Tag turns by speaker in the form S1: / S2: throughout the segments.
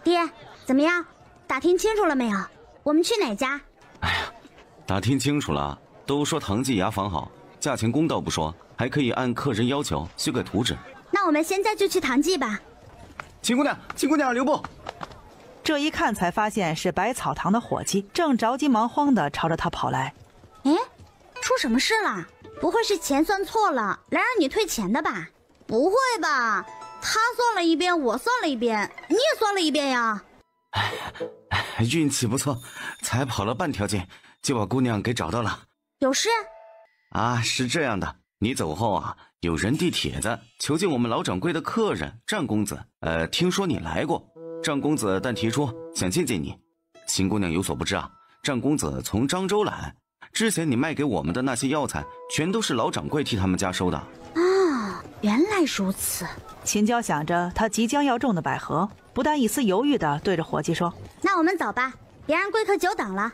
S1: 爹，怎么样？打听清楚了没有？我们去哪家？
S2: 哎呀，打听清楚了，都说唐记牙房好，价钱公道不说，还可以按客人要求修改图纸。
S1: 那我们现在就去唐记吧。
S2: 秦姑娘，留步！
S3: 这一看才发现是百草堂的伙计，正着急忙慌地朝着他跑来。
S1: 哎，出什么事了？不会是钱算错了，来让你退钱的吧？不会吧？他算了一遍，我算了一遍，你也算了一遍呀。
S2: 运气不错，才跑了半条街就把姑娘给找到了。
S1: 有事？
S2: 啊，是这样的，你走后啊，有人递帖子求见我们老掌柜的客人战公子。听说你来过，战公子但提出想见见你。秦姑娘有所不知啊，战公子从漳州来，之前你卖给我们的那些药材，全都是老掌柜替他们家收的。
S1: 啊，原来如此。
S3: 秦娇想着他即将要中的百合，不带一丝犹豫地对着伙计说：“
S1: 那我们走吧，别让贵客久等了。”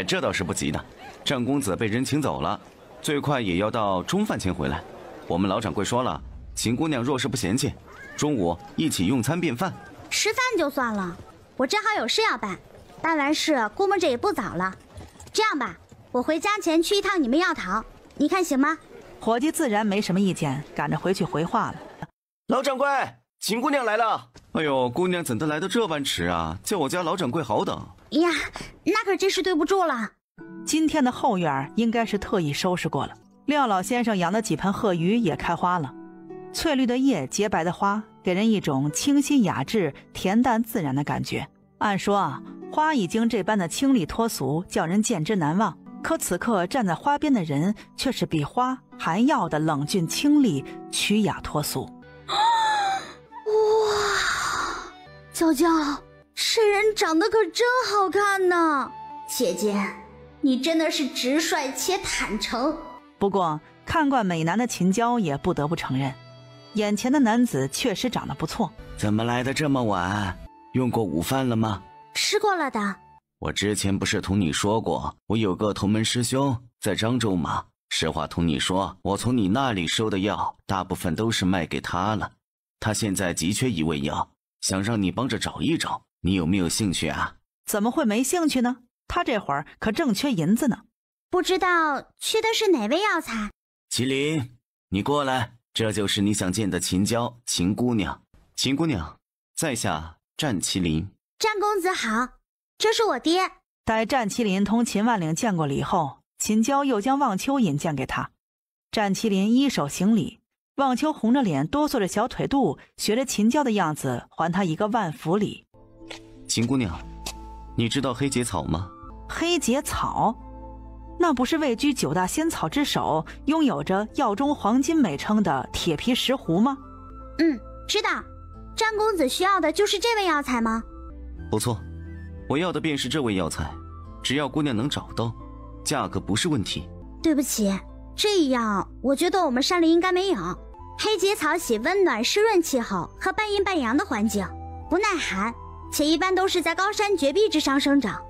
S2: 这倒是不急的，战公子被人请走了，最快也要到中饭前回来。我们老掌柜说了，秦姑娘若是不嫌弃，中午一起用餐便饭。
S1: 吃饭就算了，我正好有事要办，办完事估摸着也不早了。这样吧，我回家前去一趟你们药堂，你看行吗？
S3: 伙计自然没什么意见，赶着回去回话了。
S2: 老掌柜，秦姑娘来了。哎呦，姑娘怎的来得这般迟啊？叫我家老掌柜好等。
S1: 呀，那可真是对不住了。
S3: 今天的后院应该是特意收拾过了，廖老先生养的几盆鹤鱼也开花了，翠绿的叶，洁白的花，给人一种清新雅致、恬淡自然的感觉。按说啊，花已经这般的清丽脱俗，叫人见之难忘。可此刻站在花边的人，却是比花还要的冷峻清丽、曲雅脱俗。
S1: 哇，娇娇，这人长得可真好看呢！姐姐，你真的是直率且坦诚。
S3: 不过看惯美男的秦娇也不得不承认，眼前的男子确实长得不错。
S2: 怎么来的这么晚？用过午饭了吗？
S1: 吃过了的。
S2: 我之前不是同你说过，我有个同门师兄在漳州吗？实话同你说，我从你那里收的药大部分都是卖给他了，他现在急缺一味药，想让你帮着找一找，你有没有兴趣啊？
S3: 怎么会没兴趣呢？他这会儿可正缺银子呢。
S1: 不知道缺的是哪味药材？
S2: 麒麟，你过来，这就是你想见的秦娇，秦姑娘。秦姑娘，在下战麒麟。
S1: 战公子好，这是我爹。
S3: 待战麒麟同秦万岭见过礼后，秦娇又将望秋引荐给他。战麒麟依手行礼，望秋红着脸哆嗦着小腿肚，学着秦娇的样子还他一个万福礼。
S2: 秦姑娘，你知道黑结草吗？
S3: 黑结草？那不是位居9大仙草之首，拥有着药中黄金美称的铁皮石斛吗？
S1: 知道。战公子需要的就是这味药材吗？
S2: 不错，我要的便是这味药材，只要姑娘能找到，价格不是问题。
S1: 对不起，这一样我觉得我们山里应该没有。黑结草喜温暖湿润气候和半阴半阳的环境，不耐寒，且一般都是在高山绝壁之上生长。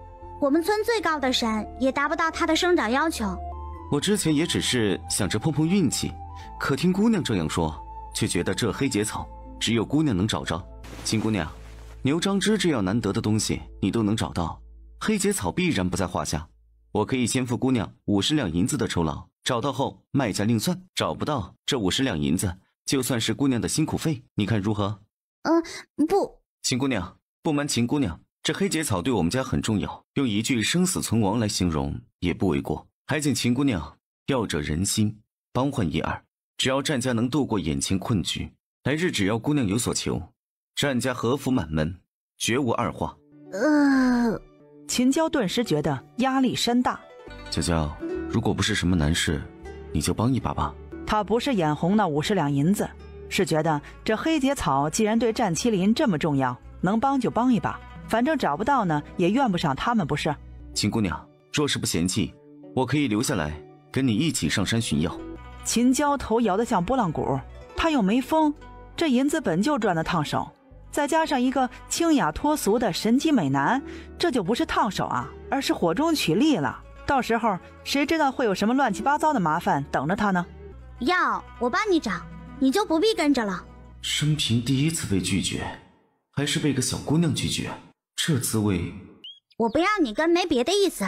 S1: 我们村最高的山也达不到它的生长要求。
S2: 我之前也只是想着碰碰运气，可听姑娘这样说，却觉得这黑结草只有姑娘能找着。秦姑娘，牛樟芝这样难得的东西你都能找到，黑结草必然不在话下。我可以先付姑娘50两银子的酬劳，找到后卖价另算，找不到这50两银子就算是姑娘的辛苦费，你看如何？
S1: 不。
S2: 秦姑娘，不瞒秦姑娘，这黑结草对我们家很重要，用一句生死存亡来形容也不为过。还请秦姑娘要者仁心，帮换一二，只要战家能度过眼前困局，来日只要姑娘有所求，战家和福满门，绝无二话。
S3: 秦娇顿时觉得压力山大。
S2: 娇娇，如果不是什么难事，你就帮一把吧。
S3: 他不是眼红那50两银子，是觉得这黑结草既然对战麒麟这么重要，能帮就帮一把，反正找不到呢，也怨不上他们，不是？
S2: 秦姑娘，若是不嫌弃，我可以留下来跟你一起上山寻药。
S3: 秦娇头摇得像拨浪鼓，他又没疯，这银子本就赚得烫手，再加上一个清雅脱俗的神机美男，这就不是烫手啊，而是火中取栗了。到时候谁知道会有什么乱七八糟的麻烦等着他呢？
S1: 药我帮你找，你就不必跟着了。
S2: 生平第一次被拒绝，还是被个小姑娘拒绝，这滋味……
S1: 我不让你跟没别的意思，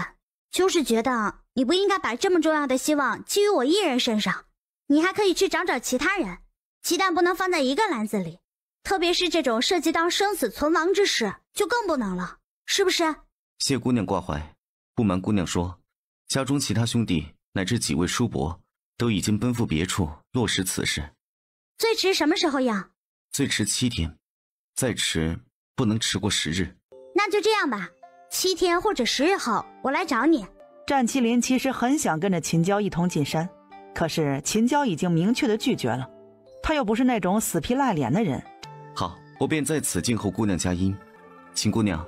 S1: 就是觉得你不应该把这么重要的希望寄于我一人身上，你还可以去找其他人，鸡蛋不能放在一个篮子里，特别是这种涉及到生死存亡之事，就更不能了，是不是？
S2: 谢姑娘挂怀，不瞒姑娘说，家中其他兄弟乃至几位叔伯都已经奔赴别处落实此事。
S1: 最迟什么时候要？
S2: 最迟7天，再迟不能迟过10日。
S1: 那就这样吧，7天或者10日后我来找你。
S3: 战麒麟其实很想跟着秦娇一同进山，可是秦娇已经明确的拒绝了，他又不是那种死皮赖脸的人。
S2: 好，我便在此静候姑娘佳音。秦姑娘，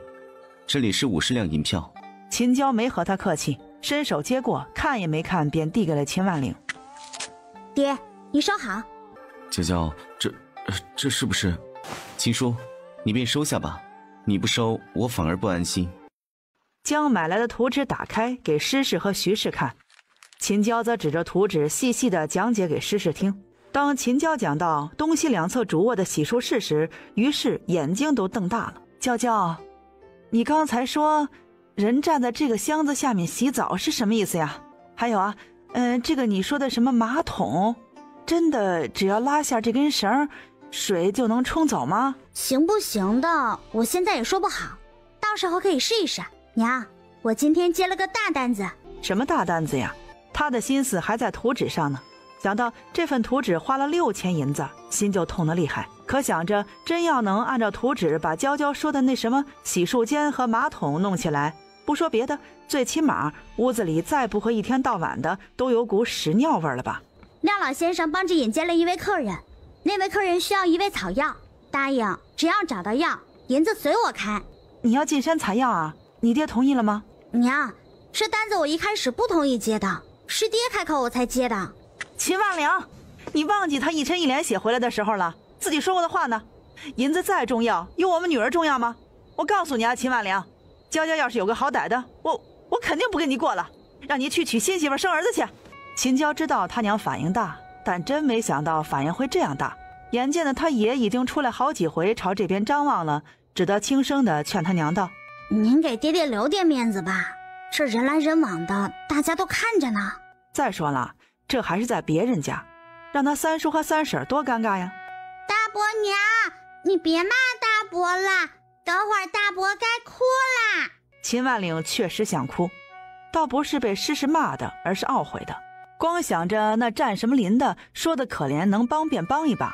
S2: 这里是50两银票。
S3: 秦娇没和他客气，伸手接过，看也没看便递给了秦万岭。
S1: 爹，你收好。
S2: 娇娇，这是不是？秦叔，你便收下吧，你不收我反而不安心。
S3: 将买来的图纸打开给施氏和徐氏看，秦娇则指着图纸细细地讲解给施氏听。当秦娇讲到东西两侧主卧的洗漱室时，于是眼睛都瞪大了。娇娇，你刚才说人站在这个箱子下面洗澡是什么意思呀？还有啊，这个你说的什么马桶，真的只要拉下这根绳，水就能冲走吗？
S1: 行不行的，我现在也说不好，到时候可以试一试。娘，我今天接了个大单子。
S3: 什么大单子呀？他的心思还在图纸上呢。想到这份图纸花了6000银子，心就痛得厉害。可想着真要能按照图纸把娇娇说的那什么洗漱间和马桶弄起来，不说别的，最起码屋子里再不会一天到晚的都有股屎尿味了吧。
S1: 廖老先生帮着引荐了一位客人，那位客人需要一味草药，答应只要找到药，银子随我开。
S3: 你要进山采药啊？你爹同意了吗？
S1: 娘，这单子我一开始不同意接的，是爹开口我才接的。
S3: 秦万良，你忘记他一沉一脸血回来的时候了，自己说过的话呢。银子再重要，有我们女儿重要吗？我告诉你啊，秦万良，娇娇要是有个好歹的，我肯定不跟你过了，让你去娶新媳妇生儿子去。秦娇知道他娘反应大，但真没想到反应会这样大。眼见的他爷已经出来好几回朝这边张望了，只得轻声的劝他娘道：
S1: 您给爹爹留点面子吧，这人来人往的，大家都看着呢。
S3: 再说了，这还是在别人家，让他三叔和三婶多尴尬呀。
S1: 大伯娘，你别骂大伯了，等会儿大伯该哭啦。
S3: 秦万岭确实想哭，倒不是被施氏骂的，而是懊悔的。光想着那占什么林的说的可怜，能帮便帮一把，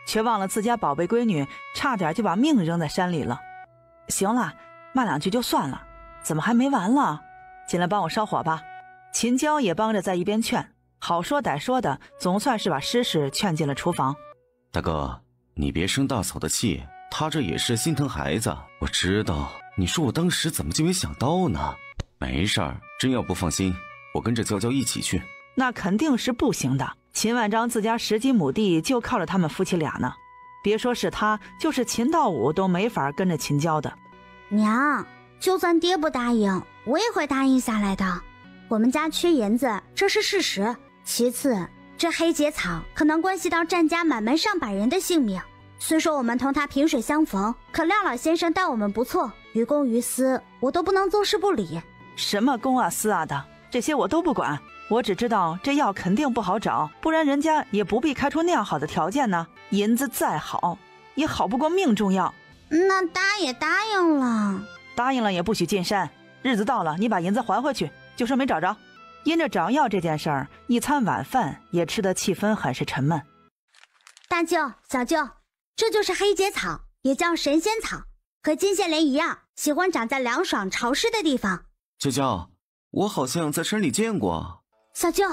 S3: 却忘了自家宝贝闺女差点就把命扔在山里了。行了，骂两句就算了，怎么还没完了？进来帮我烧火吧。秦娇也帮着在一边劝，好说歹说的，总算是把施氏劝进了厨房。
S2: 大哥，你别生大嫂的气，她这也是心疼孩子。我知道，你说我当时怎么就没想到呢？没事儿，真要不放心，我跟着娇娇一起去。
S3: 那肯定是不行的，秦万章自家10几亩地就靠着他们夫妻俩呢，别说是他，就是秦道武都没法跟着秦娇的。
S1: 娘，就算爹不答应，我也会答应下来的。我们家缺银子，这是事实。其次，这黑结草可能关系到战家满门上百人的性命。虽说我们同他萍水相逢，可廖老先生待我们不错，于公于私，我都不能坐视不理。
S3: 什么公啊私啊的，这些我都不管。我只知道这药肯定不好找，不然人家也不必开出那样好的条件呢。银子再好，也好不过命重要。
S1: 那答也答应了。
S3: 答应了也不许进山，日子到了你把银子还回去，就说没找着。因着找药这件事儿，一餐晚饭也吃得气氛很是沉闷。
S1: 大舅、小舅，这就是黑结草，也叫神仙草，和金线莲一样，喜欢长在凉爽潮湿的地方。
S2: 娇娇，我好像在山里见过。
S1: 小舅，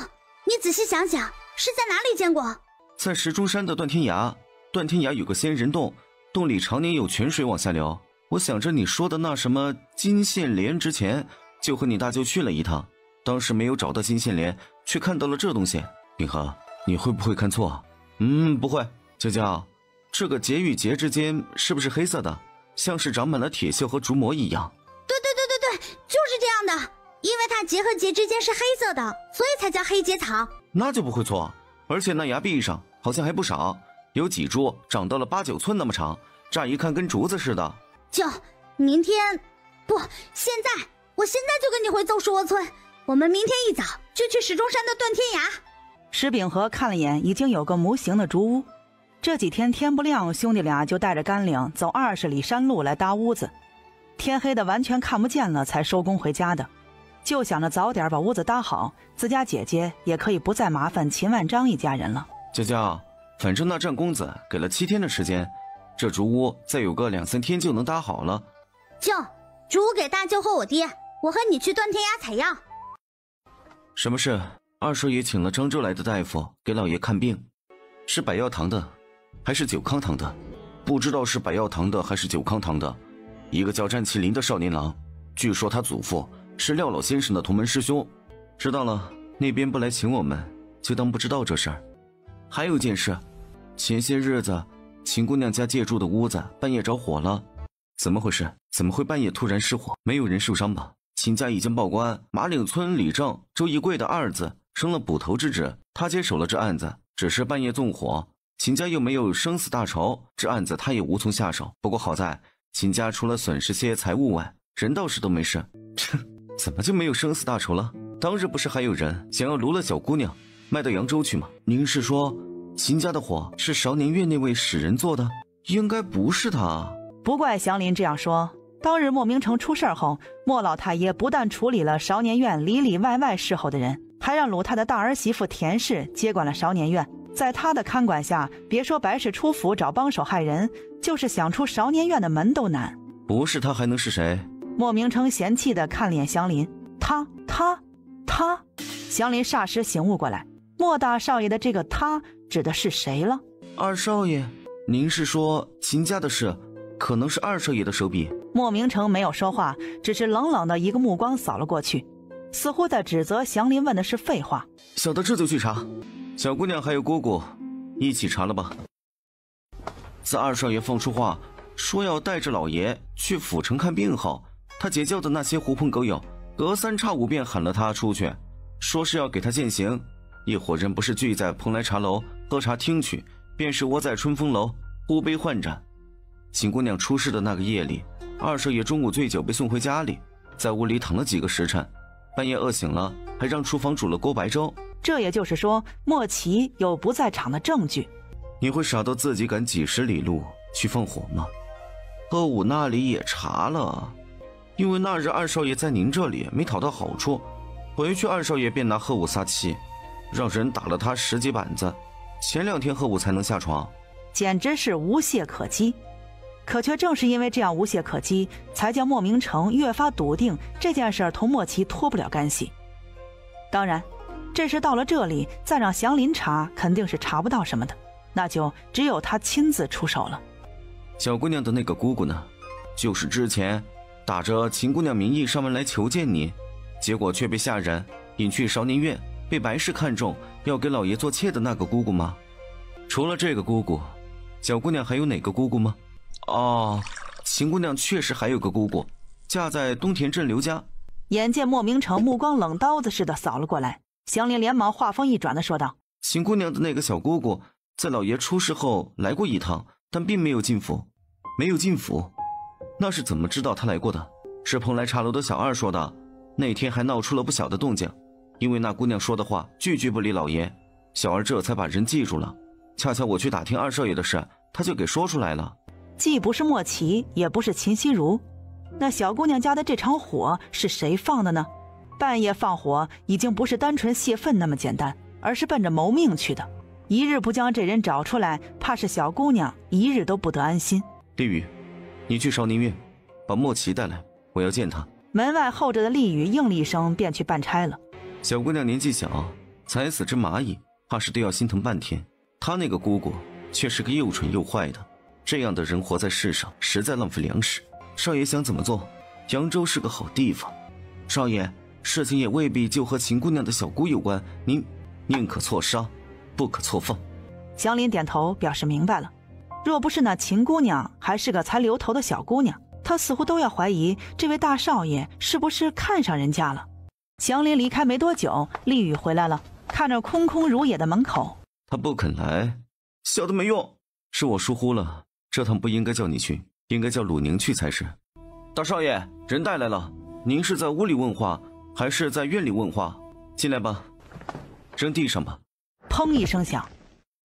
S1: 你仔细想想，是在哪里见过？
S2: 在石钟山的断天崖，断天崖有个仙人洞，洞里常年有泉水往下流。我想着你说的那什么金线莲之前，就和你大舅去了一趟，当时没有找到金线莲，却看到了这东西。秉和，你会不会看错？不会。娇娇，这个结与结之间是不是黑色的，像是长满了铁锈和竹膜一样？
S1: 对，就是这样的。因为它结和结之间是黑色的，所以才叫黑结草。
S2: 那就不会错。而且那崖壁上好像还不少，有几株长到了8、9寸那么长，乍一看跟竹子似的。
S1: 舅，明天不，现在，我现在就跟你回邹氏窝村。我们明天一早就去石钟山的断天崖。
S3: 石秉和看了眼已经有个模型的竹屋，这几天天不亮，兄弟俩就带着干粮走20里山路来搭屋子，天黑的完全看不见了才收工回家的，就想着早点把屋子搭好，自家姐姐也可以不再麻烦秦万章一家人了。
S2: 娇娇，反正那战公子给了7天的时间，这竹屋再有个2、3天就能搭好了。
S1: 舅，竹屋给大舅和我爹，我和你去断天崖采药。
S2: 什么事？二少爷请了漳州来的大夫给老爷看病，是百药堂的还是九康堂的？不知道是百药堂的还是九康堂的。一个叫詹麒麟的少年郎，据说他祖父是廖老先生的同门师兄。知道了，那边不来请我们，就当不知道这事儿。还有一件事，前些日子秦姑娘家借住的屋子半夜着火了，怎么回事？怎么会半夜突然失火？没有人受伤吧？秦家已经报官，马岭村李正、周一贵的二子生了捕头之职，他接手了这案子，只是半夜纵火，秦家又没有生死大仇，这案子他也无从下手。不过好在秦家除了损失些财物外，人倒是都没事。怎么就没有生死大仇了？当日不是还有人想要掳了小姑娘卖到扬州去吗？您是说秦家的火是韶年院那位使人做的？应该不是他。
S3: 不怪祥林这样说，当日莫明成出事后，莫老太爷不但处理了韶年院里里外外侍候的人，还让鲁太的大儿媳妇田氏接管了韶年院。在他的看管下，别说白事出府找帮手害人，就是想出韶年院的门都难。
S2: 不是他还能是谁？
S3: 莫明成嫌弃地看脸祥林，他。祥林霎时醒悟过来，莫大少爷的这个他指的是谁了？
S2: 二少爷，您是说秦家的事可能是二少爷的手笔？
S3: 莫明成没有说话，只是冷冷的一个目光扫了过去，似乎在指责祥林问的是废话。
S2: 小的这就去查，小姑娘还有姑姑一起查了吧。自二少爷放出话说要带着老爷去府城看病后，他结交的那些狐朋狗友隔3差5便喊了他出去，说是要给他践行。一伙人不是聚在蓬莱茶楼喝茶听曲，便是窝在春风楼呼杯换盏。秦姑娘出事的那个夜里，二少爷中午醉酒被送回家里，在屋里躺了几个时辰，半夜饿醒了，还让厨房煮了锅白粥。
S3: 这也就是说，莫奇有不在场的证据。
S2: 你会傻到自己赶几10里路去放火吗？贺武那里也查了，因为那日二少爷在您这里没讨到好处，回去二少爷便拿贺武撒气，让人打了他10几板子，前2天贺武才能下床，
S3: 简直是无懈可击。可却正是因为这样无懈可击，才叫莫明成越发笃定这件事同莫奇脱不了干系。当然，这事到了这里再让祥林查肯定是查不到什么的，那就只有他亲自出手了。
S2: 小姑娘的那个姑姑呢？就是之前打着秦姑娘名义上门来求见你，结果却被下人引去韶年院，被白氏看中要给老爷做妾的那个姑姑吗？除了这个姑姑，小姑娘还有哪个姑姑吗？哦，秦姑娘确实还有个姑姑，嫁在东田镇刘家。
S3: 眼见莫明成目光冷刀子似的扫了过来，祥林连忙话锋一转的说道：
S2: 秦姑娘的那个小姑姑在老爷出事后来过一趟，但并没有进府。没有进府？那是怎么知道她来过的？是蓬莱茶楼的小二说的。那天还闹出了不小的动静，因为那姑娘说的话句句不离老爷，小二这才把人记住了。恰巧我去打听二少爷的事，他就给说出来了。
S3: 既不是莫奇，也不是秦熙如，那小姑娘家的这场火是谁放的呢？半夜放火已经不是单纯泄愤那么简单，而是奔着谋命去的。一日不将这人找出来，怕是小姑娘一日都不得安心。
S2: 丽宇，你去少年院把莫奇带来，我要见他。
S3: 门外候着的丽宇应了一声，便去办差了。
S2: 小姑娘年纪小，才死只蚂蚁，怕是都要心疼半天。她那个姑姑却是个又蠢又坏的，这样的人活在世上实在浪费粮食。少爷想怎么做？扬州是个好地方。少爷，事情也未必就和秦姑娘的小姑有关，您宁可错杀，不可错放。
S3: 祥林点头表示明白了。若不是那秦姑娘还是个才留头的小姑娘，他似乎都要怀疑这位大少爷是不是看上人家了。祥林离开没多久，丽宇回来了，看着空空如也的门口。
S2: 他不肯来，小的没用，是我疏忽了。这趟不应该叫你去，应该叫鲁宁去才是。大少爷，人带来了，您是在屋里问话，还是在院里问话？进来吧，扔地上吧。
S3: 砰一声响，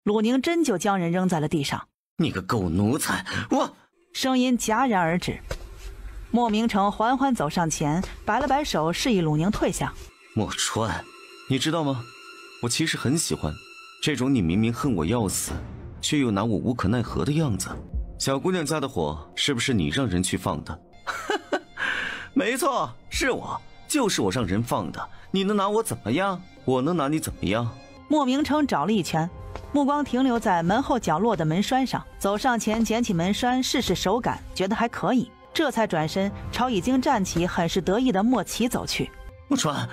S3: 鲁宁真就将人扔在了地上。
S2: 你个狗奴才，我……
S3: 声音戛然而止。莫明成缓缓走上前，摆了摆手，示意鲁宁退下。
S2: 莫川，你知道吗？我其实很喜欢这种你明明恨我要死，却又拿我无可奈何的样子。小姑娘家的火是不是你让人去放的？没错，是我，就是我让人放的。你能拿我怎么样？我能拿你怎么样？
S3: 莫明成找了一圈，目光停留在门后角落的门栓上，走上前捡起门栓试试手感，觉得还可以，这才转身朝已经站起很是得意的莫奇走去。
S2: 莫川，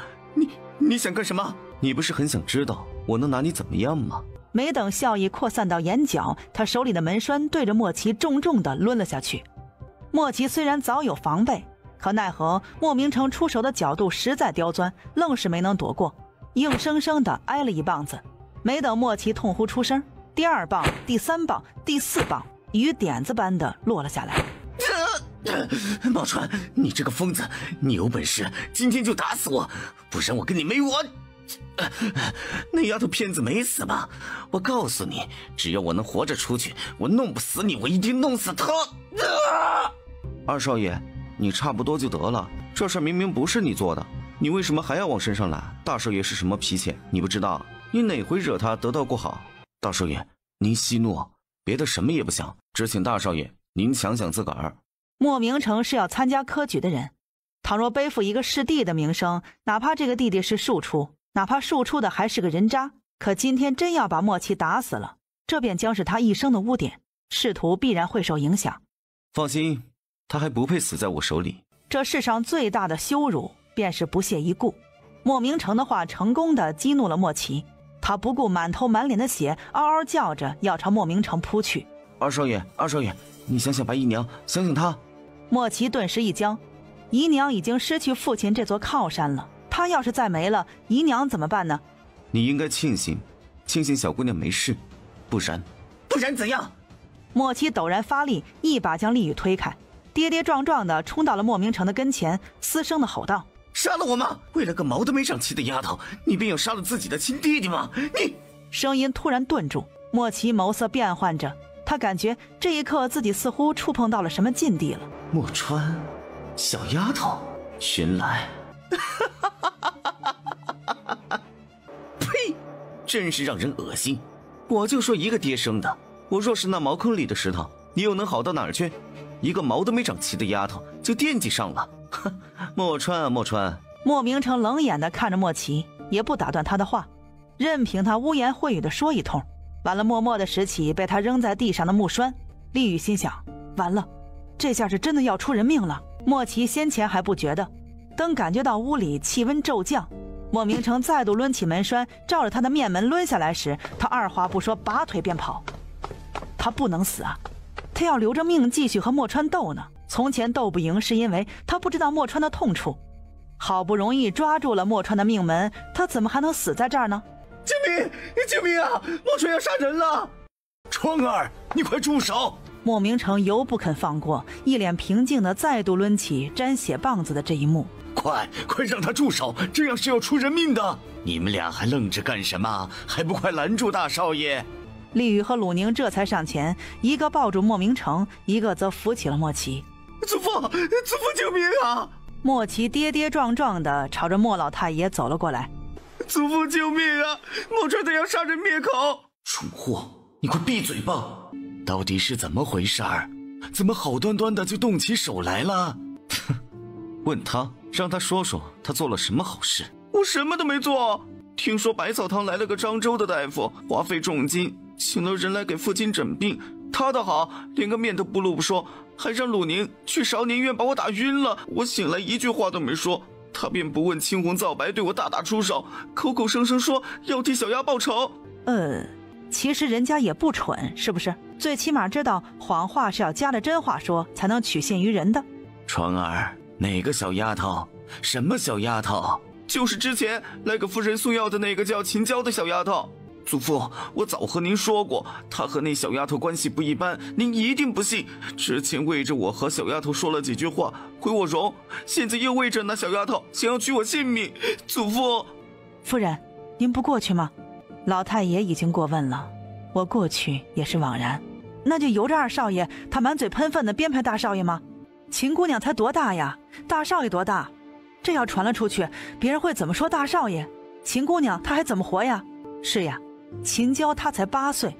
S2: 你想干什么？你不是很想知道我能拿你怎么样吗？
S3: 没等笑意扩散到眼角，他手里的门栓对着莫奇重重地抡了下去。莫奇虽然早有防备，可奈何莫明成出手的角度实在刁钻，愣是没能躲过，硬生生地挨了一棒子。没等莫奇痛呼出声，第2棒、第3棒、第4棒雨点子般的落了下来。
S2: 莫川，你这个疯子，你有本事今天就打死我，不然我跟你没完！那丫头片子没死吧？我告诉你，只要我能活着出去，我弄不死你，我一定弄死她！二少爷，你差不多就得了，这事明明不是你做的，你为什么还要往身上揽？大少爷是什么脾气，你不知道？你哪回惹他得到过好？大少爷，您息怒，别的什么也不想，只请大少爷您想想自个儿。
S3: 莫明成是要参加科举的人，倘若背负一个师弟的名声，哪怕这个弟弟是庶出，哪怕庶出的还是个人渣，可今天真要把莫奇打死了，这便将是他一生的污点，仕途必然会受影响。
S2: 放心，他还不配死在我手里。
S3: 这世上最大的羞辱便是不屑一顾。莫明成的话成功地激怒了莫奇，他不顾满头满脸的血，嗷嗷叫着要朝莫明成扑去。
S2: 二少爷，你想想白姨娘，想想她。
S3: 莫奇顿时一僵，姨娘已经失去父亲这座靠山了，她要是再没了，姨娘怎么办呢？
S2: 你应该庆幸小姑娘没事，不然怎样？
S3: 莫奇陡然发力，一把将厉雨推开，跌跌撞撞地冲到了莫明成的跟前，嘶声地吼道：
S2: 杀了我吗？为了个毛都没长齐的丫头，你便要杀了自己的亲弟弟吗？你……
S3: 声音突然顿住，莫奇眸色变幻着，他感觉这一刻自己似乎触碰到了什么禁地了。
S2: 莫川，小丫头，原来……呸！真是让人恶心。我就说一个爹生的，我若是那茅坑里的石头，你又能好到哪儿去？一个毛都没长齐的丫头就惦记上了。莫川啊莫川！
S3: 莫明成冷眼地看着莫奇，也不打断他的话，任凭他污言秽语地说一通。完了，默默地拾起被他扔在地上的木栓。厉雨心想，完了，这下是真的要出人命了。莫奇先前还不觉得，等感觉到屋里气温骤降，莫明成再度抡起门栓照着他的面门抡下来时，他二话不说拔腿便跑。他不能死啊，他要留着命继续和莫川斗呢。从前斗不赢是因为他不知道莫川的痛处，好不容易抓住了莫川的命门，他怎么还能死在这儿呢？
S2: 救命！救命啊！莫川要杀人了！川儿，你快住手！
S3: 莫明成犹不肯放过，一脸平静地再度抡起沾血棒子的这一幕。
S2: 快让他住手，这样是要出人命的！你们俩还愣着干什么？还不快拦住大少爷！
S3: 厉雨和鲁宁这才上前，一个抱住莫明成，一个则扶起了莫奇。
S2: 祖父救命啊！
S3: 莫奇跌跌撞撞地朝着莫老太爷走了过来。
S2: 祖父救命啊！莫川他要杀人灭口！蠢货，你快闭嘴吧！到底是怎么回事儿？怎么好端端的就动起手来了？问他，让他说说他做了什么好事。我什么都没做。听说百草堂来了个漳州的大夫，花费重金请了人来给父亲诊病，他的好连个面都不露不说，还让鲁宁去少年院把我打晕了。我醒来一句话都没说，他便不问青红皂白对我大打出手，口口声声说要替小丫报仇。
S3: 其实人家也不蠢，是不是？最起码知道谎话是要加了真话说才能取信于人的。
S2: 川儿，哪个小丫头？什么小丫头？就是之前来给夫人送药的那个叫秦娇的小丫头。祖父，我早和您说过，他和那小丫头关系不一般，您一定不信。之前为着我和小丫头说了几句话，毁我容，现在又为着那小丫头想要取我性命。祖父，
S3: 夫人，您不过去吗？老太爷已经过问了，我过去也是枉然。那就由着二少爷他满嘴喷粪的编排大少爷吗？秦姑娘才多大呀，大少爷多大？这要传了出去，别人会怎么说大少爷？秦姑娘她还怎么活呀？是呀，秦娇她才8岁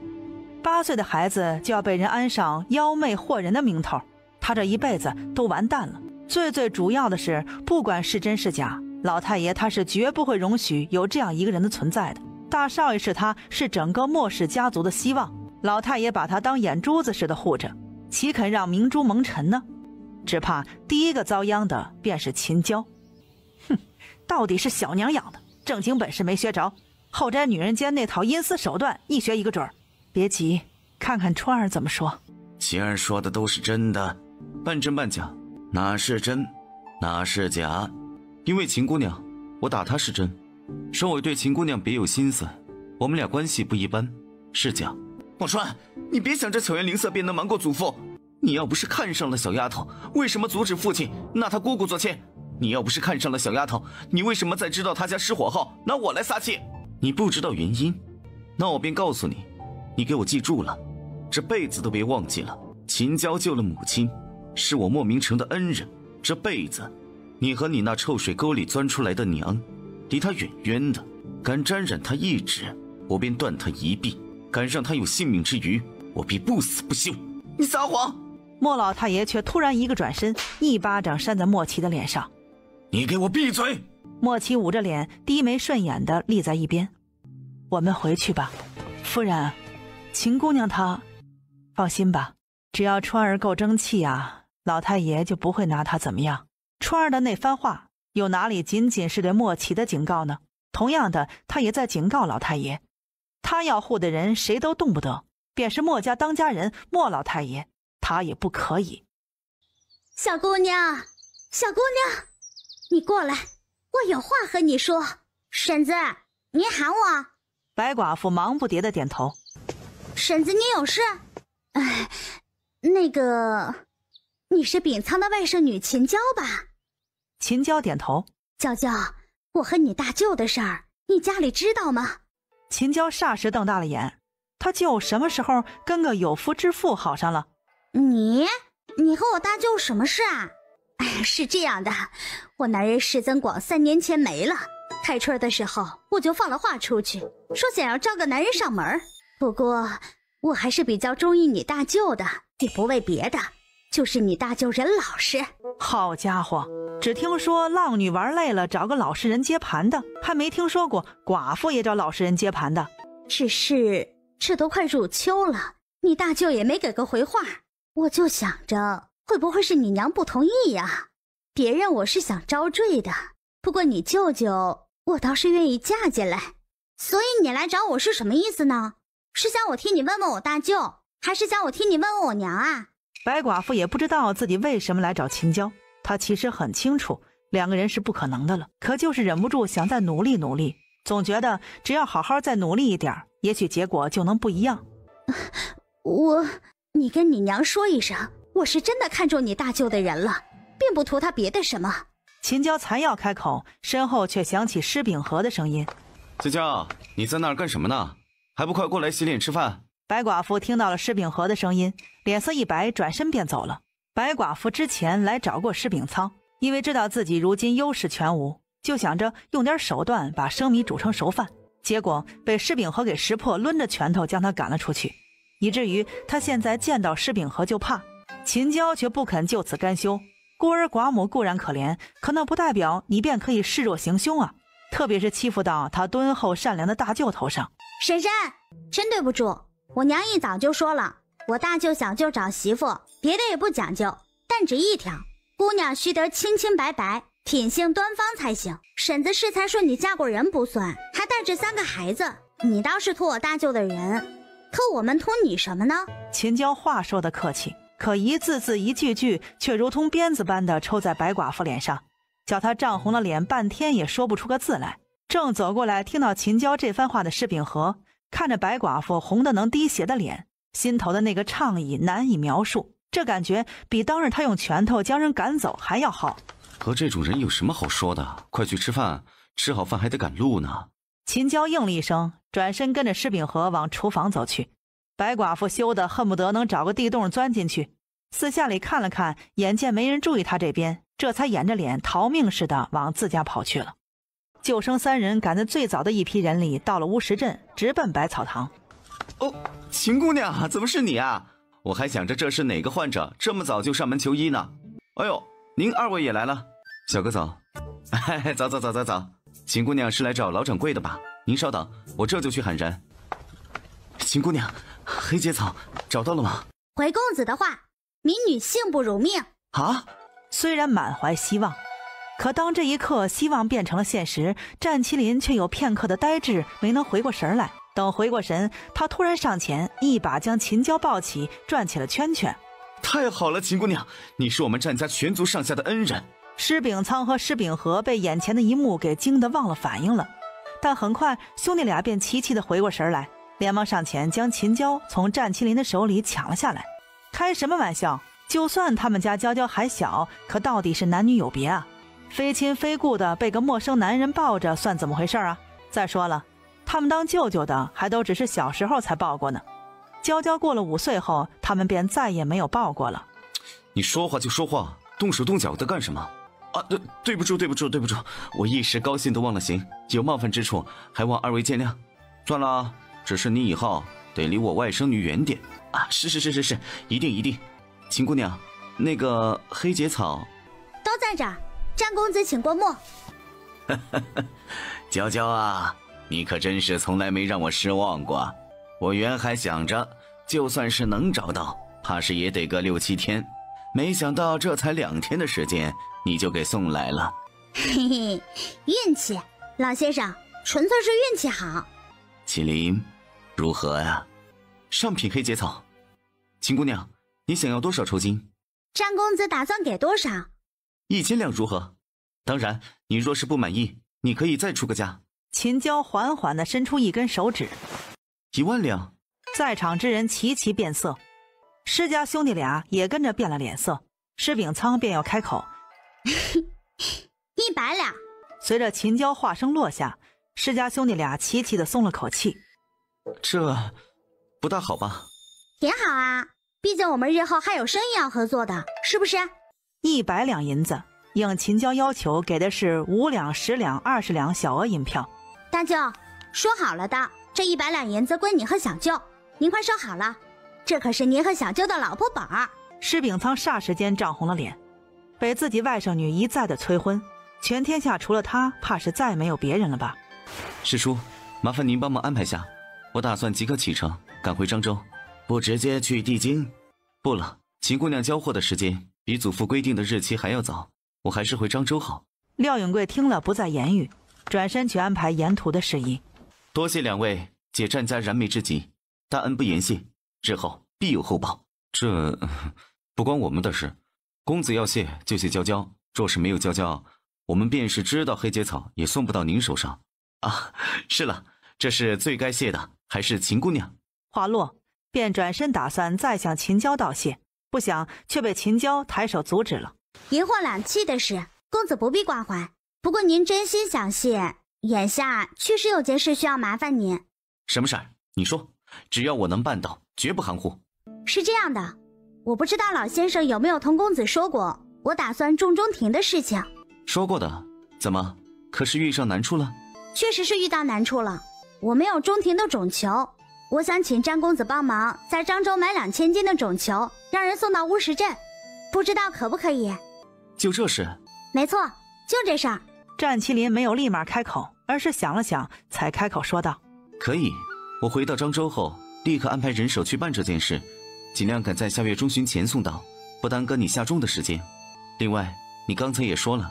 S3: ，8岁的孩子就要被人安上妖媚惑人的名头，她这一辈子都完蛋了。最主要的是，不管是真是假，老太爷他是绝不会容许有这样一个人的存在的。大少爷是他，是整个莫氏家族的希望，老太爷把他当眼珠子似的护着，岂肯让明珠蒙尘呢？只怕第一个遭殃的便是秦娇。哼，到底是小娘养的，正经本事没学着，后宅女人间那套阴私手段一学一个准儿。别急，看看川儿怎么说。
S2: 秦儿说的都是真的，半真半假，哪是真，哪是假？因为秦姑娘，我打她是真，说我对秦姑娘别有心思，我们俩关系不一般，是假。墨川，你别想着巧言令色便能瞒过祖父。你要不是看上了小丫头，为什么阻止父亲纳她姑姑做妾？你要不是看上了小丫头，你为什么在知道她家失火后拿我来撒气？你不知道原因，那我便告诉你，你给我记住了，这辈子都别忘记了。秦娇救了母亲，是我莫名城的恩人，这辈子你和你那臭水沟里钻出来的娘，离她远远的，敢沾染她一指，我便断她一臂；敢让她有性命之余，我必不死不休。你撒谎！
S3: 莫老太爷却突然一个转身，一巴掌扇在莫奇的脸上。
S2: 你给我闭嘴！
S3: 莫奇捂着脸，低眉顺眼地立在一边。我们回去吧，夫人，秦姑娘她……放心吧，只要川儿够争气啊，老太爷就不会拿她怎么样。川儿的那番话，又哪里仅仅是对莫奇的警告呢？同样的，他也在警告老太爷，他要护的人谁都动不得，便是莫家当家人莫老太爷，他也不可以。
S1: 小姑娘，小姑娘，你过来，我有话和你说。婶子，你喊我。
S3: 白寡妇忙不迭的点头。
S1: 婶子，你有事？哎，那个，你是秉仓的外甥女秦娇吧？
S3: 秦娇点头。
S1: 娇娇，我和你大舅的事儿，你家里知道吗？
S3: 秦娇霎时瞪大了眼，他舅什么时候跟个有夫之妇好上了？
S1: 你和我大舅什么事啊？哎，是这样的，我男人石增广3年前没了，开春的时候我就放了话出去，说想要招个男人上门。不过我还是比较中意你大舅的，也不为别的，就是你大舅人老实。
S3: 好家伙，只听说浪女玩累了找个老实人接盘的，还没听说过寡妇也找老实人接盘的。
S1: 只是这都快入秋了，你大舅也没给个回话，我就想着会不会是你娘不同意呀？别人我是想招赘的，不过你舅舅我倒是愿意嫁进来。所以你来找我是什么意思呢？是想我替你问问我大舅，还是想我替你问问我娘啊？
S3: 白寡妇也不知道自己为什么来找秦娇，她其实很清楚两个人是不可能的了，可就是忍不住想再努力努力，总觉得只要好好再努力一点，也许结果就能不一样。
S1: 你跟你娘说一声，我是真的看中你大舅的人了，并不图他别的什么。
S3: 秦娇才要开口，身后却响起施秉和的声音：
S2: 娇娇，你在那儿干什么呢？还不快过来洗脸吃饭？
S3: 白寡妇听到了施秉和的声音，脸色一白，转身便走了。白寡妇之前来找过施秉仓，因为知道自己如今优势全无，就想着用点手段把生米煮成熟饭，结果被施秉和给识破，抡着拳头将他赶了出去，以至于他现在见到施秉和就怕。秦娇却不肯就此甘休，孤儿寡母固然可怜，可那不代表你便可以示弱行凶啊，特别是欺负到他敦厚善良的大舅头上。
S1: 婶婶，真对不住，我娘一早就说了，我大舅想就找媳妇，别的也不讲究，但只一条，姑娘须得清清白白，品性端方才行。婶子是才说你嫁过人不算，还带着3个孩子，你倒是图我大舅的人，可我们图你什么呢？
S3: 秦娇话说的客气，可一字字一句句却如同鞭子般的抽在白寡妇脸上，叫她涨红了脸，半天也说不出个字来。正走过来听到秦娇这番话的施秉和看着白寡妇红得能滴血的脸，心头的那个畅意难以描述，这感觉比当日他用拳头将人赶走还要好。
S2: 和这种人有什么好说的？快去吃饭，吃好饭还得赶路呢。
S3: 秦娇应了一声，转身跟着施秉和往厨房走去。白寡妇羞得恨不得能找个地洞钻进去，四下里看了看，眼见没人注意他这边，这才掩着脸逃命似的往自家跑去了。救生三人赶在最早的一批人里到了乌石镇，直奔百草堂。
S2: 哦，秦姑娘，怎么是你啊？我还想着这是哪个患者这么早就上门求医呢。哎呦，您二位也来了。小哥走。早。秦姑娘是来找老掌柜的吧？您稍等，我这就去喊人。秦姑娘，黑结草找到了吗？
S1: 回公子的话，民女幸不辱命。
S2: 啊！
S3: 虽然满怀希望，可当这一刻希望变成了现实，战麒麟却有片刻的呆滞，没能回过神来。等回过神，他突然上前，一把将秦娇抱起，转起了圈圈。
S2: 太好了，秦姑娘，你是我们战家全族上下的恩人。
S3: 施秉仓和施秉和被眼前的一幕给惊得忘了反应了，但很快兄弟俩便齐齐地回过神来，连忙上前将秦娇从战麒麟的手里抢了下来。开什么玩笑，就算他们家娇娇还小，可到底是男女有别啊，非亲非故的被个陌生男人抱着算怎么回事啊？再说了，他们当舅舅的还都只是小时候才抱过呢，娇娇过了5岁后，他们便再也没有抱过了。
S2: 你说话就说话，动手动脚的干什么啊？对不住，我一时高兴都忘了形，有冒犯之处还望二位见谅。算了，只是你以后得离我外甥女远点啊！是，一定。秦姑娘，那个黑结草
S1: 都在这儿，战公子请过目。
S2: 娇娇啊，你可真是从来没让我失望过。我原还想着，就算是能找到，怕是也得个6、7天，没想到这才2天的时间，你就给送来了。
S1: 嘿嘿，运气，老先生，纯粹是运气好。
S2: 麒麟，如何呀？上品黑结草。秦姑娘，你想要多少酬金？
S1: 战公子打算给多少
S2: ？1000两如何？当然，你若是不满意，你可以再出个价。
S3: 秦娇缓缓地伸出一根手指。
S2: 1万两。
S3: 在场之人齐齐变色，施家兄弟俩也跟着变了脸色。施秉仓便要开口
S1: 100两。
S3: 随着秦娇话声落下，施家兄弟俩齐齐地松了口气。
S2: 这不大好吧？
S1: 挺好啊，毕竟我们日后还有生意要合作的，是不是
S3: ？100两银子，应秦娇要求给的是5两、10两、20两小额银票。
S1: 大舅，说好了的，这100两银子归你和小舅，您快收好了，这可是您和小舅的老婆本儿。
S3: 施秉仓霎时间涨红了脸，被自己外甥女一再的催婚，全天下除了他，怕是再没有别人了吧？
S2: 师叔，麻烦您帮忙安排下，我打算即刻启程赶回漳州。不直接去帝京？不了，秦姑娘交货的时间比祖父规定的日期还要早，我还是回漳州好。
S3: 廖永贵听了不再言语，转身去安排沿途的事宜。
S2: 多谢2位解战家燃眉之急，大恩不言谢，日后必有厚报。这不关我们的事，公子要谢就谢娇娇，若是没有娇娇，我们便是知道黑结草也送不到您手上啊。是了，这是最该谢的还是秦姑娘。
S3: 话落，便转身打算再向秦娇道谢，不想却被秦娇抬手阻止了。
S1: 银货两讫的事，公子不必挂怀。不过您真心想谢，眼下确实有件事需要麻烦您。
S2: 什么事儿？你说，只要我能办到，绝不含糊。
S1: 是这样的，我不知道老先生有没有同公子说过，我打算种中庭的事情。
S2: 说过的，怎么？可是遇上难处了？
S1: 确实是遇到难处了，我没有中庭的种球。我想请詹公子帮忙，在漳州买2000斤的种球，让人送到乌石镇，不知道可不可以？
S2: 就这事？
S1: 没错，就这事儿。
S3: 战麒麟没有立马开口，而是想了想，才开口说道：
S2: 可以，我回到漳州后，立刻安排人手去办这件事，尽量赶在下月中旬前送到，不耽搁你下种的时间。另外，你刚才也说了，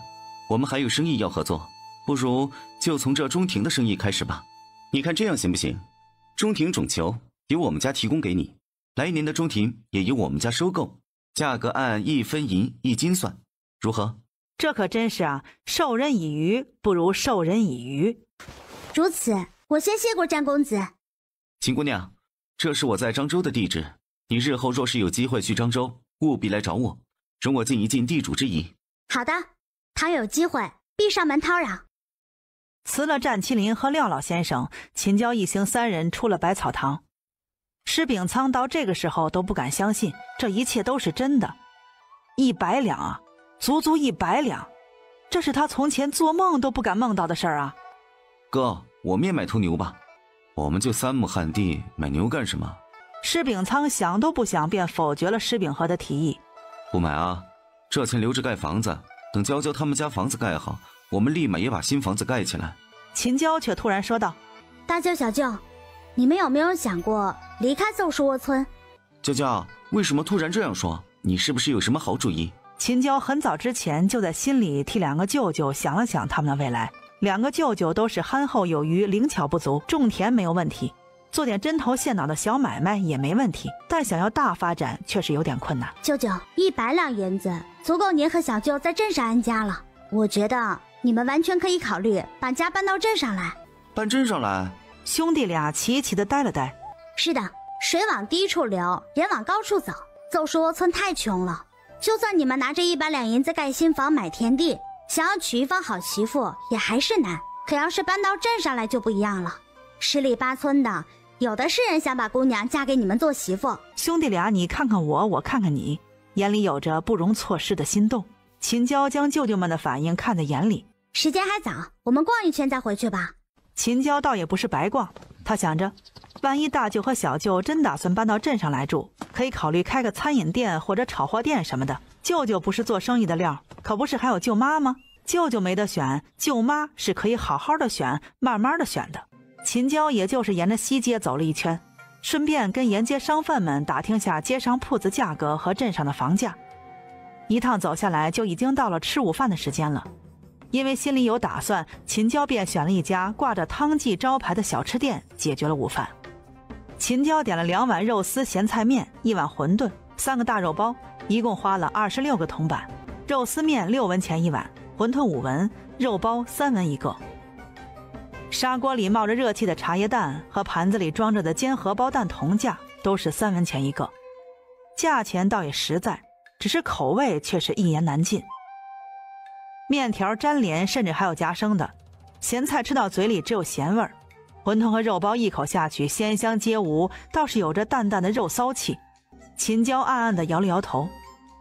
S2: 我们还有生意要合作，不如就从这中庭的生意开始吧。你看这样行不行？中庭种球由我们家提供给你，来年的中庭也由我们家收购，价格按1分银1斤算，如何？
S3: 这可真是啊，授人以鱼不如授人以渔。
S1: 如此，我先谢过詹公子。
S2: 秦姑娘，这是我在漳州的地址，你日后若是有机会去漳州，务必来找我，容我尽一尽地主之谊。
S1: 好的，倘有机会，必上门叨扰。
S3: 辞了战麒麟和廖老先生，秦娇一行3人出了百草堂。施秉仓到这个时候都不敢相信，这一切都是真的。100两啊，足足100两，这是他从前做梦都不敢梦到的事儿啊！
S2: 哥，我们也买头牛吧，我们就3亩旱地，买牛干什么？
S3: 施秉仓想都不想便否决了施秉和的提议。
S2: 不买啊，这钱留着盖房子，等娇娇他们家房子盖好，我们立马也把新房子盖起来。
S3: 秦娇却突然说道：
S1: 大舅小舅，你们有没有想过离开邹氏窝村？
S2: 娇娇，为什么突然这样说？你是不是有什么好主意？
S3: 秦娇很早之前就在心里替2个舅舅想了想他们的未来。2个舅舅都是憨厚有余，灵巧不足，种田没有问题，做点针头线脑的小买卖也没问题，但想要大发展却是有点困难。
S1: 舅舅，100两银子足够您和小舅在镇上安家了。我觉得你们完全可以考虑把家搬到镇上来。
S2: 搬镇上来？
S3: 兄弟俩齐齐地呆了呆。
S1: 是的，水往低处流，人往高处走。邹氏窝村太穷了，就算你们拿着100两银子盖新房买田地，想要娶一房好媳妇也还是难。可要是搬到镇上来就不一样了，十里八村的有的是人想把姑娘嫁给你们做媳妇。
S3: 兄弟俩你看看我，我看看你，眼里有着不容错失的心动。秦娇将舅舅们的反应看在眼里。
S1: 时间还早，我们逛一圈再回去吧。
S3: 秦娇倒也不是白逛，她想着万一大舅和小舅真打算搬到镇上来住，可以考虑开个餐饮店或者炒货店什么的。舅舅不是做生意的料，可不是还有舅妈吗？舅舅没得选，舅妈是可以好好的选，慢慢的选的。秦娇也就是沿着西街走了一圈，顺便跟沿街商贩们打听下街上铺子价格和镇上的房价。一趟走下来就已经到了吃午饭的时间了。因为心里有打算，秦娇便选了一家挂着汤记招牌的小吃店解决了午饭。秦娇点了2碗肉丝咸菜面，1碗馄饨，3个大肉包，一共花了26个铜板。肉丝面6文钱1碗，馄饨5文，肉包3文一个。砂锅里冒着热气的茶叶蛋和盘子里装着的煎荷包蛋同价，都是3文钱一个。价钱倒也实在，只是口味却是一言难尽。面条沾连，甚至还有夹生的，咸菜吃到嘴里只有咸味儿。馄饨和肉包一口下去，鲜香皆无，倒是有着淡淡的肉骚气。秦娇暗暗地摇了摇头，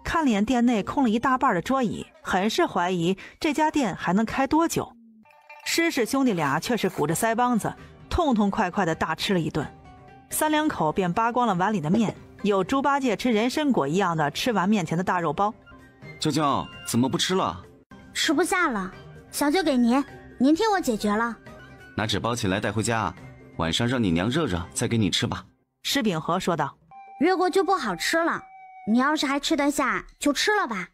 S3: 看脸店内空了一大半的桌椅，很是怀疑这家店还能开多久。施氏兄弟俩却是鼓着腮帮子，痛痛快快地大吃了一顿，3两口便扒光了碗里的面，有猪八戒吃人参果一样的吃完面前的大肉包。
S2: 娇娇，怎么不吃了？
S1: 吃不下了，小舅给您，您替我解决了。
S2: 拿纸包起来带回家，晚上让你娘热热再给你吃吧。
S3: 施秉和说道。
S1: 热过就不好吃了，你要是还吃得下就吃了吧。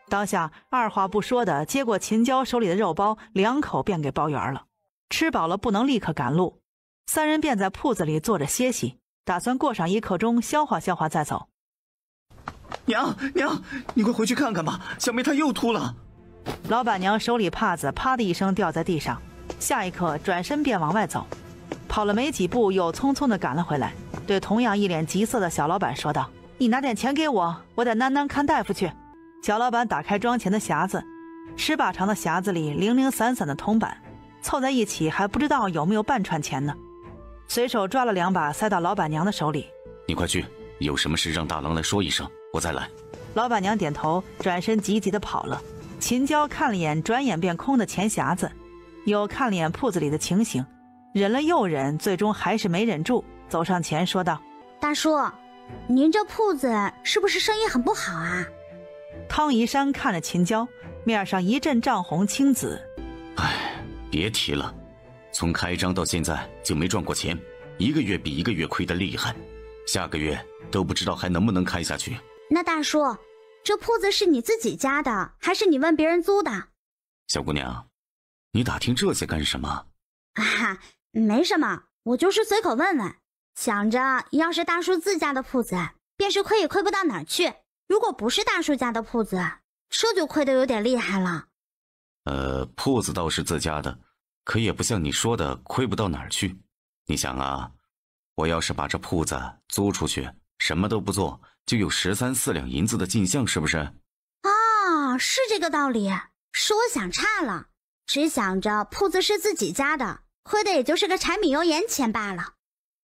S3: 当下二话不说的接过秦娇手里的肉包，2口便给包圆了。吃饱了不能立刻赶路，3人便在铺子里坐着歇息，打算过上1刻钟消化消化再走。
S2: 娘，你快回去看看吧，小梅她又吐了。
S3: 老板娘手里帕子啪的一声掉在地上，下一刻转身便往外走，跑了没几步又匆匆地赶了回来，对同样一脸急色的小老板说道：你拿点钱给我，我得囡囡看大夫去。小老板打开装钱的匣子，尺把长的匣子里零零散散的铜板凑在一起，还不知道有没有半串钱呢。随手抓了2把塞到老板娘的手里。
S2: 你快去，有什么事让大郎来说一声，我再来。
S3: 老板娘点头，转身急急地跑了。秦娇看了眼转眼便空的钱匣子，又看了眼铺子里的情形，忍了又忍，最终还是没忍住，走上前说道：
S1: 大叔，您这铺子是不是生意很不好啊？
S3: 汤宜山看着秦娇，面上一阵涨红青紫。
S2: 唉，别提了，从开张到现在就没赚过钱，1个月比1个月亏得厉害，下个月都不知道还能不能开下去。
S1: 那大叔，这铺子是你自己家的，还是你问别人租的？
S2: 小姑娘，你打听这些干什么？
S1: 啊，没什么，我就是随口问问，想着要是大叔自家的铺子，便是亏也亏不到哪儿去。如果不是大叔家的铺子，这就亏得有点厉害了。
S2: 铺子倒是自家的，可也不像你说的亏不到哪儿去。你想啊，我要是把这铺子租出去，什么都不做，就有13、4两银子的进项，是不是？
S1: 啊，是这个道理，是我想差了，只想着铺子是自己家的，亏的也就是个柴米油盐钱罢了，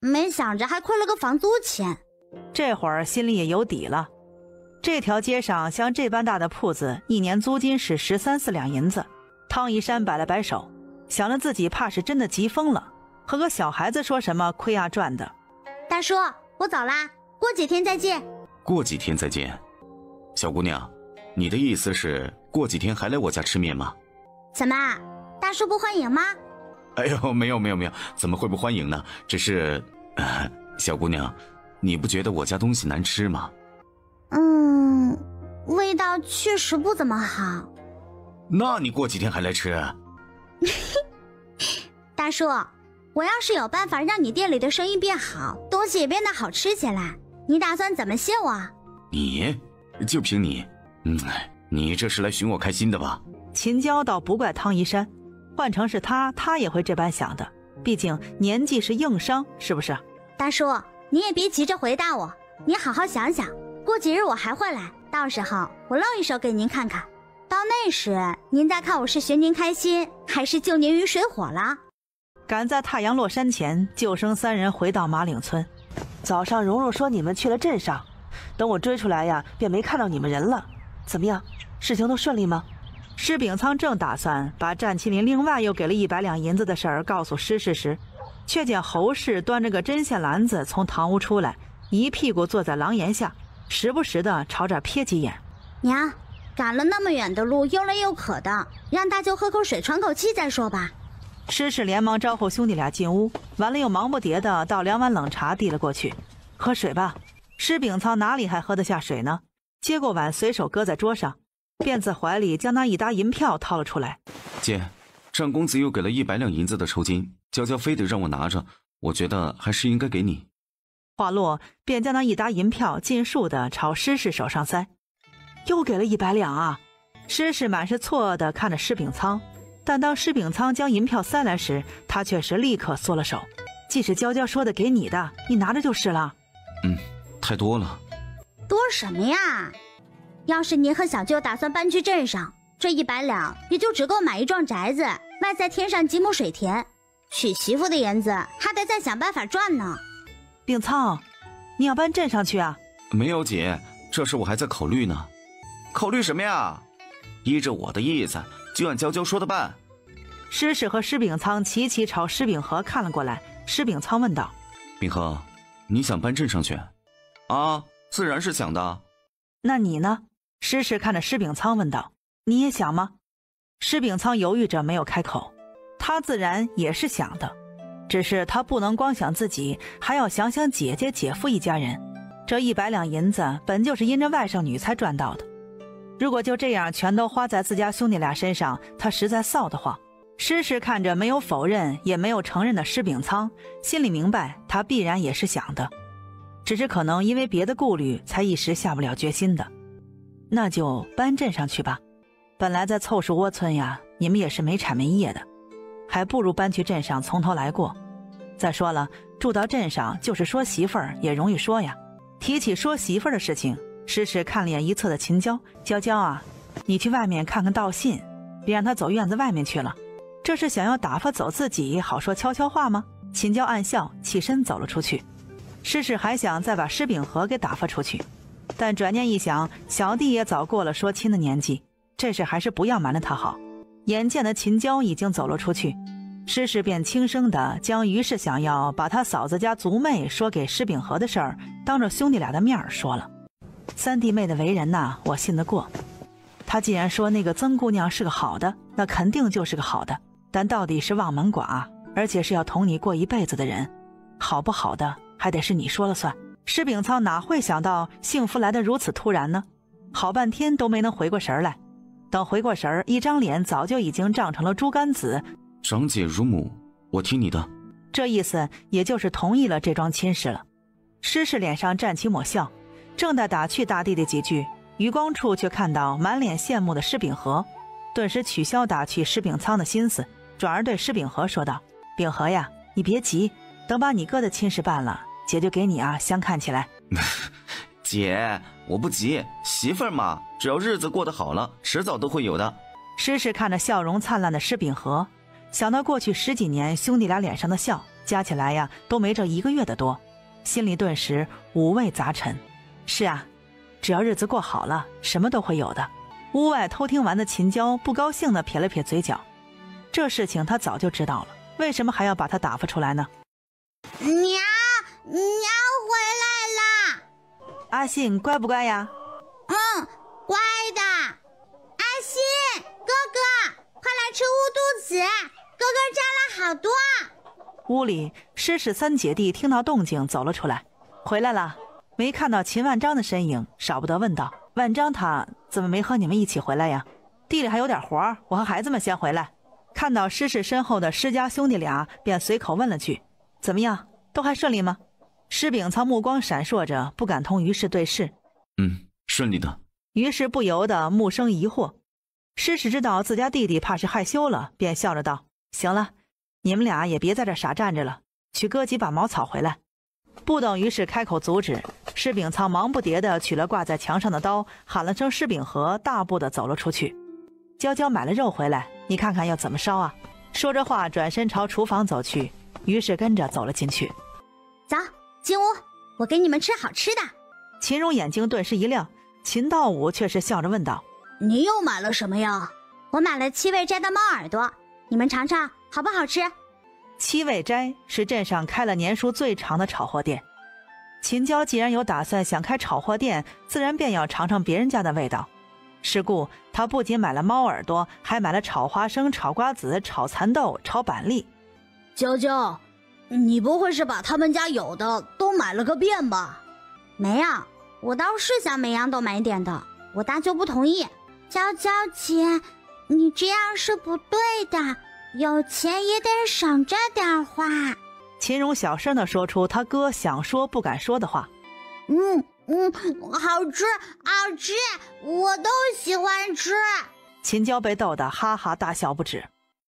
S1: 没想着还亏了个房租钱。
S3: 这会儿心里也有底了。这条街上像这般大的铺子，一年租金是13、4两银子。汤一山摆了摆手，想着自己怕是真的急疯了，和个小孩子说什么亏啊赚的。
S1: 大叔，我走啦，过几天再见。
S2: 过几天再见。小姑娘，你的意思是过几天还来我家吃面吗？
S1: 怎么，大叔不欢迎吗？
S2: 哎呦，没有，怎么会不欢迎呢？只是，小姑娘，你不觉得我家东西难吃吗？
S1: 味道确实不怎么好。
S2: 那你过几天还来吃？
S1: 大叔，我要是有办法让你店里的生意变好，东西也变得好吃起来，你打算怎么谢我？
S2: 你？就凭你？你这是来寻我开心的吧？
S3: 秦娇倒不怪汤一山，换成是他也会这般想的，毕竟年纪是硬伤，是不是？
S1: 大叔，你也别急着回答我，你好好想想，过几日我还会来，到时候我露一手给您看看，到那时您再看我是寻您开心，还是救您于水火了。
S3: 赶在太阳落山前，救生3人回到马岭村。
S4: 早上蓉蓉说你们去了镇上，等我追出来呀，便没看到你们人了。怎么样，事情都顺利吗？
S3: 施秉仓正打算把战麒麟另外又给了100两银子的事儿告诉施氏时，却见侯氏端着个针线篮子从堂屋出来，一屁股坐在廊檐下，时不时的朝这儿瞥几眼。
S1: 娘，赶了那么远的路，又累又渴的，让大舅喝口水喘口气再说吧。
S3: 施氏连忙招呼兄弟俩进屋，完了又忙不迭的倒2碗冷茶递了过去。喝水吧。施秉仓哪里还喝得下水呢？接过碗随手搁在桌上，便自怀里将那1沓银票掏了出来。
S2: 姐，战公子又给了100两银子的酬金，娇娇非得让我拿着，我觉得还是应该给你。
S3: 话落，便将那1沓银票尽数的朝施氏手上塞。又给了100两啊！施氏满是错愕的看着施秉仓，但当施秉仓将银票塞来时，他却是立刻缩了手。既是娇娇说的给你的，你拿着就是了。
S2: 太多了。
S1: 多什么呀？要是您和小舅打算搬去镇上，这100两也就只够买一幢宅子，外再添上几亩水田，娶媳妇的银子还得再想办法赚呢。
S3: 秉仓，你要搬镇上去啊？
S2: 没有姐，这事我还在考虑呢。考虑什么呀？依着我的意思，就按娇娇说的办。
S3: 施氏和施秉仓齐齐朝施秉和看了过来。施秉仓问道：
S2: 秉和，你想搬镇上去？啊，自然是想的。
S3: 那你呢？施氏看着施秉仓问道：你也想吗？施秉仓犹豫着没有开口。他自然也是想的，只是他不能光想自己，还要想想姐姐姐夫一家人。这100两银子本就是因着外甥女才赚到的，如果就这样全都花在自家兄弟俩身上，他实在臊得慌。施氏看着没有否认也没有承认的施秉仓，心里明白他必然也是想的，只是可能因为别的顾虑才一时下不了决心的。那就搬镇上去吧，本来在凑树窝村呀，你们也是没产没业的，还不如搬去镇上从头来过。再说了，住到镇上就是说媳妇儿也容易说呀。提起说媳妇儿的事情，施氏看了眼一侧的秦娇，娇娇啊，你去外面看看道信，别让他走院子外面去了。这是想要打发走自己，好说悄悄话吗？秦娇暗笑，起身走了出去。施氏还想再把施秉和给打发出去，但转念一想，小弟也早过了说亲的年纪，这事还是不要瞒着他好。眼见的秦娇已经走了出去，施氏便轻声地将于是想要把他嫂子家族妹说给施秉和的事儿，当着兄弟俩的面说了。三弟妹的为人呐，我信得过。他既然说那个曾姑娘是个好的，那肯定就是个好的，但到底是望门寡，而且是要同你过一辈子的人，好不好的还得是你说了算。施秉仓哪会想到幸福来得如此突然呢？好半天都没能回过神来，等回过神，一张脸早就已经胀成了猪肝子。
S2: 长姐如母，我听你的。
S3: 这意思也就是同意了这桩亲事了。施氏脸上绽起抹笑，正在打趣大弟的几句，余光处却看到满脸羡慕的施秉和，顿时取消打趣施秉仓的心思，转而对施秉和说道：秉和呀，你别急，等把你哥的亲事办了，姐就给你啊相看起来。
S2: 姐，我不急，媳妇儿嘛，只要日子过得好了，迟早都会有的。
S3: 施氏看着笑容灿烂的施秉和，想到过去10几年兄弟俩脸上的笑，加起来呀都没这1个月的多，心里顿时五味杂陈。是啊，只要日子过好了，什么都会有的。屋外偷听完的秦娇不高兴地撇了撇嘴角，这事情他早就知道了，为什么还要把他打发出来呢？
S1: 娘回来啦！
S3: 阿信乖不乖呀？
S1: 乖的。阿信，哥哥，快来吃乌肚子，哥哥摘了好多。
S3: 屋里施氏3姐弟听到动静走了出来。回来了。没看到秦万章的身影，少不得问道：万章他怎么没和你们一起回来呀？地里还有点活，我和孩子们先回来。看到施氏身后的施家兄弟俩，便随口问了句：怎么样，都还顺利吗？施秉仓目光闪烁着，不敢同于氏对视。
S2: 顺利的。
S3: 于是不由得目生疑惑。施氏知道自家弟弟怕是害羞了，便笑着道：行了，你们俩也别在这傻站着了，去割几把茅草回来。不等于是开口阻止，施秉仓忙不迭地取了挂在墙上的刀，喊了声施秉和，大步地走了出去。娇娇买了肉回来，你看看要怎么烧啊？说着话转身朝厨房走去，于是跟着走了进去。
S1: 走，进屋，我给你们吃好吃的。
S3: 秦荣眼睛顿时一亮，秦道武却是笑着问道：
S1: 你又买了什么呀？我买了7味斋的猫耳朵，你们尝尝好不好吃
S3: ？7味斋是镇上开了年数最长的炒货店。秦娇既然有打算想开炒货店，自然便要尝尝别人家的味道。是故他不仅买了猫耳朵，还买了炒花生、炒瓜子、炒蚕豆、炒板栗。
S1: 娇娇，你不会是把他们家有的都买了个遍吧？没有，我倒是想每样都买点的，我大舅不同意。娇娇姐，你这样是不对的，有钱也得省着点花。
S3: 秦荣小声地说出他哥想说不敢说的话。
S1: 好吃好吃，我都喜欢吃。
S3: 秦娇被逗得哈哈大笑不止。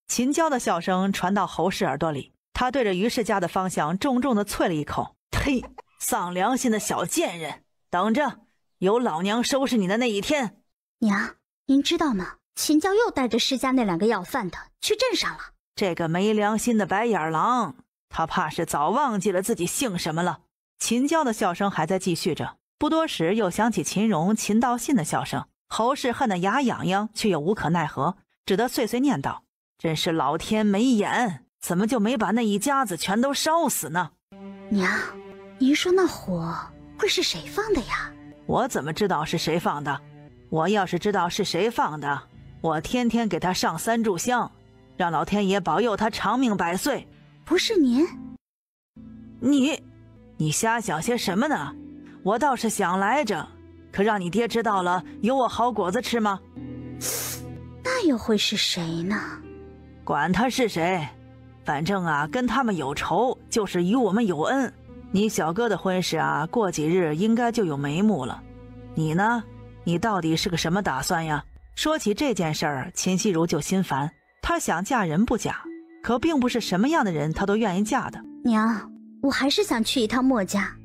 S3: 秦娇的笑声传到侯氏耳朵里，他对着于氏家的方向重重地啐了一口：呸，丧良心的小贱人，等着，有老娘收拾你的那一天。
S1: 娘，您知道吗？秦娇又带着施家那2个要饭的去镇上了。
S3: 这个没良心的白眼狼，他怕是早忘记了自己姓什么了。秦娇的笑声还在继续着，不多时又响起秦荣、秦道信的笑声。侯氏恨得牙痒痒，却又无可奈何，只得碎碎念道：真是老天没眼，怎么就没把那一家子全都烧死呢？
S1: 娘，您说那火会是谁放的呀？
S3: 我怎么知道是谁放的？我要是知道是谁放的，我天天给他上3炷香，让老天爷保佑他长命百岁。
S1: 不是您？
S3: 你瞎想些什么呢？我倒是想来着，可让你爹知道了，有我好果子吃吗？
S1: 那又会是谁呢？
S3: 管他是谁，反正啊，跟他们有仇就是与我们有恩。你小哥的婚事啊，过几日应该就有眉目了。你呢？你到底是个什么打算呀？说起这件事儿，秦熙如就心烦。她想嫁人不假，可并不是什么样的人她都愿意嫁的。
S1: 娘，我还是想去一趟莫家。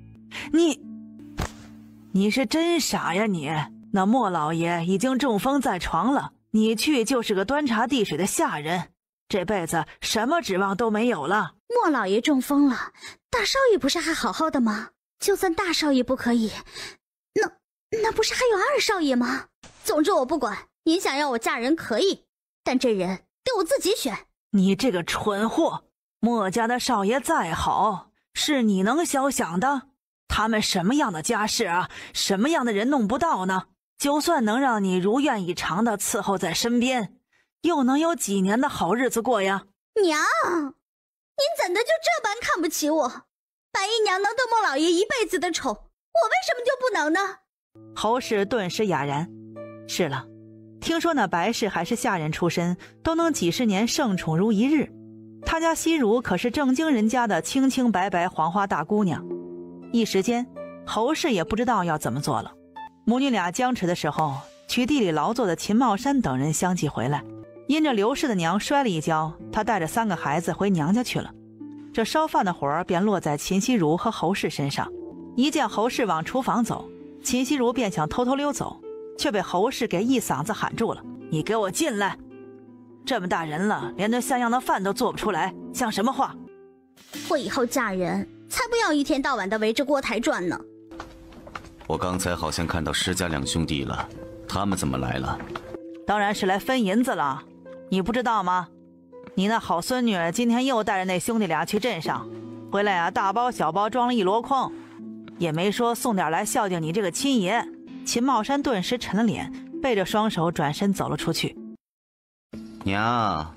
S3: 你是真傻呀你！那莫老爷已经中风在床了，你去就是个端茶递水的下人，这辈子什么指望都没有了。
S1: 莫老爷中风了，大少爷不是还好好的吗？就算大少爷不可以，那不是还有二少爷吗？总之我不管，您想要我嫁人可以，但这人得我自己选。
S3: 你这个蠢货，莫家的少爷再好，是你能小想的？他们什么样的家世啊，什么样的人弄不到呢？就算能让你如愿以偿的伺候在身边，又能有几年的好日子过呀？
S1: 娘，您怎的就这般看不起我？白姨娘能得莫老爷一辈子的宠，我为什么就不能呢？
S3: 侯氏顿时哑然。是了，听说那白氏还是下人出身，都能几十年盛宠如一日。他家西如可是正经人家的清清白白黄花大姑娘。一时间，侯氏也不知道要怎么做了。母女俩僵持的时候，去地里劳作的秦茂山等人相继回来。因着刘氏的娘摔了一跤，他带着3个孩子回娘家去了。这烧饭的活儿便落在秦西如和侯氏身上。一见侯氏往厨房走，秦西如便想偷偷溜走，却被侯氏给一嗓子喊住了：“你给我进来！这么大人了，连这像样的饭都做不出来，像什么话？
S1: 我以后嫁人才不要一天到晚的围着锅台转呢。”
S2: 我刚才好像看到施家两兄弟了，他们怎么来了？
S3: 当然是来分银子了，你不知道吗？你那好孙女今天又带着那兄弟俩去镇上，回来啊，大包小包装了一箩筐，也没说送点来孝敬你这个亲爷。秦茂山顿时沉了脸，背着双手转身走了出去。
S2: 娘，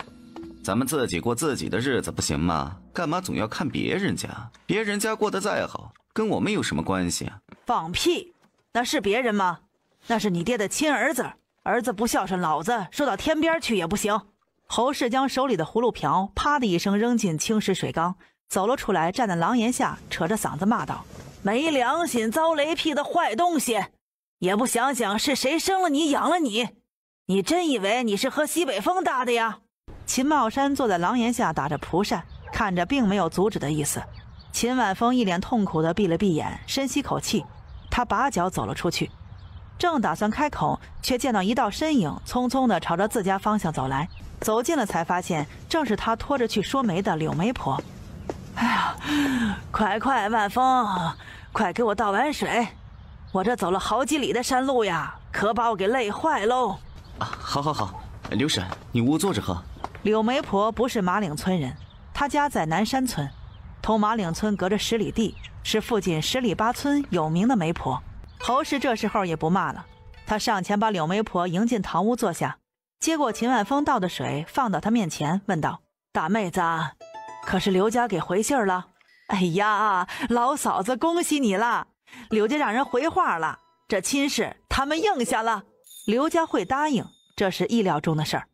S2: 咱们自己过自己的日子不行吗？干嘛总要看别人家？别人家过得再好，跟我们有什么关系啊？
S3: 放屁！那是别人吗？那是你爹的亲儿子，儿子不孝顺老子，说到天边去也不行。侯氏将手里的葫芦瓢啪的一声扔进清湿水缸，走了出来，站在廊檐下，扯着嗓子骂道：“没良心、遭雷劈的坏东西！也不想想是谁生了你、养了你，你真以为你是喝西北风大的呀？”秦茂山坐在廊檐下打着蒲扇，看着并没有阻止的意思。秦晚风一脸痛苦地闭了闭眼，深吸口气，他拔脚走了出去。正打算开口，却见到一道身影匆匆地朝着自家方向走来。走近了才发现，正是他拖着去说媒的柳媒婆。哎呀，快晚风，快给我倒碗水，我这走了好几里的山路呀，可把我给累坏喽。
S2: 好，刘婶，你屋坐着喝。
S3: 柳媒婆不是马岭村人，她家在南山村，同马岭村隔着10里地，是附近10里8村有名的媒婆。侯氏这时候也不骂了，他上前把柳媒婆迎进堂屋坐下，接过秦晚风倒的水放到他面前，问道：“大妹子，可是刘家给回信了？”“哎呀，老嫂子恭喜你了，刘家让人回话了，这亲事他们应下了。刘家会答应，这是意料中的事儿。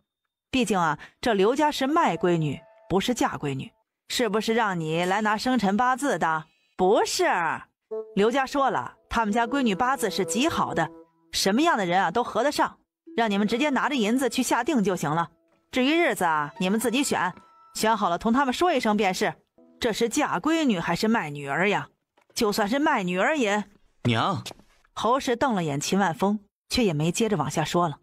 S3: 毕竟啊，这刘家是卖闺女，不是嫁闺女。是不是让你来拿生辰八字的？不是，刘家说了，他们家闺女八字是极好的，什么样的人啊都合得上，让你们直接拿着银子去下定就行了。至于日子啊，你们自己选，选好了同他们说一声便是。这是嫁闺女还是卖女儿呀？就算是卖女儿也……”
S2: 娘，
S3: 侯氏瞪了眼秦万峰，却也没接着往下说了。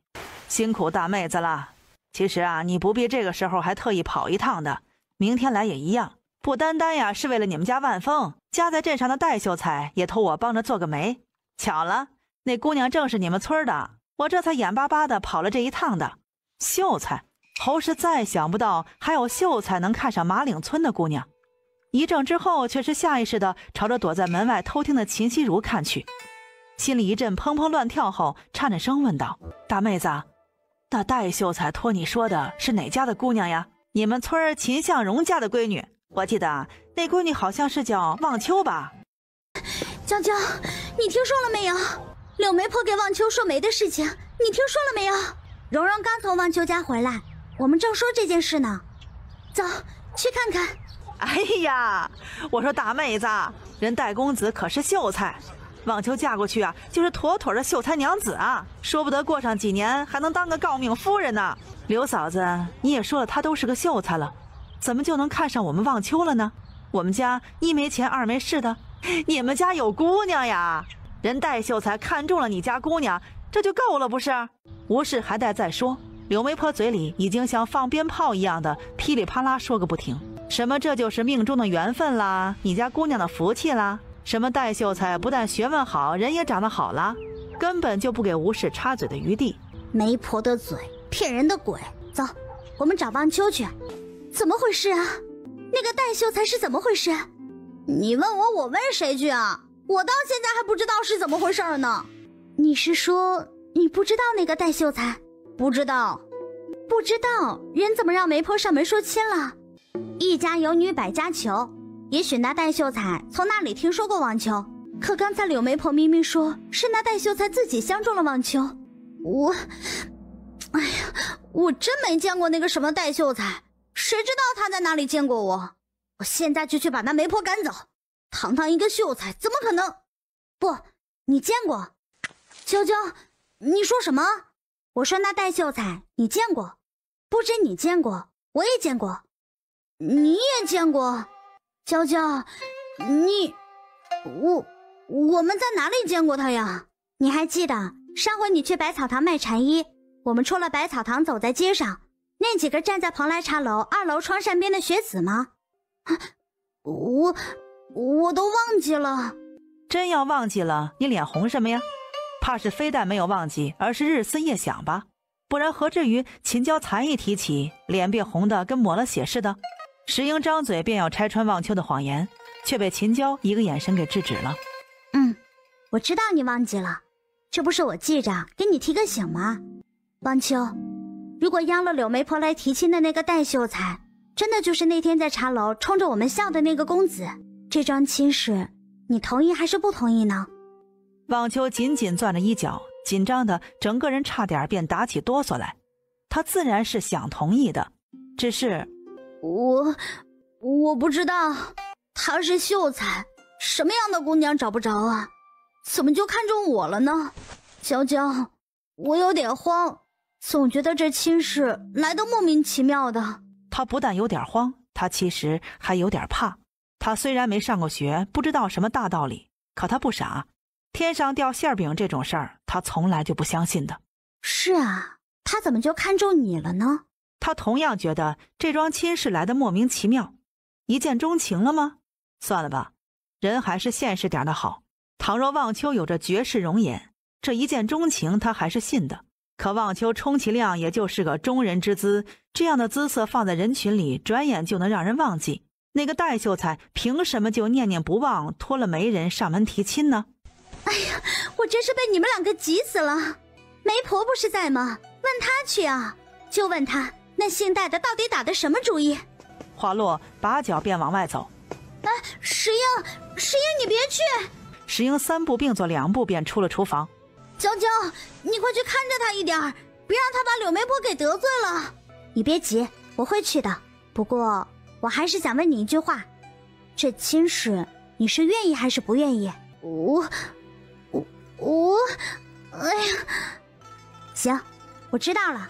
S3: 辛苦大妹子了，其实啊，你不必这个时候还特意跑一趟的，明天来也一样。不单单呀是为了你们家万峰，家在镇上的戴秀才也托我帮着做个媒。巧了，那姑娘正是你们村的，我这才眼巴巴的跑了这一趟的。秀才？侯氏再想不到还有秀才能看上马岭村的姑娘。一怔之后，却是下意识的朝着躲在门外偷听的秦西如看去，心里一阵砰砰乱跳后，颤着声问道：“大妹子，那戴秀才托你说的是哪家的姑娘呀？”“你们村秦向荣家的闺女，我记得那闺女好像是叫望秋吧？”“
S1: 娇娇，你听说了没有？柳媒婆给望秋说媒的事情，你听说了没有？蓉蓉刚从望秋家回来，我们正说这件事呢。走，去看看。”“
S3: 哎呀，我说大妹子，人戴公子可是秀才，望秋嫁过去啊，就是妥妥的秀才娘子啊，说不得过上几年还能当个诰命夫人呢。刘嫂子，你也说了她都是个秀才了，怎么就能看上我们望秋了呢？我们家一没钱二没势的，你们家有姑娘呀，人戴秀才看中了你家姑娘，这就够了不是？”无事还待再说，柳媒婆嘴里已经像放鞭炮一样的噼里啪啦说个不停，什么这就是命中的缘分啦，你家姑娘的福气啦，什么戴秀才不但学问好，人也长得好啦，根本就不给吴氏插嘴的余地。
S1: 媒婆的嘴，骗人的鬼。走，我们找望秋去。怎么回事啊？那个戴秀才是怎么回事？你问我，我问谁去啊？我到现在还不知道是怎么回事呢。你是说你不知道那个戴秀才？不知道。不知道，人怎么让媒婆上门说亲了？一家有女百家求，也许那戴秀才从那里听说过望秋，可刚才柳媒婆明明说是那戴秀才自己相中了望秋。我真没见过那个什么戴秀才，谁知道他在哪里见过我？我现在就去把那媒婆赶走。堂堂一个秀才，怎么可能？不，你见过？娇娇，你说什么？我说那戴秀才你见过，不止你见过，我也见过。你也见过？娇娇，我们在哪里见过他呀？你还记得上回你去百草堂卖蝉衣，我们出了百草堂走在街上，那几个站在蓬莱茶楼2楼窗扇边的学子吗？我都忘记了。
S3: 真要忘记了，你脸红什么呀？怕是非但没有忘记，而是日思夜想吧？不然何至于秦娇才一提起，脸便红得跟抹了血似的？石英张嘴便要拆穿望秋的谎言，却被秦娇一个眼神给制止了。
S1: 我知道你忘记了，这不是我记着给你提个醒吗？望秋，如果央了柳媒婆来提亲的那个戴秀才，真的就是那天在茶楼冲着我们笑的那个公子，这桩亲事你同意还是不同意呢？
S3: 望秋紧紧攥着衣角，紧张的整个人差点便打起哆嗦来。他自然是想同意的，只是
S1: 我不知道，他是秀才，什么样的姑娘找不着啊？怎么就看中我了呢？娇娇，我有点慌，总觉得这亲事来得莫名其妙的。
S3: 他不但有点慌，他其实还有点怕。他虽然没上过学，不知道什么大道理，可他不傻，天上掉馅饼这种事儿，他从来就不相信的。
S1: 是啊，他怎么就看中你了呢？
S3: 他同样觉得这桩亲事来得莫名其妙。一见钟情了吗？算了吧，人还是现实点的好。倘若望秋有着绝世容颜，这一见钟情他还是信的。可望秋充其量也就是个中人之姿，这样的姿色放在人群里，转眼就能让人忘记。那个戴秀才凭什么就念念不忘，托了媒人上门提亲呢？
S1: 哎呀，我真是被你们两个急死了。媒婆不是在吗？问她去啊，就问她那姓戴的到底打的什么主意。
S3: 话落，拔脚便往外走。
S1: 石英，你别去！
S3: 石英3步并作2步便出了厨房。
S1: 娇娇，你快去看着他一点，别让他把柳媒婆给得罪了。你别急，我会去的。不过我还是想问你一句话，这亲事你是愿意还是不愿意？哎呀，行，我知道了，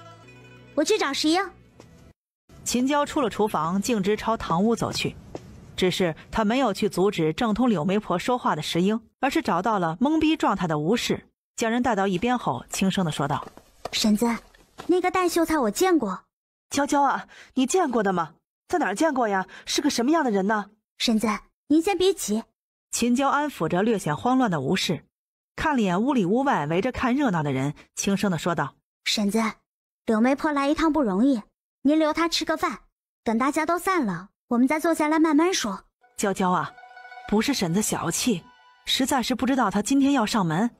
S1: 我去找石英。
S3: 秦娇出了厨房，径直朝堂屋走去。只是他没有去阻止正同柳媒婆说话的石英，而是找到了懵逼状态的吴氏，将人带到一边后，轻声地说道：
S1: 婶子，那个戴秀才我见过。
S4: 娇娇啊，你见过的吗？在哪儿见过呀？是个什么样的人呢？
S1: 婶子，您先别急。
S3: 秦娇安抚着略显慌乱的吴氏，看了眼屋里屋外围着看热闹的人，轻声地说道：
S1: 婶子，柳媒婆来一趟不容易，您留她吃个饭，等大家都散了，我们再坐下来慢慢说。
S3: 娇娇啊，不是婶子小气，实在是不知道她今天要上门，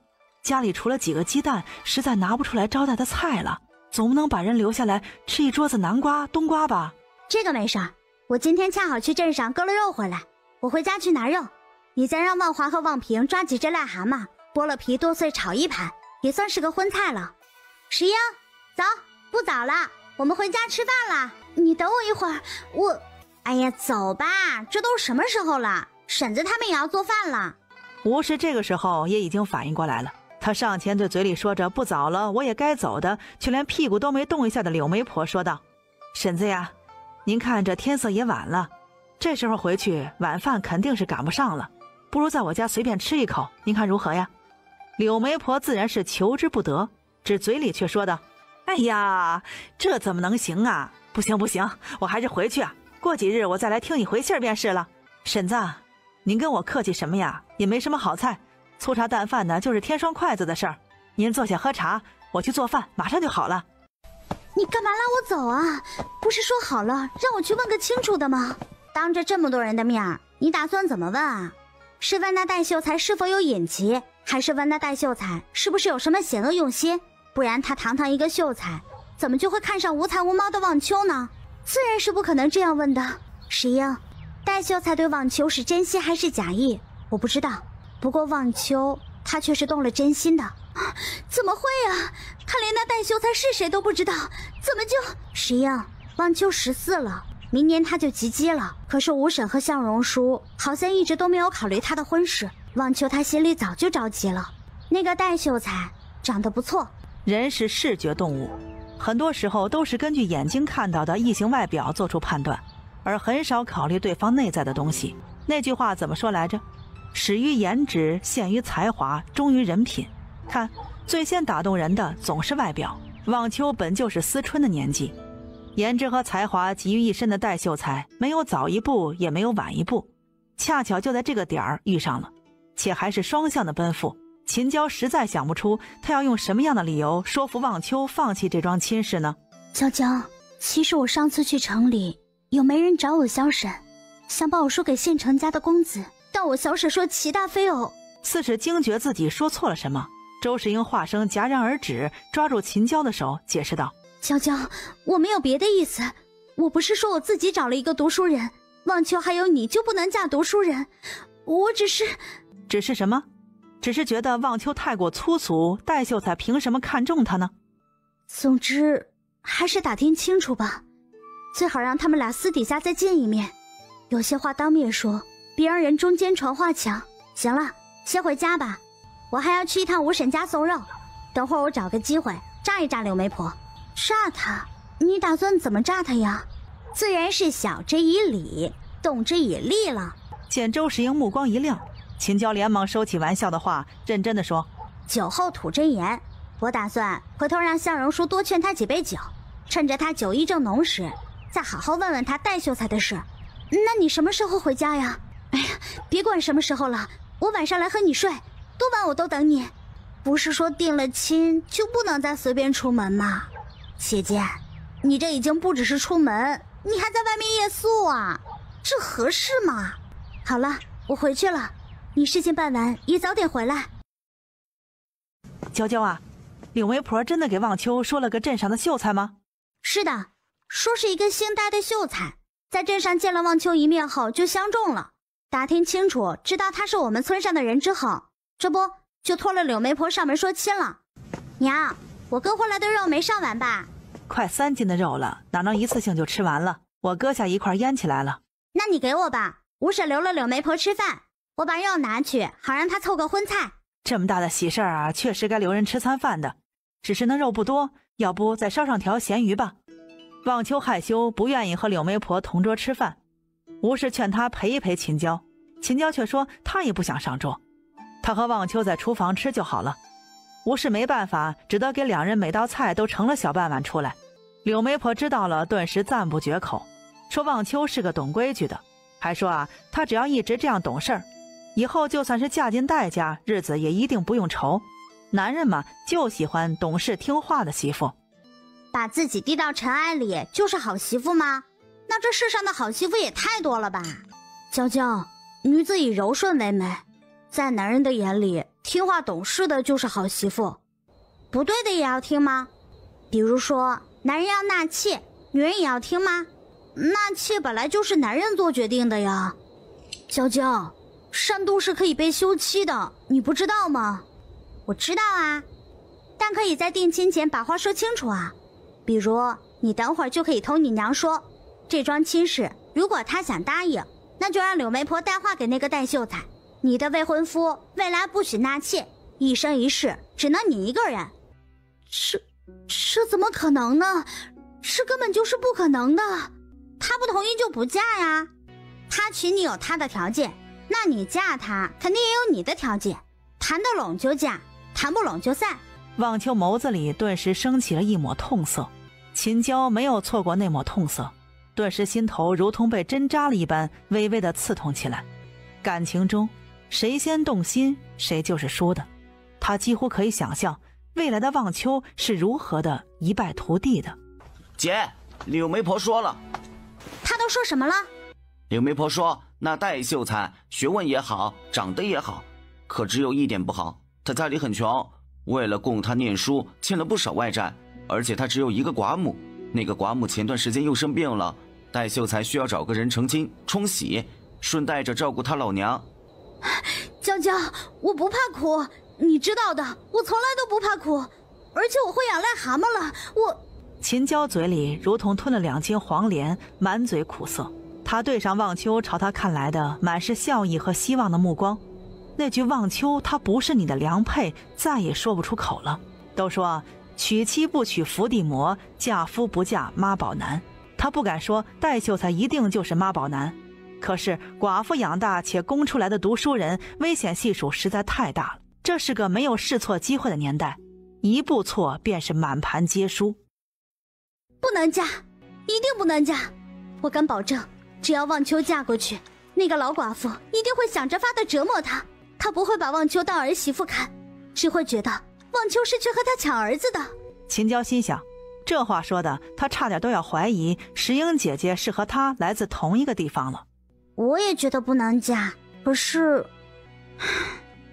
S3: 家里除了几个鸡蛋，实在拿不出来招待的菜了，总不能把人留下来吃一桌子南瓜冬瓜吧？
S1: 这个没事儿，我今天恰好去镇上割了肉回来，我回家去拿肉，你再让望华和望平抓几只癞蛤蟆，剥了皮剁碎炒一盘，也算是个荤菜了。石英，走，不早了，我们回家吃饭了。你等我一会儿，哎呀，走吧，这都什么时候了？婶子他们也要做饭了。
S3: 吴氏这个时候也已经反应过来了，他上前对嘴里说着不早了，我也该走的，却连屁股都没动一下的柳媒婆说道：婶子呀，您看这天色也晚了，这时候回去晚饭肯定是赶不上了，不如在我家随便吃一口，您看如何呀？柳媒婆自然是求之不得，只嘴里却说道：哎呀，这怎么能行啊？不行，我还是回去啊，过几日我再来听你回信便是了。婶子，您跟我客气什么呀？也没什么好菜，粗茶淡饭的就是添双筷子的事儿。您坐下喝茶，我去做饭，马上就好了。
S1: 你干嘛拉我走啊？不是说好了让我去问个清楚的吗？当着这么多人的面，你打算怎么问啊？是问那戴秀才是否有隐疾，还是问那戴秀才是不是有什么险恶用心？不然他堂堂一个秀才，怎么就会看上无才无貌的望秋呢？自然是不可能这样问的。石英，戴秀才对望秋是真心还是假意我不知道，不过望秋他却是动了真心的。怎么会啊？他连那戴秀才是谁都不知道，怎么就……石英，望秋14了，明年他就及笄了。可是吴婶和向荣叔好像一直都没有考虑他的婚事，望秋他心里早就着急了。那个戴秀才长得不错。
S3: 人是视觉动物，很多时候都是根据眼睛看到的异性外表做出判断。而很少考虑对方内在的东西。那句话怎么说来着？始于颜值，陷于才华，忠于人品。看，最先打动人的总是外表。望秋本就是思春的年纪，颜值和才华集于一身的戴秀才，没有早一步，也没有晚一步，恰巧就在这个点儿遇上了，且还是双向的奔赴。秦娇实在想不出他要用什么样的理由说服望秋放弃这桩亲事呢？
S1: 娇娇，其实我上次去城里，有媒人找我萧婶，想把我说给县城家的公子，但我萧婶说齐大非偶。
S3: 似是惊觉自己说错了什么，周世英话声戛然而止，抓住秦娇的手解释道：
S1: 娇娇，我没有别的意思，我不是说我自己找了一个读书人，望秋还有你就不能嫁读书人，我只是
S3: 什么？只是觉得望秋太过粗俗，戴秀才凭什么看中他呢？
S1: 总之还是打听清楚吧，最好让他们俩私底下再见一面，有些话当面说，别让人中间传话墙。行了，先回家吧，我还要去一趟吴婶家送肉，等会儿我找个机会炸一炸柳媒婆。炸她？你打算怎么炸她呀？自然是晓之以理，动之以利了。
S3: 见周世英目光一亮，秦娇连忙收起玩笑的话，认真地说：
S1: 酒后吐真言，我打算回头让向荣叔多劝他几杯酒，趁着他酒意正浓时，再好好问问他戴秀才的事。那你什么时候回家呀？哎呀，别管什么时候了，我晚上来和你睡，多晚我都等你。不是说定了亲就不能再随便出门吗？姐姐，你这已经不只是出门，你还在外面夜宿啊，这合适吗？好了，我回去了，你事情办完也早点回来。
S3: 娇娇啊，柳媒婆真的给望秋说了个镇上的秀才吗？
S1: 是的，说是一个姓戴的秀才，在镇上见了望秋一面后就相中了，打听清楚知道他是我们村上的人之后，这不就托了柳媒婆上门说亲了。娘，我割回来的肉没上完吧？
S3: 快3斤的肉了，哪能一次性就吃完了？我割下一块腌起来了。
S1: 那你给我吧，吴婶留了柳媒婆吃饭，我把肉拿去，好让她凑个荤菜。
S3: 这么大的喜事儿啊，确实该留人吃餐饭的，只是那肉不多，要不再烧上条咸鱼吧。望秋害羞，不愿意和柳媒婆同桌吃饭。吴氏劝他陪一陪秦娇，秦娇却说她也不想上桌，她和望秋在厨房吃就好了。吴氏没办法，只得给两人每道菜都盛了小半碗出来。柳媒婆知道了，顿时赞不绝口，说望秋是个懂规矩的，还说啊，她只要一直这样懂事儿，以后就算是嫁进戴家，日子也一定不用愁。男人嘛，就喜欢懂事听话的媳妇。
S1: 把自己低到尘埃里就是好媳妇吗？那这世上的好媳妇也太多了吧。娇娇，女子以柔顺为美，在男人的眼里，听话懂事的就是好媳妇，不对的也要听吗？比如说男人要纳妾，女人也要听吗？纳妾本来就是男人做决定的呀。娇娇，山都是可以被休妻的，你不知道吗？我知道啊，但可以在定亲前把话说清楚啊。比如你等会儿就可以同你娘说，这桩亲事如果她想答应，那就让柳媒婆带话给那个戴秀才，你的未婚夫未来不许纳妾，一生一世只能你一个人。这怎么可能呢？这根本就是不可能的。他不同意就不嫁呀。他娶你有他的条件，那你嫁他肯定也有你的条件，谈得拢就嫁，谈不拢就散。
S3: 望秋眸子里顿时升起了一抹痛色，秦娇没有错过那抹痛色，顿时心头如同被针扎了一般，微微的刺痛起来。感情中谁先动心，谁就是输的。他几乎可以想象未来的望秋是如何的一败涂地的。
S2: 姐，柳媒婆说了。
S1: 他都说什么了？
S2: 柳媒婆说那戴秀才学问也好，长得也好，可只有一点不好，他家里很穷，为了供他念书欠了不少外债，而且他只有一个寡母，那个寡母前段时间又生病了，戴秀才需要找个人成亲冲喜，顺带着照顾他老娘。
S1: 娇娇，我不怕苦，你知道的，我从来都不怕苦，而且我会养癞蛤蟆了。
S3: 秦娇嘴里如同吞了2斤黄连，满嘴苦涩。他对上望秋朝他看来的满是笑意和希望的目光，那句望秋他不是你的良配再也说不出口了。都说娶妻不娶伏地魔，嫁夫不嫁妈宝男，他他不敢说戴秀才一定就是妈宝男，可是寡妇养大且供出来的读书人，危险系数实在太大了。这是个没有试错机会的年代，一步错便是满盘皆输。
S1: 不能嫁，一定不能嫁！我敢保证，只要望秋嫁过去，那个老寡妇一定会想着法的折磨她。她不会把望秋当儿媳妇看，只会觉得望秋是去和她抢儿子的。
S3: 秦娇心想，这话说的，她差点都要怀疑石英姐姐是和她来自同一个地方了。
S1: 我也觉得不能嫁，可是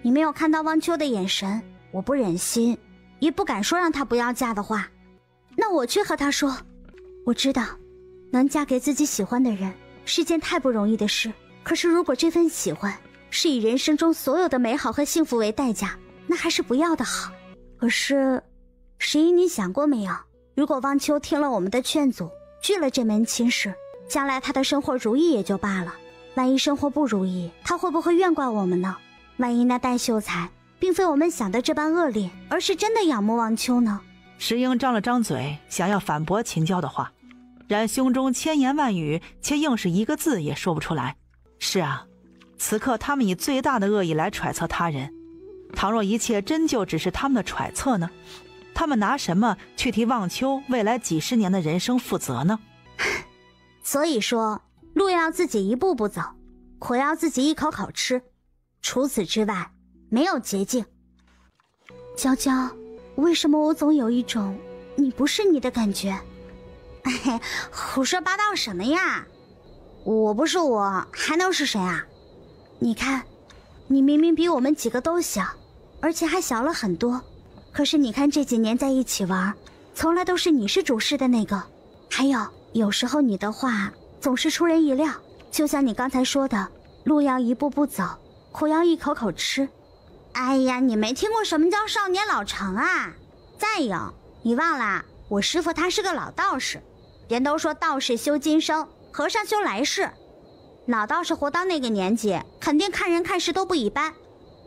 S1: 你没有看到望秋的眼神，我不忍心，也不敢说让她不要嫁的话。那我去和她说，我知道能嫁给自己喜欢的人是件太不容易的事，可是如果这份喜欢是以人生中所有的美好和幸福为代价，那还是不要的好。可是石英，你想过没有，如果望秋听了我们的劝阻，拒了这门亲事，将来她的生活如意也就罢了，万一生活不如意，她会不会怨怪我们呢？万一那戴秀才并非我们想的这般恶劣，而是真的仰慕望秋呢？
S3: 石英张了张嘴，想要反驳秦娇的话，然胸中千言万语，却硬是一个字也说不出来。是啊，此刻他们以最大的恶意来揣测他人，倘若一切真就只是他们的揣测呢？他们拿什么去替望秋未来几十年的人生负责呢？
S1: 所以说，路要自己一步步走，苦要自己一口口吃，除此之外没有捷径。娇娇，为什么我总有一种你不是你的感觉？胡说八道什么呀？我不是我，还能是谁啊？你看，你明明比我们几个都小，而且还小了很多，可是你看这几年在一起玩，从来都是你是主事的那个。还有时候你的话总是出人意料，就像你刚才说的，路要一步步走，苦要一口口吃。哎呀，你没听过什么叫少年老成啊？再有，你忘了我师父他是个老道士，人都说道士修今生，和尚修来世。老道士活到那个年纪，肯定看人看事都不一般。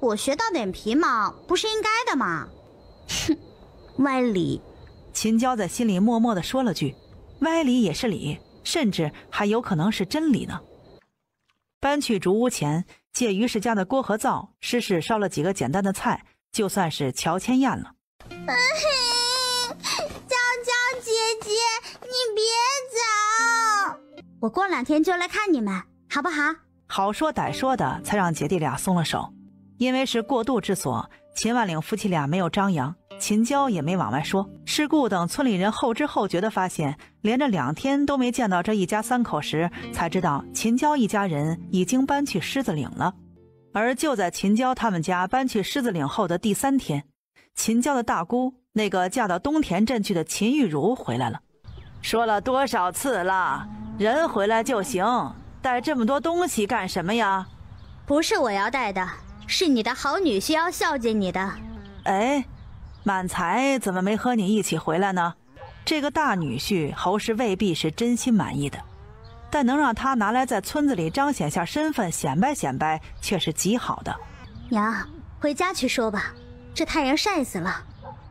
S1: 我学到点皮毛，不是应该的吗？哼，歪理。
S3: 秦娇在心里默默地说了句，歪理也是理，甚至还有可能是真理呢。搬去竹屋前，借于氏家的锅和灶，施氏烧了几个简单的菜，就算是乔迁宴了。
S1: 娇娇姐姐，你别走，我过2天就来看你们，好不好？
S3: 好说歹说的，才让姐弟俩松了手。因为是过渡之所，秦万岭夫妻俩没有张扬，秦娇也没往外说。世故等村里人后知后觉地发现，连着2天都没见到这一家3口时，才知道秦娇一家人已经搬去狮子岭了。而就在秦娇他们家搬去狮子岭后的第3天，秦娇的大姑，那个嫁到东田镇去的秦玉茹回来了。说了多少次了，人回来就行，带这么多东西干什么呀？
S1: 不是我要带的，是你的好女婿要孝敬你的。
S3: 哎，满才怎么没和你一起回来呢？这个大女婿侯氏未必是真心满意的，但能让他拿来在村子里彰显下身份，显摆显摆，却是极好的。
S1: 娘，回家去说吧，这太阳晒死了。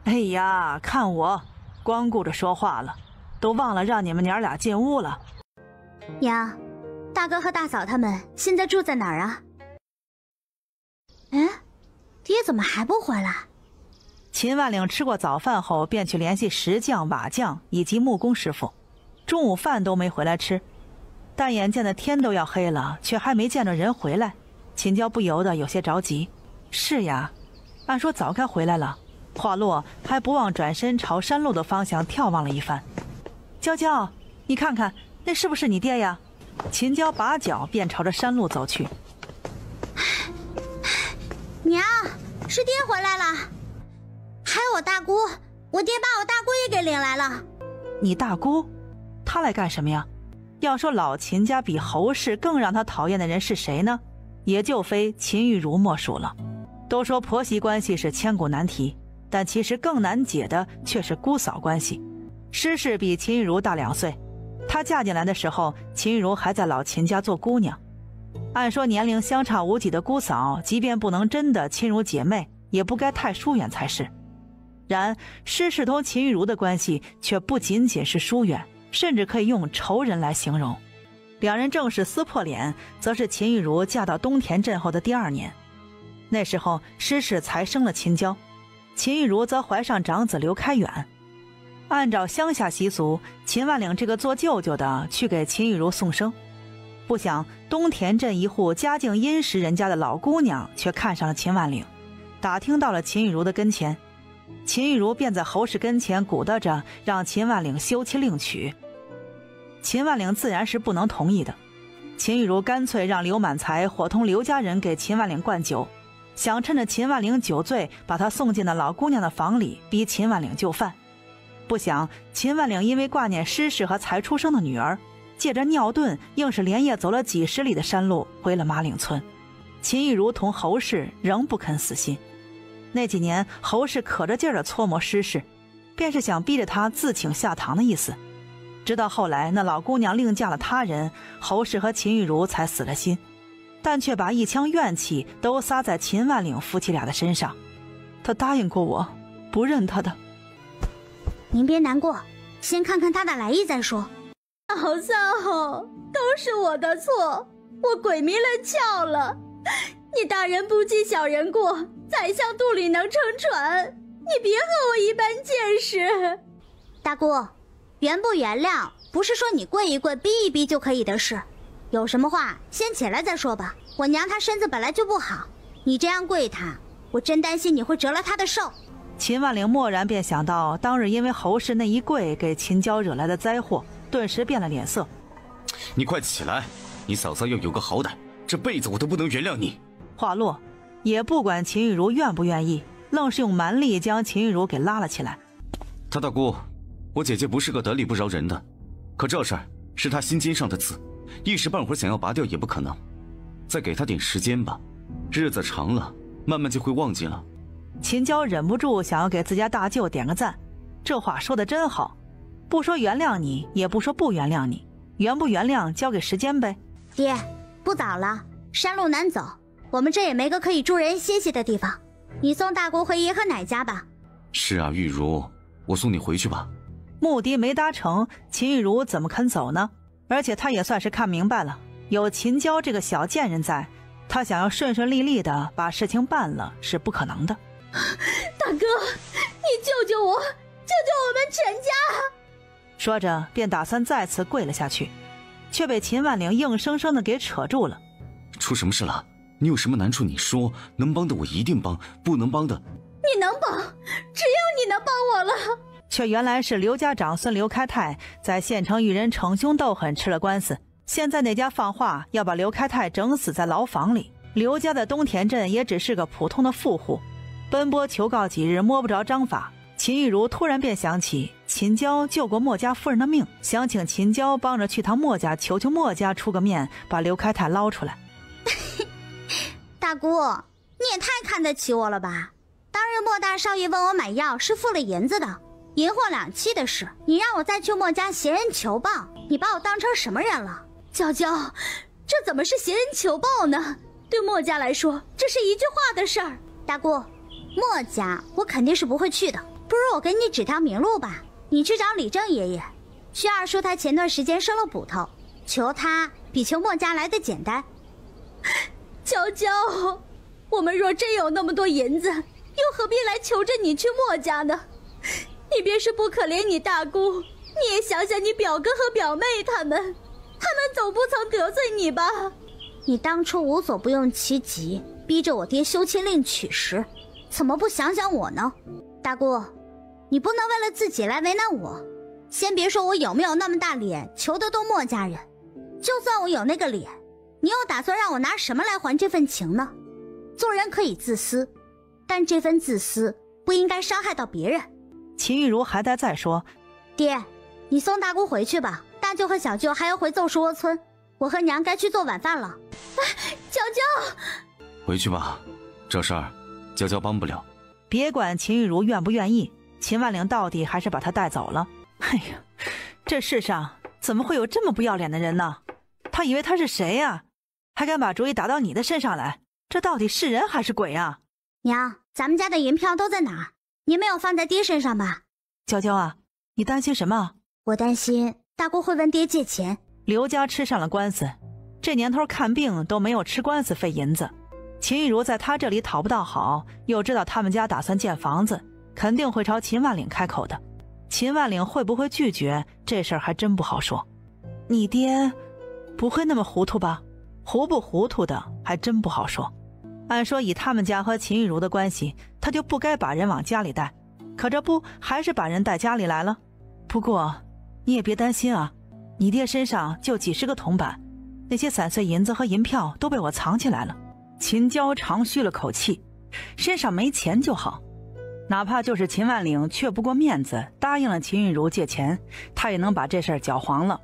S3: 哎呀，看我光顾着说话了，都忘了让你们娘俩进屋了。
S1: 娘，大哥和大嫂他们现在住在哪儿啊？哎，爹怎么还不回来？
S3: 秦万岭吃过早饭后，便去联系石匠、瓦匠以及木工师傅，中午饭都没回来吃。但眼见的天都要黑了，却还没见着人回来，秦娇不由得有些着急。是呀，按说早该回来了。话落，还不忘转身朝山路的方向眺望了一番。娇娇，你看看，那是不是你爹呀？秦娇拔脚便朝着山路走去。
S1: 娘，是爹回来了，还有我大姑，我爹把我大姑也给领来了。
S3: 你大姑？她来干什么呀？要说老秦家比侯氏更让他讨厌的人是谁呢？也就非秦玉茹莫属了。都说婆媳关系是千古难题，但其实更难解的却是姑嫂关系。施氏比秦玉茹大2岁，她嫁进来的时候，秦玉茹还在老秦家做姑娘。按说年龄相差无几的姑嫂，即便不能真的亲如姐妹，也不该太疏远才是。然施氏同秦玉茹的关系却不仅仅是疏远，甚至可以用仇人来形容。两人正式撕破脸，则是秦玉茹嫁到东田镇后的第2年。那时候施氏才生了秦娇，秦玉茹则怀上长子刘开远。按照乡下习俗，秦万岭这个做舅舅的去给秦玉茹送生。不想东田镇一户家境殷实人家的老姑娘却看上了秦万岭，打听到了秦玉茹的跟前。秦玉茹便在侯氏跟前鼓捣着让秦万岭休妻另娶。秦万岭自然是不能同意的。秦玉茹干脆让刘满才伙同刘家人给秦万岭灌酒，想趁着秦万岭酒醉把他送进了老姑娘的房里，逼秦万岭就范。不想秦万岭因为挂念施氏和才出生的女儿，借着尿遁硬是连夜走了几10里的山路回了马岭村。秦玉茹同侯氏仍不肯死心。那几年侯氏可着劲儿地搓磨施氏，便是想逼着他自请下堂的意思。直到后来那老姑娘另嫁了他人，侯氏和秦玉茹才死了心，但却把一腔怨气都撒在秦万岭夫妻俩的身上。他答应过我不认他的。
S1: 您别难过，先看看他的来意再说。
S5: 老三后，都是我的错，我鬼迷了窍了。你大人不计小人过，宰相肚里能撑船，你别和我一般见识。
S1: 大姑，原不原谅不是说你跪一跪逼一逼就可以的事，有什么话先起来再说吧。我娘她身子本来就不好，你这样跪她，我真担心你会折了她的寿。
S3: 秦万岭蓦然便想到当日因为侯氏那一跪给秦娇惹来的灾祸，顿时变了脸色。
S2: 你快起来，你嫂嫂要有个好歹，这辈子我都不能原谅你。
S3: 话落，也不管秦玉茹愿不愿意，愣是用蛮力将秦玉茹给拉了起来。
S2: 他大姑，我姐姐不是个得理不饶人的，可这事儿是她心尖上的刺，一时半会儿想要拔掉也不可能。再给她点时间吧，日子长了，慢慢就会忘记了。
S3: 秦娇忍不住想要给自家大舅点个赞，这话说得真好，不说原谅你，也不说不原谅你，原不原谅交给时间呗。
S1: 爹，不早了，山路难走，我们这也没个可以住人歇息的地方，你送大姑回爷和奶家吧。
S2: 是啊，玉茹，我送你回去吧。
S3: 目的没达成，秦玉茹怎么肯走呢？而且他也算是看明白了，有秦娇这个小贱人在，他想要顺顺利利的把事情办了是不可能的。
S5: 大哥，你救救我，救救我们全家！
S3: 说着便打算再次跪了下去，却被秦万岭硬生生的给扯住了。
S2: 出什么事了？你有什么难处你说，能帮的我一定帮，不能帮的……
S5: 你能帮，只有你能帮我了。
S3: 却原来是刘家长孙刘开泰在县城与人逞凶斗狠吃了官司，现在那家放话要把刘开泰整死在牢房里。刘家在东田镇也只是个普通的富户，奔波求告几日摸不着章法。秦玉茹突然便想起秦娇救过墨家夫人的命，想请秦娇帮着去趟墨家，求求墨家出个面把刘开泰捞出来。
S1: 大姑，你也太看得起我了吧？当日莫大少爷问我买药是付了银子的，银货两讫的事，你让我再去墨家挟恩求报，你把我当成什么人了？
S5: 娇娇，这怎么是挟恩求报呢？对墨家来说，这是一句话的事儿。
S1: 大姑，墨家我肯定是不会去的，不如我给你指条明路吧。你去找李正爷爷，薛二叔他前段时间生了捕头，求他比求墨家来的简单。
S5: 娇娇，我们若真有那么多银子，又何必来求着你去墨家呢？你便是不可怜你大姑，你也想想你表哥和表妹他们总不曾得罪你吧？
S1: 你当初无所不用其极，逼着我爹休妻另娶时，怎么不想想我呢？大姑，你不能为了自己来为难我。先别说我有没有那么大脸求得动墨家人，就算我有那个脸，你又打算让我拿什么来还这份情呢？做人可以自私，但这份自私不应该伤害到别人。
S3: 秦玉茹还在再说，
S1: 爹，你送大姑回去吧，大舅和小舅还要回奏树窝村，我和娘该去做晚饭了。
S5: 娇娇，
S2: 回去吧，这事儿娇娇帮不了。
S3: 别管秦玉茹愿不愿意，秦万岭到底还是把她带走了。哎呀，这世上怎么会有这么不要脸的人呢？他以为他是谁呀？还敢把主意打到你的身上来，这到底是人还是鬼啊？
S1: 娘，咱们家的银票都在哪儿？您没有放在爹身上吧？
S3: 娇娇啊，你担心什么？
S1: 我担心大姑会问爹借钱。
S3: 刘家吃上了官司，这年头看病都没有吃官司费银子。秦玉茹在他这里讨不到好，又知道他们家打算建房子，肯定会朝秦万岭开口的。秦万岭会不会拒绝，这事儿还真不好说。你爹不会那么糊涂吧？糊不糊涂的还真不好说。按说以他们家和秦玉茹的关系，他就不该把人往家里带，可这不还是把人带家里来了？不过你也别担心啊，你爹身上就几十个铜板，那些散碎银子和银票都被我藏起来了。秦娇长吁了口气，身上没钱就好，哪怕就是秦万岭却不过面子答应了秦玉茹借钱，他也能把这事儿搅黄了。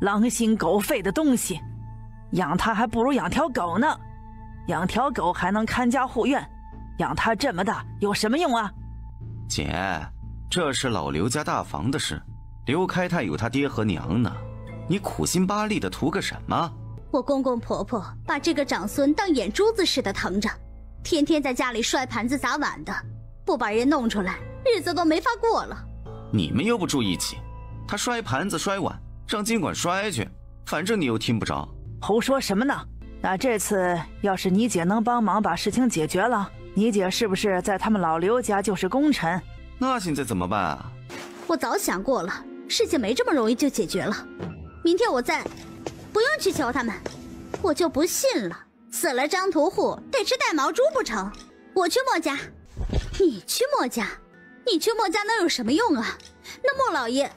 S3: 狼心狗肺的东西，养他还不如养条狗呢，养条狗还能看家护院，养他这么大有什么用啊？
S2: 姐，这是老刘家大房的事，刘开泰有他爹和娘呢，你苦心巴力的图个什么？
S1: 我公公婆婆把这个长孙当眼珠子似的疼着，天天在家里摔盘子砸碗的，不把人弄出来，日子都没法过了。
S2: 你们又不住一起，他摔盘子摔碗，让尽管摔去，反正你又听不着。
S3: 胡说什么呢？那这次要是你姐能帮忙把事情解决了，你姐是不是在他们老刘家就是功臣？
S2: 那现在怎么办啊？
S1: 我早想过了，事情没这么容易就解决了。明天我再不用去求他们，我就不信了，死了张屠户得吃带毛猪不成？我去墨家，你去墨家，你去墨家能有什么用啊？那莫老爷，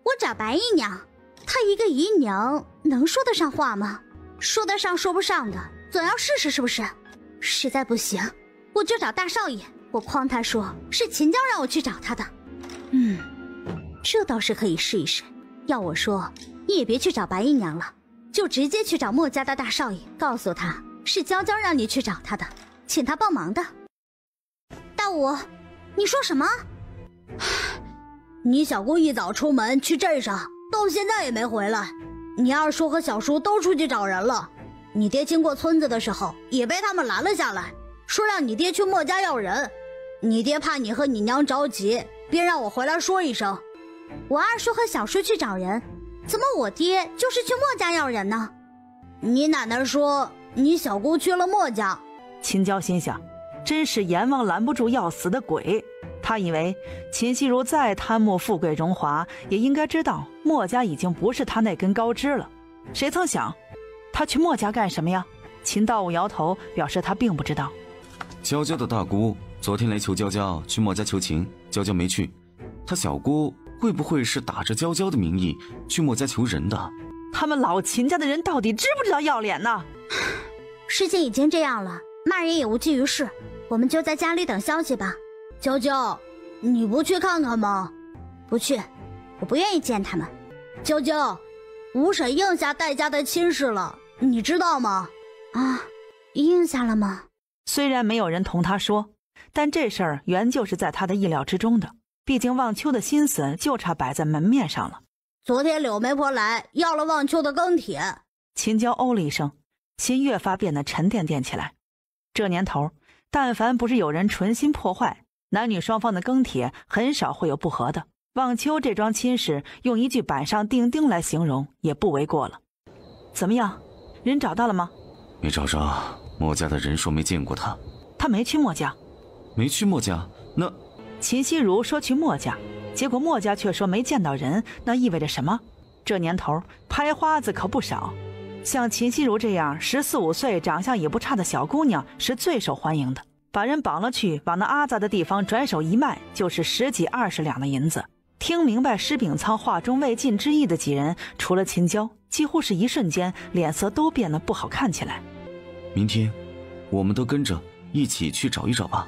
S1: 我找白姨娘，她一个姨娘能说得上话吗？说得上说不上的，总要试试是不是？实在不行，我就找大少爷，我诓他说是秦娇让我去找他的。这倒是可以试一试。要我说，你也别去找白姨娘了，就直接去找墨家的大少爷，告诉他是娇娇让你去找他的，请他帮忙的。大武，你说什么？你小姑一早出门去镇上，到现在也没回来。你二叔和小叔都出去找人了，你爹经过村子的时候也被他们拦了下来，说让你爹去墨家要人。你爹怕你和你娘着急，便让我回来说一声。我二叔和小叔去找人，怎么我爹就是去墨家要人呢？你奶奶说你小姑去了墨家。
S3: 秦娇心想，真是阎王拦不住要死的鬼。他以为秦熙如再贪慕富贵荣华，也应该知道墨家已经不是他那根高枝了。谁曾想他去墨家干什么呀？秦道武摇头表示他并不知道。
S2: 娇娇的大姑昨天来求娇娇去墨家求情，娇娇没去，她小姑会不会是打着娇娇的名义去墨家求人的？
S3: 他们老秦家的人到底知不知道要脸呢？
S1: 事情已经这样了，骂人也无济于事，我们就在家里等消息吧。娇娇，你不去看看吗？不去，我不愿意见他们。娇娇，五婶应下戴家的亲事了，你知道吗？啊，应下了吗？
S3: 虽然没有人同他说，但这事儿原就是在他的意料之中的，毕竟望秋的心思就差摆在门面上了。
S1: 昨天柳媒婆来要了望秋的庚帖。
S3: 秦娇哦了一声，心越发变得沉甸甸起来。这年头，但凡不是有人存心破坏，男女双方的庚帖很少会有不和的。望秋这桩亲事，用一句板上钉钉来形容也不为过了。怎么样，人找到了吗？
S2: 没找着，墨家的人说没见过他。
S3: 他没去墨家？
S2: 没去墨家？那
S3: 秦熙如说去墨家，结果墨家却说没见到人，那意味着什么？这年头拍花子可不少，像秦熙如这样14、15岁长相也不差的小姑娘是最受欢迎的。把人绑了去，往那阿杂的地方转手一卖，就是10几20两的银子。听明白施秉仓话中未尽之意的几人，除了秦娇，几乎是一瞬间脸色都变得不好看起来。
S2: 明天我们都跟着一起去找一找吧。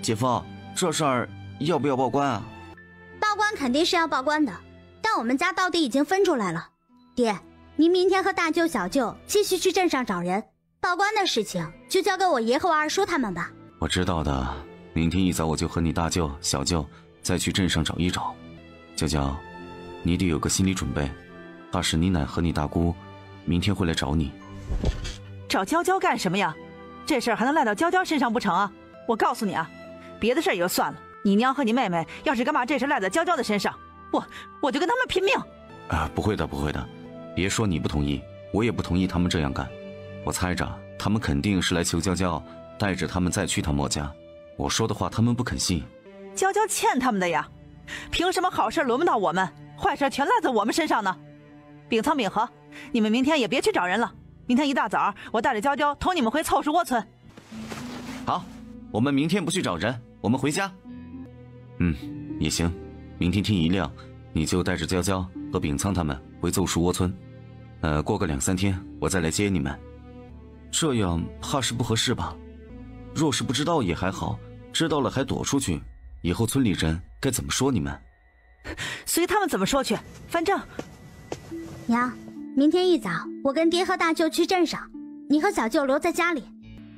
S2: 姐夫，这事儿要不要报官啊？
S1: 报官肯定是要报官的，但我们家到底已经分出来了。爹，您明天和大舅小舅继续去镇上找人，报官的事情就交给我爷和我二叔他们吧。
S2: 我知道的，明天一早我就和你大舅小舅再去镇上找一找。娇娇，你得有个心理准备，怕是你奶和你大姑明天会来找你。
S3: 找娇娇干什么呀？这事儿还能赖到娇娇身上不成啊？我告诉你啊，别的事儿也就算了，你娘和你妹妹要是敢把这事赖在娇娇的身上，我就跟他们拼命。
S2: 不会的，不会的，别说你不同意，我也不同意他们这样干。我猜着他们肯定是来求娇娇带着他们再去趟墨家，我说的话他们不肯信。
S3: 娇娇欠他们的呀，凭什么好事轮不到我们，坏事全赖在我们身上呢？秉仓、秉和，你们明天也别去找人了，明天一大早我带着娇娇同你们回凑树窝村。
S2: 好，我们明天不去找人，我们回家。也行，明天天一亮你就带着娇娇和秉仓他们回奏树窝村，过个2-3天我再来接你们。这样怕是不合适吧？若是不知道也还好，知道了还躲出去，以后村里人该怎么说你们？
S3: 随他们怎么说去，反正……
S1: 娘，明天一早我跟爹和大舅去镇上，你和小舅留在家里。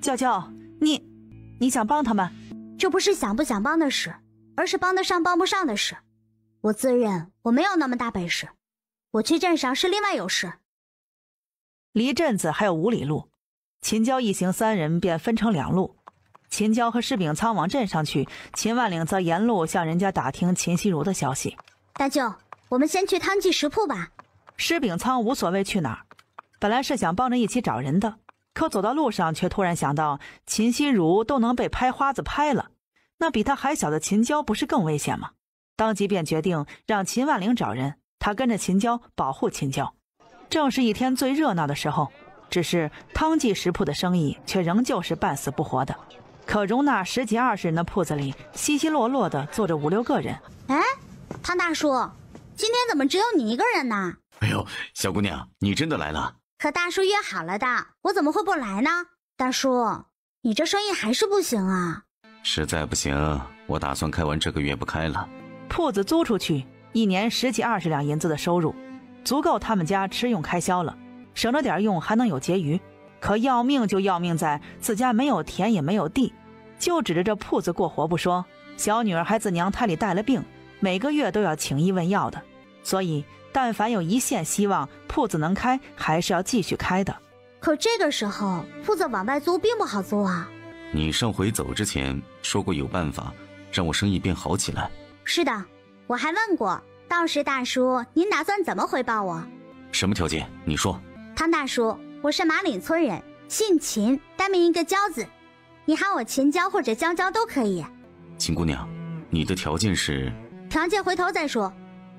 S3: 娇娇，你想帮他们？
S1: 这不是想不想帮的事，而是帮得上帮不上的事。我自认我没有那么大本事，我去镇上是另外有事。
S3: 离镇子还有5里路，秦娇一行3人便分成2路。秦娇和施秉仓往镇上去，秦万岭则沿路向人家打听秦希如的消息。
S1: 大舅，我们先去汤记食铺吧。
S3: 施秉仓无所谓去哪儿，本来是想帮着一起找人的，可走到路上却突然想到秦希如都能被拍花子拍了，那比他还小的秦娇不是更危险吗？当即便决定让秦万岭找人，他跟着秦娇保护秦娇。正是一天最热闹的时候，只是汤记食铺的生意却仍旧是半死不活的，可容纳10几20人的铺子里稀稀落落的坐着5、6个人。
S1: 汤大叔，今天怎么只有你一个人呢？
S2: 哎呦，小姑娘，你真的来了？
S1: 可大叔约好了的，我怎么会不来呢？大叔，你这生意还是不行啊。
S2: 实在不行，我打算开完这个月不开了。
S3: 铺子租出去，1年10几20两银子的收入，足够他们家吃用开销了，省着点用还能有结余。可要命就要命在自家没有田也没有地，就指着这铺子过活不说，小女儿还自娘胎里带了病，每个月都要请医问药的。所以但凡有一线希望铺子能开，还是要继续开的。
S1: 可这个时候铺子往外租并不好租啊。
S2: 你上回走之前说过有办法让我生意变好起来。
S1: 是的，我还问过，到时大叔您打算怎么回报我？
S2: 什么条件？你说。
S1: 汤大叔，我是马岭村人，姓秦，单名一个娇字，你喊我秦娇或者娇娇都可以。
S2: 秦姑娘，你的条件是？
S1: 条件回头再说，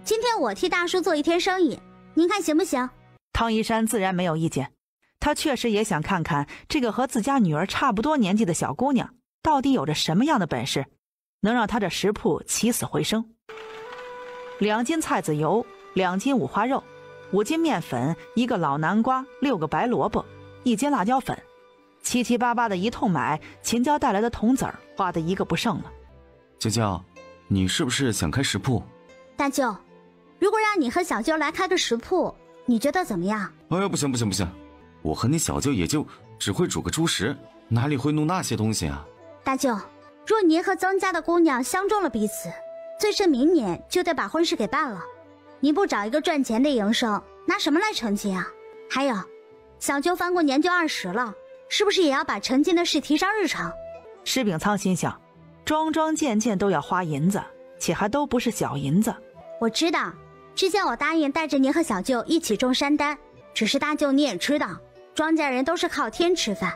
S1: 今天我替大叔做一天生意，您看行不行？
S3: 汤一山自然没有意见，他确实也想看看这个和自家女儿差不多年纪的小姑娘到底有着什么样的本事，能让他这食铺起死回生。2斤菜籽油，2斤五花肉，5斤面粉，1个老南瓜，6个白萝卜，1斤辣椒粉，七七八八的一通买，秦娇带来的铜子儿花得一个不剩了。
S2: 娇娇，你是不是想开食铺？
S1: 大舅，如果让你和小舅来开个食铺，你觉得怎么样？
S2: 哎呀，不行不行不行，我和你小舅也就只会煮个猪食，哪里会弄那些东西啊？
S1: 大舅，若您和曾家的姑娘相中了彼此，最迟明年就得把婚事给办了。您不找一个赚钱的营生，拿什么来成亲啊？还有，小舅翻过年就20了，是不是也要把成亲的事提上日程？
S3: 施秉仓心想，桩桩件件都要花银子，且还都不是小银子。
S1: 我知道，之前我答应带着您和小舅一起种山丹，只是大舅你也知道，庄稼人都是靠天吃饭，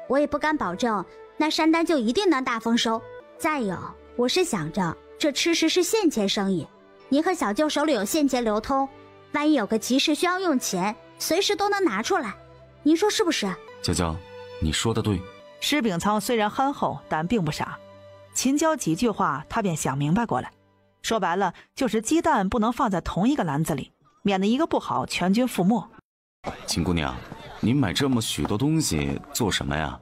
S1: 我也不敢保证那山丹就一定能大丰收。再有，我是想着这吃食是现钱生意，您和小舅手里有现钱流通，万一有个急事需要用钱，随时都能拿出来，您说是不是？
S2: 娇娇，你说的对。
S3: 施秉仓虽然憨厚，但并不傻，秦娇几句话他便想明白过来，说白了就是鸡蛋不能放在同一个篮子里，免得一个不好全军覆没。
S2: 秦姑娘，您买这么许多东西做什么呀？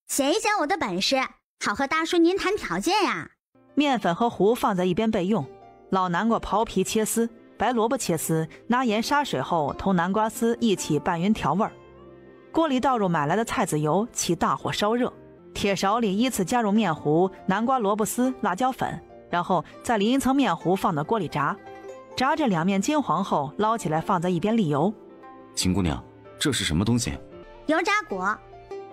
S1: 显一显我的本事，好和大叔您谈条件呀。
S3: 面粉和糊放在一边备用，老南瓜刨皮切丝，白萝卜切丝，拿盐杀水后同南瓜丝一起拌匀调味儿。锅里倒入买来的菜籽油，起大火烧热，铁勺里依次加入面糊、南瓜、萝卜丝、辣椒粉，然后再淋一层面糊放到锅里炸，炸至两面金黄后捞起来放在一边沥油。
S2: 秦姑娘，这是什么东西？
S1: 油炸果。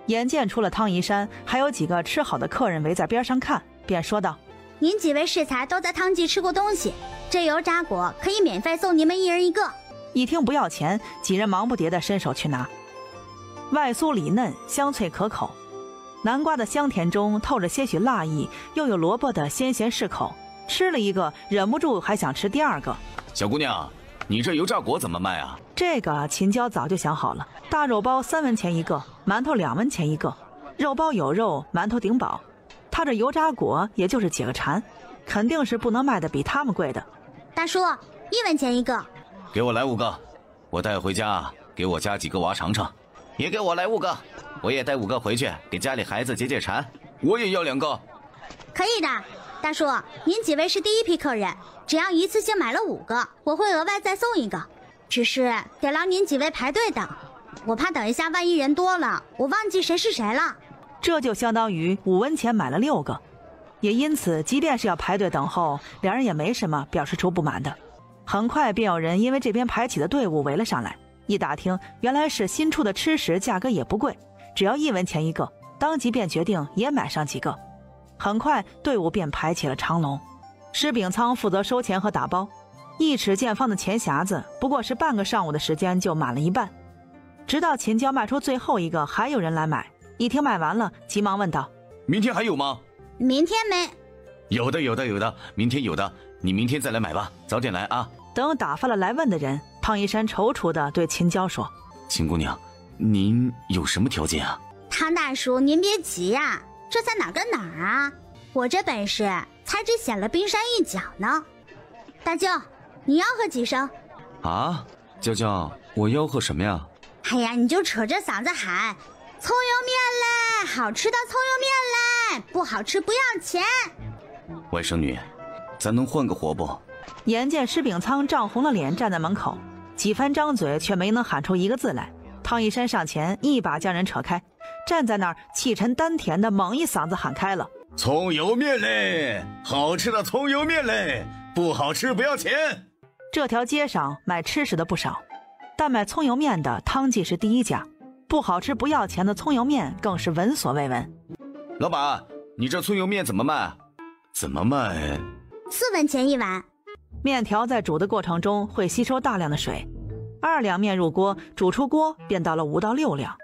S3: 眼见出了汤一山还有几个吃好的客人围在边上看，便说道：
S1: 您几位适才都在汤记吃过东西，这油炸果可以免费送你们1人1个。
S3: 一听不要钱，几人忙不迭地伸手去拿。外酥里嫩，香脆可口，南瓜的香甜中透着些许辣意，又有萝卜的鲜咸适口，吃了一个忍不住还想吃第2个。
S2: 小姑娘，你这油炸果怎么卖啊？
S3: 这个秦娇早就想好了，大肉包3文钱一个，馒头2文钱一个，肉包有肉，馒头顶饱。他这油炸果也就是几个馋，肯定是不能卖的比他们贵的。
S1: 大叔，1文钱一个。
S2: 给我来5个，我带回家给我家几个娃尝尝。也给我来5个，我也带5个回去给家里孩子解解馋。我也要2个。
S1: 可以的，大叔，您几位是第一批客人，只要一次性买了5个，我会额外再送1个，只是得让您几位排队等，我怕等一下万一人多了，我忘记谁是谁了。
S3: 这就相当于5文钱买了6个，也因此即便是要排队等候，两人也没什么表示出不满的。很快便有人因为这边排起的队伍围了上来，一打听原来是新出的吃食，价格也不贵，只要1文钱一个，当即便决定也买上几个。很快队伍便排起了长龙，施秉仓负责收钱和打包，1尺见方的钱匣子不过是半个上午的时间就满了一半。直到秦娇卖出最后一个，还有人来买，一听卖完了，急忙问道：
S2: 明天还有吗？
S1: 明天没。
S2: 有的，明天有的，你明天再来买吧，早点来啊。
S3: 等打发了来问的人，汤一山踌躇地对秦娇说：
S2: 秦姑娘，您有什么条件啊？
S1: 汤大叔，您别急呀，这才哪跟哪儿啊，我这本事才只显了冰山一角呢。大舅，你吆喝几声？
S2: 啊，娇娇，我吆喝什么呀？
S1: 哎呀，你就扯着嗓子喊葱油面嘞，好吃的葱油面嘞，不好吃不要钱。
S2: 外甥女，咱能换个活不？
S3: 眼见施秉仓涨红了脸站在门口，几番张嘴却没能喊出一个字来。汤一山上前一把将人扯开，站在那儿气沉丹田的猛一嗓子喊开了：
S2: 葱油面嘞，好吃的葱油面嘞，不好吃不要钱。
S3: 这条街上卖吃食的不少，但卖葱油面的汤记是第一家，不好吃不要钱的葱油面更是闻所未闻。
S2: 老板，你这葱油面怎么卖？怎么卖
S1: ？4文钱1碗。
S3: 面条在煮的过程中会吸收大量的水，2两面入锅，煮出锅便到了5到6两。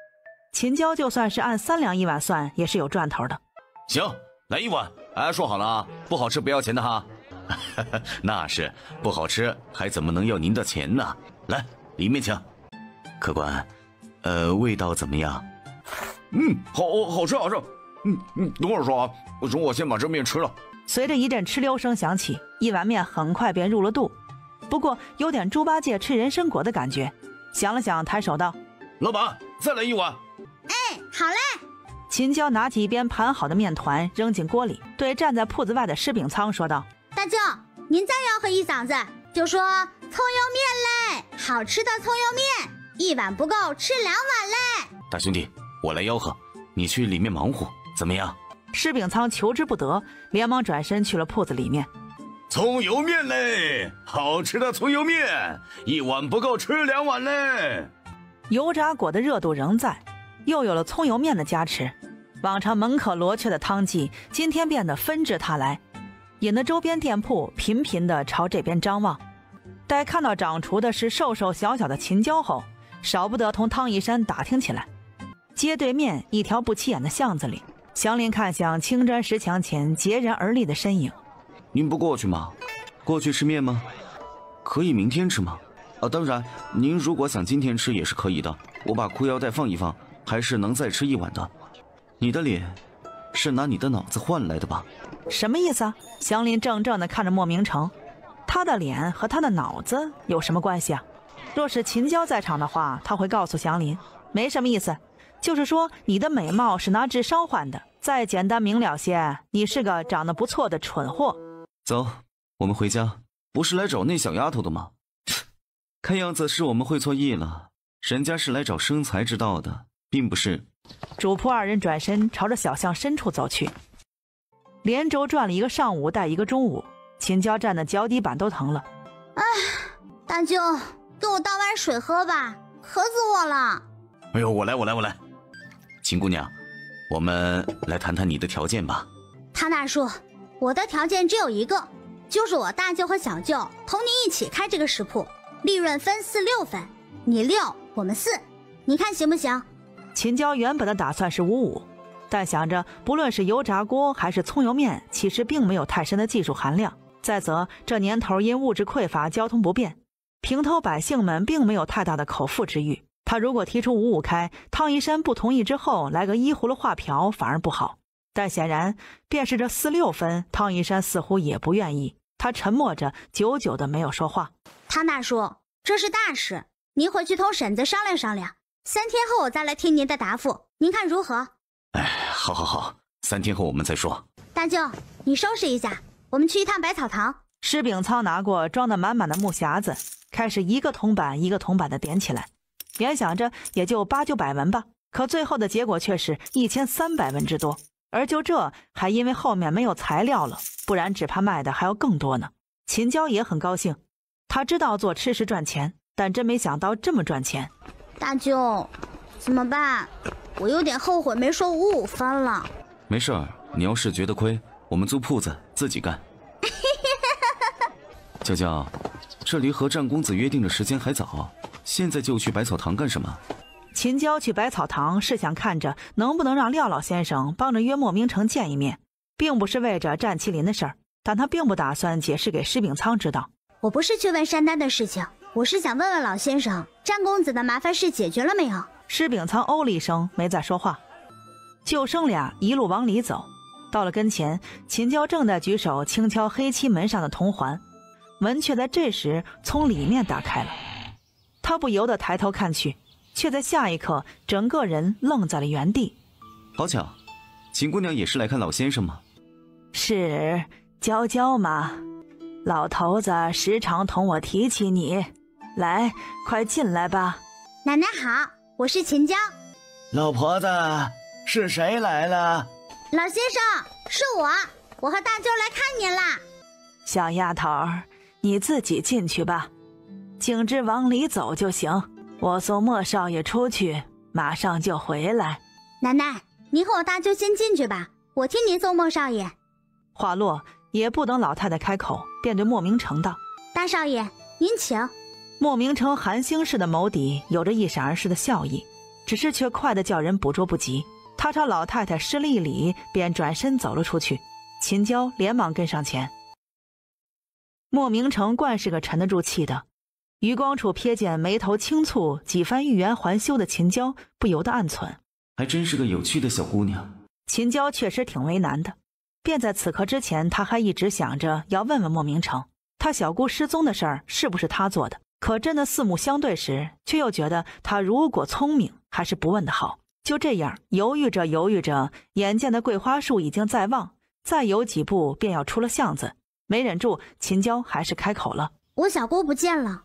S3: 秦娇就算是按3两1碗算，也是有赚头的。
S2: 行，来1碗。说好了啊，不好吃不要钱的哈。那是，不好吃还怎么能要您的钱呢？来，里面请。客官，味道怎么样？好吃。等会儿说啊，容我先把这面吃了。
S3: 随着一阵吃溜声响起，1碗面很快便入了肚，不过有点猪八戒吃人参果的感觉。想了想，抬手道：
S2: 老板，再来1碗。
S1: 哎，好嘞。
S3: 秦娇拿起一边盘好的面团扔进锅里，对站在铺子外的施秉仓说道：
S1: 大舅，您再吆喝一嗓子，就说葱油面嘞，好吃的葱油面，1碗不够，吃2碗嘞。
S2: 大兄弟，我来吆喝，你去里面忙活，怎么样？
S3: 施秉仓求之不得，连忙转身去了铺子里面。
S2: 葱油面嘞，好吃的葱油面，1碗不够，吃2碗嘞。
S3: 油炸果的热度仍在，又有了葱油面的加持，往常门可罗雀的汤记今天变得纷至沓来，引得周边店铺频频地朝这边张望。待看到掌厨的是瘦瘦小小的秦娇后，少不得同汤一山打听起来。街对面一条不起眼的巷子里，祥林看向青砖石墙前孑然而立的身影。
S2: 您不过去吗？过去吃面吗？可以明天吃吗？当然，您如果想今天吃也是可以的，我把裤腰带放一放，还是能再吃1碗的。你的脸是拿你的脑子换来的吧？
S3: 什么意思啊？祥林怔怔地看着莫明成，他的脸和他的脑子有什么关系啊？若是秦娇在场的话，他会告诉祥林，没什么意思，就是说你的美貌是拿智商换的，再简单明了些，你是个长得不错的蠢货。
S2: 走，我们回家。不是来找那小丫头的吗？看样子是我们会错意了，人家是来找生财之道的，并不是。
S3: 主仆2人转身朝着小巷深处走去，连轴转了一个上午带一个中午，秦娇站的脚底板都疼了。
S1: 大舅，给我倒碗水喝吧，渴死我了。
S2: 哎呦，我来。秦姑娘，我们来谈谈你的条件吧。
S1: 汤大叔，我的条件只有一个，就是我大舅和小舅同你一起开这个食铺，利润分4-6分，你6，我们4，你看行不行？
S3: 秦娇原本的打算是5-5，但想着不论是油炸锅还是葱油面，其实并没有太深的技术含量。再则这年头因物质匮乏，交通不便，平头百姓们并没有太大的口腹之欲。他如果提出5-5开，汤一山不同意之后来个依葫芦画瓢反而不好。但显然便是这4-6分，汤一山似乎也不愿意。他沉默着，久久的没有说话。
S1: 汤大叔，这是大事，您回去同婶子商量商量，3天后我再来听您的答复，您看如何？
S2: 好，3天后我们再说。
S1: 大舅，你收拾一下，我们去一趟百草堂。
S3: 施秉仓拿过装得满满的木匣子，开始一个铜板一个铜板的点起来。原想着也就800-900文吧，可最后的结果却是1300文之多。而就这还因为后面没有材料了，不然只怕卖的还要更多呢。秦娇也很高兴，他知道做吃食赚钱，但真没想到这么赚钱。
S1: 大舅，怎么办？我有点后悔没说5-5分了。
S2: 没事儿，你要是觉得亏，我们租铺子自己干。娇娇，这离和战公子约定的时间还早，现在就去百草堂干什么？
S3: 秦娇去百草堂是想看着能不能让廖老先生帮着约莫名城见一面，并不是为着战麒麟的事儿，但他并不打算解释给施秉仓知道。
S1: 我不是去问山丹的事情，我是想问问老先生，战公子的麻烦事解决了没有？
S3: 施秉仓哦了一声，没再说话。就生俩一路往里走，到了跟前，秦娇正在举手轻敲黑漆门上的铜环，门却在这时从里面打开了。他不由得抬头看去，却在下一刻整个人愣在了原地。
S2: 好巧，秦姑娘也是来看老先生吗？
S3: 是娇娇吗？老头子时常同我提起你，来，快进来吧。
S1: 奶奶好，我是秦娇。
S6: 老婆子，是谁来了？
S1: 老先生，是我和大舅来看您啦。
S3: 小丫头，你自己进去吧，径直往里走就行，我送莫少爷出去，马上就回来。
S1: 奶奶，您和我大舅先进去吧，我替您送莫少爷。
S3: 话落，也不等老太太开口，便对莫明成道：
S1: 大少爷，您请。
S3: 莫明成寒星似的眸底有着一闪而逝的笑意，只是却快得叫人捕捉不及。他朝老太太施了一礼，便转身走了出去。秦娇连忙跟上前。莫明成惯是个沉得住气的，余光处瞥见眉头轻蹙，几番欲言还休的秦娇，不由得暗忖，
S2: 还真是个有趣的小姑娘。
S3: 秦娇确实挺为难的，便在此刻之前，他还一直想着要问问莫明成，他小姑失踪的事儿是不是他做的。可真的四目相对时，却又觉得他如果聪明，还是不问的好。就这样犹豫着犹豫着，眼见的桂花树已经在望，再有几步便要出了巷子，没忍住，秦娇还是开口了：
S1: 我小姑不见了。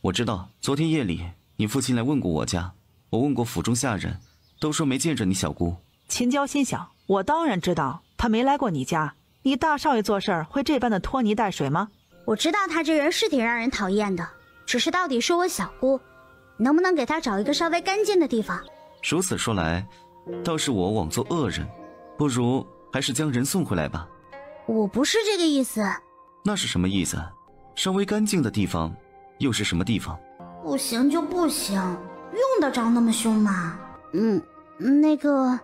S2: 我知道，昨天夜里你父亲来问过我家，我问过府中下人，都说没见着你小姑。
S3: 秦娇心想，我当然知道他没来过你家，你大少爷做事儿会这般的拖泥带水吗？
S1: 我知道他这人是挺让人讨厌的，只是到底是我小姑，能不能给他找一个稍微干净的地方？
S2: 如此说来，倒是我枉做恶人，不如还是将人送回来吧。
S1: 我不是这个意思。
S2: 那是什么意思？稍微干净的地方又是什么地方？
S1: 不行就不行，用得着那么凶吗？那个，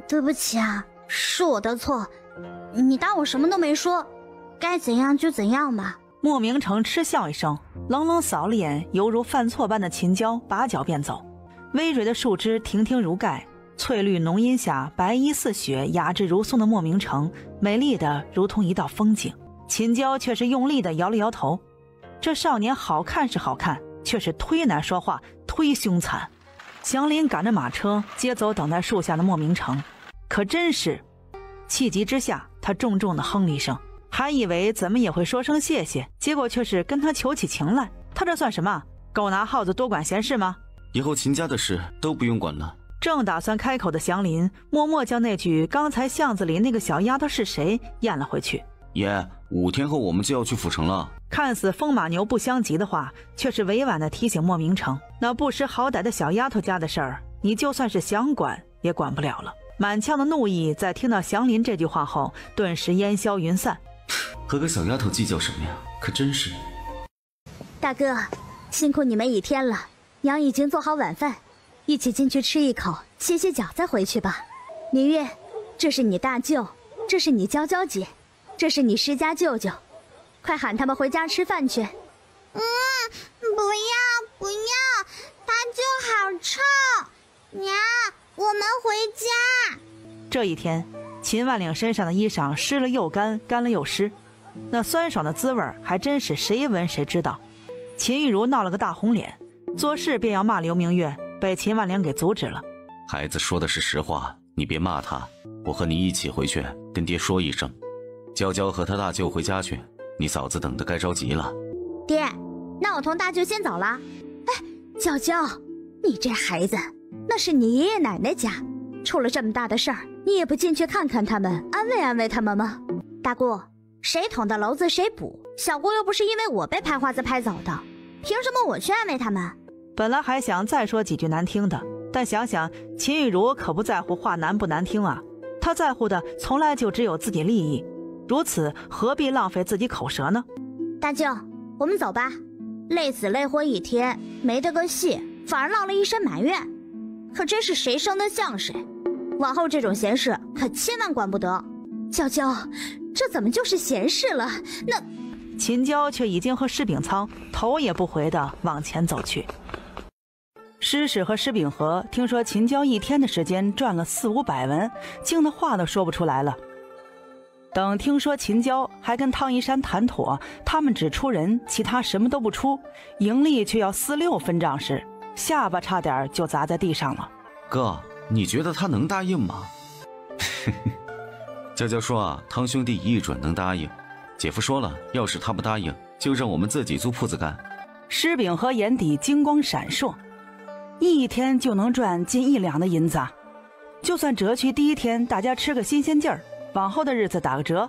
S1: 对不起啊，是我的错，你当我什么都没说，该怎样就怎样吧。
S3: 莫明成嗤笑一声，冷冷扫了眼犹如犯错般的秦娇，拔脚便走。微蕊的树枝亭亭如盖，翠绿浓荫下白衣似雪，雅致如松的莫明成，美丽的如同一道风景。秦娇却是用力地摇了摇头，这少年好看是好看，却是忒难说话，忒凶残。祥林赶着马车接走等在树下的莫明成，可真是气急之下，他重重地哼了一声，还以为怎么也会说声谢谢，结果却是跟他求起情来。他这算什么？狗拿耗子多管闲事吗？
S2: 以后秦家的事都不用管了。
S3: 正打算开口的祥林默默将那句刚才巷子里那个小丫头是谁咽了回去。
S2: 爷，5天后我们就要去府城了。
S3: 看似风马牛不相及的话，却是委婉地提醒莫明成，那不识好歹的小丫头家的事儿，你就算是想管也管不了了。满腔的怒意在听到祥林这句话后顿时烟消云散。
S2: 和个小丫头计较什么呀？可真是。
S1: 大哥，辛苦你们一天了，娘已经做好晚饭，一起进去吃一口，歇歇脚再回去吧。明月，这是你大舅，这是你娇娇姐，这是你施家舅舅，快喊他们回家吃饭去。
S5: 不要，大舅好臭！娘，我们回家。
S3: 这一天，秦万岭身上的衣裳湿了又干，干了又湿，那酸爽的滋味还真是谁闻谁知道。秦玉茹闹了个大红脸，做事便要骂刘明月，被秦万岭给阻止了。
S2: 孩子说的是实话，你别骂他，我和你一起回去跟爹说一声。娇娇和他大舅回家去，你嫂子等得该着急了。
S1: 爹，那我同大舅先走了。娇娇，你这孩子，那是你爷爷奶奶家，出了这么大的事儿，你也不进去看看他们，安慰安慰他们吗？大姑，谁捅的娄子谁补，小姑又不是因为我被拍花子拍走的，凭什么我去安慰他们？
S3: 本来还想再说几句难听的，但想想秦玉茹可不在乎话难不难听啊，她在乎的从来就只有自己利益，如此何必浪费自己口舌呢？
S1: 大舅，我们走吧。累死累活一天，没得个戏，反而落了一身埋怨，可真是谁生得像谁。往后这种闲事可千万管不得。娇娇，这怎么就是闲事了？那
S3: 秦娇却已经和施秉仓头也不回地往前走去。施氏和施秉和听说秦娇一天的时间赚了400-500文，惊得话都说不出来了。等听说秦娇还跟汤一山谈妥，他们只出人，其他什么都不出，盈利却要4-6分账时，下巴差点就砸在地上了。
S2: 哥，你觉得他能答应吗？娇娇说啊，汤兄弟一准能答应。姐夫说了，要是他不答应，就让我们自己租铺子干。
S3: 施秉和眼底金光闪烁，一天就能赚近1两的银子，就算折去第一天大家吃个新鲜劲儿，往后的日子打个折，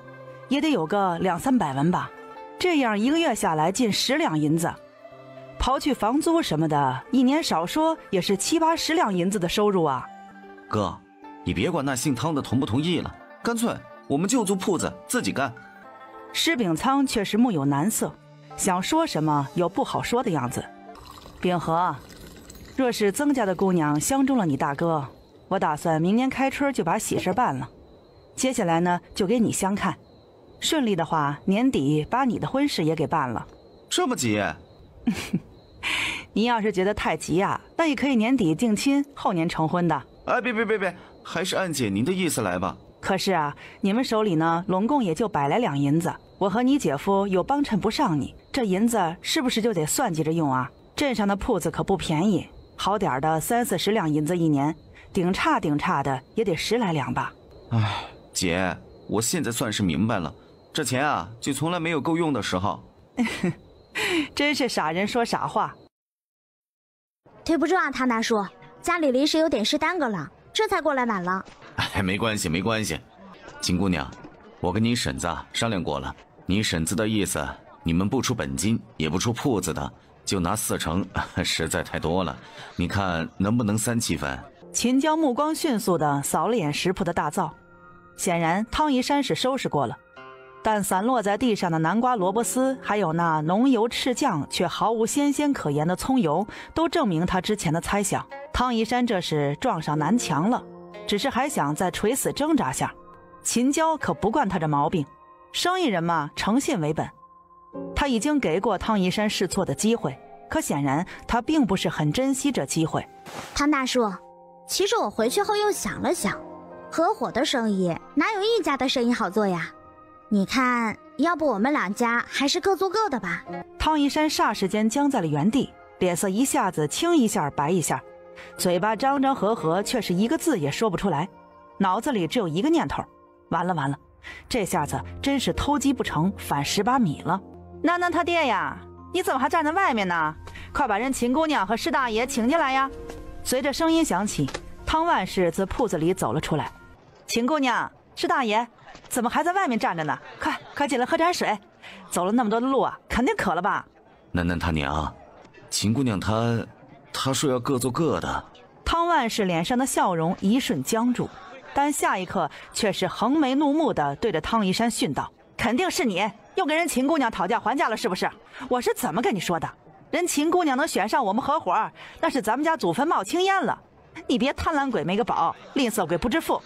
S3: 也得有个200-300文吧。这样1个月下来近10两银子，刨去房租什么的，一年少说也是7-80两银子的收入啊。
S2: 哥，你别管那姓汤的同不同意了，干脆我们就租铺子自己干。
S3: 施秉仓却是目有难色，想说什么有不好说的样子。秉和，若是曾家的姑娘相中了你大哥，我打算明年开春就把喜事办了。接下来呢，就给你相看，顺利的话，年底把你的婚事也给办了。
S2: 这么急？
S3: 你要是觉得太急啊，那也可以年底定亲，后年成婚的。
S2: 哎，别，还是按姐您的意思来吧。
S3: 可是啊，你们手里呢，拢共也就100来两银子，我和你姐夫又帮衬不上你，这银子是不是就得算计着用啊？镇上的铺子可不便宜，好点的30-40两银子一年，顶差的也得10来两吧。
S2: 哎，姐，我现在算是明白了，这钱啊，就从来没有够用的时候。
S3: 真是傻人说傻话。
S1: 对不住啊，汤大叔，家里临时有点事耽搁了，这才过来晚了。
S2: 哎，没关系。秦姑娘，我跟你婶子商量过了，你婶子的意思，你们不出本金也不出铺子的，就拿4成，实在太多了，你看能不能3-7分？
S3: 秦娇目光迅速地扫了眼食铺的大灶，显然汤一山是收拾过了，但散落在地上的南瓜萝卜丝，还有那浓油赤酱却毫无鲜可言的葱油，都证明他之前的猜想。汤一山这是撞上南墙了，只是还想再垂死挣扎下。秦娇可不惯他这毛病，生意人嘛，诚信为本。他已经给过汤一山试错的机会，可显然他并不是很珍惜这机会。
S1: 汤大叔，其实我回去后又想了想，合伙的生意哪有一家的生意好做呀？你看，要不我们2家还是各做各的吧。
S3: 汤一山霎时间僵在了原地，脸色一下子青一下白一下，嘴巴张合，却是一个字也说不出来，脑子里只有一个念头：完了，这下子真是偷鸡不成反蚀把米了。那他爹呀，你怎么还站在外面呢？快把人秦姑娘和施大爷请进来呀！随着声音响起，汤万氏自铺子里走了出来。秦姑娘，施大爷，怎么还在外面站着呢？快进来喝点水，走了那么多的路啊，肯定渴了吧？
S2: 楠他娘，秦姑娘她说要各做各的。
S3: 汤万氏脸上的笑容一瞬僵住，但下一刻却是横眉怒目地对着汤一山训道：“肯定是你又跟人秦姑娘讨价还价了，是不是？我是怎么跟你说的？人秦姑娘能选上我们合伙，那是咱们家祖坟冒青烟了。你别贪婪鬼没个宝，吝啬鬼不知富。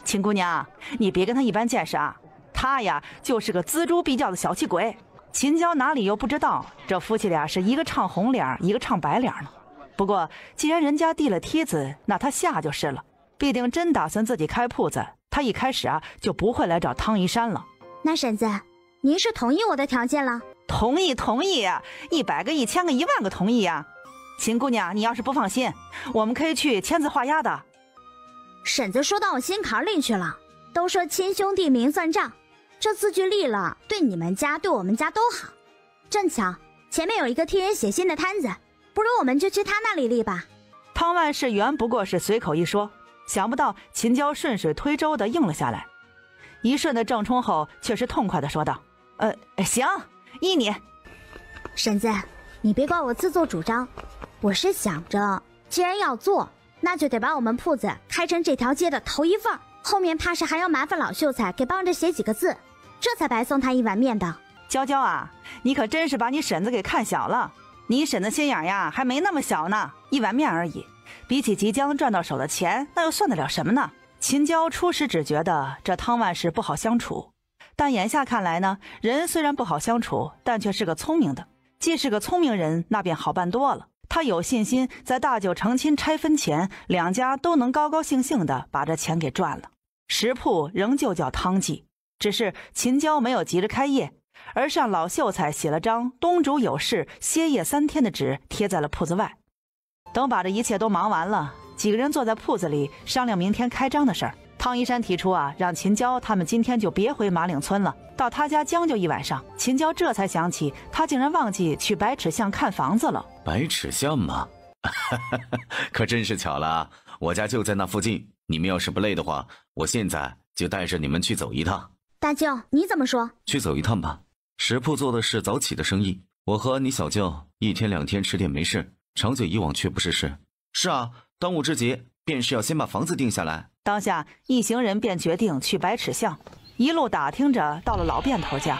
S3: 秦姑娘，你别跟他一般见识啊，他呀就是个锱铢必较的小气鬼。秦娇哪里又不知道，这夫妻俩是一个唱红脸，一个唱白脸呢。不过既然人家递了梯子，那他下就是了。必定真打算自己开铺子，他一开始啊就不会来找汤一山了。
S1: 那婶子，您是同意我的条件了？
S3: 同意啊，100个、1000个、10000个同意啊。秦姑娘，你要是不放心，我们可以去签字画押的。
S1: 婶子说到我心坎里去了，都说亲兄弟明算账，这字据立了，对你们家对我们家都好。正巧前面有一个替人写信的摊子，不如我们就去他那里立吧。
S3: 汤万事原不过是随口一说，想不到秦娇顺水推舟地应了下来。一瞬的正冲后，却是痛快地说道：“行，依你。”
S1: 婶子，你别怪我自作主张，我是想着，既然要做，那就得把我们铺子开成这条街的头一份，后面怕是还要麻烦老秀才给帮着写几个字，这才白送他一碗面的。
S3: 娇娇啊，你可真是把你婶子给看小了。你婶子心眼呀还没那么小呢，一碗面而已，比起即将赚到手的钱，那又算得了什么呢？秦娇初时只觉得这汤万事不好相处，但眼下看来呢，人虽然不好相处，但却是个聪明的。既是个聪明人，那便好办多了。他有信心在大舅成亲拆分前，两家都能高高兴兴地把这钱给赚了。食铺仍旧叫汤记，只是秦娇没有急着开业，而是让老秀才写了张东主有事歇业3天的纸贴在了铺子外。等把这一切都忙完了，几个人坐在铺子里商量明天开张的事儿。汤一山提出让秦娇他们今天就别回马岭村了，到他家将就一晚上。秦娇这才想起他竟然忘记去白尺巷看房子了。
S2: 白尺巷吗？可真是巧了，我家就在那附近，你们要是不累的话，我现在就带着你们去走一趟。
S1: 大舅你怎么说？
S2: 去走一趟吧，食铺做的是早起的生意，我和你小舅1天2天吃点没事，长久以往却不是事。是啊，端午之节便是要先把房子定下来。
S3: 当下一行人便决定去白尺巷，一路打听着到了老卞头家。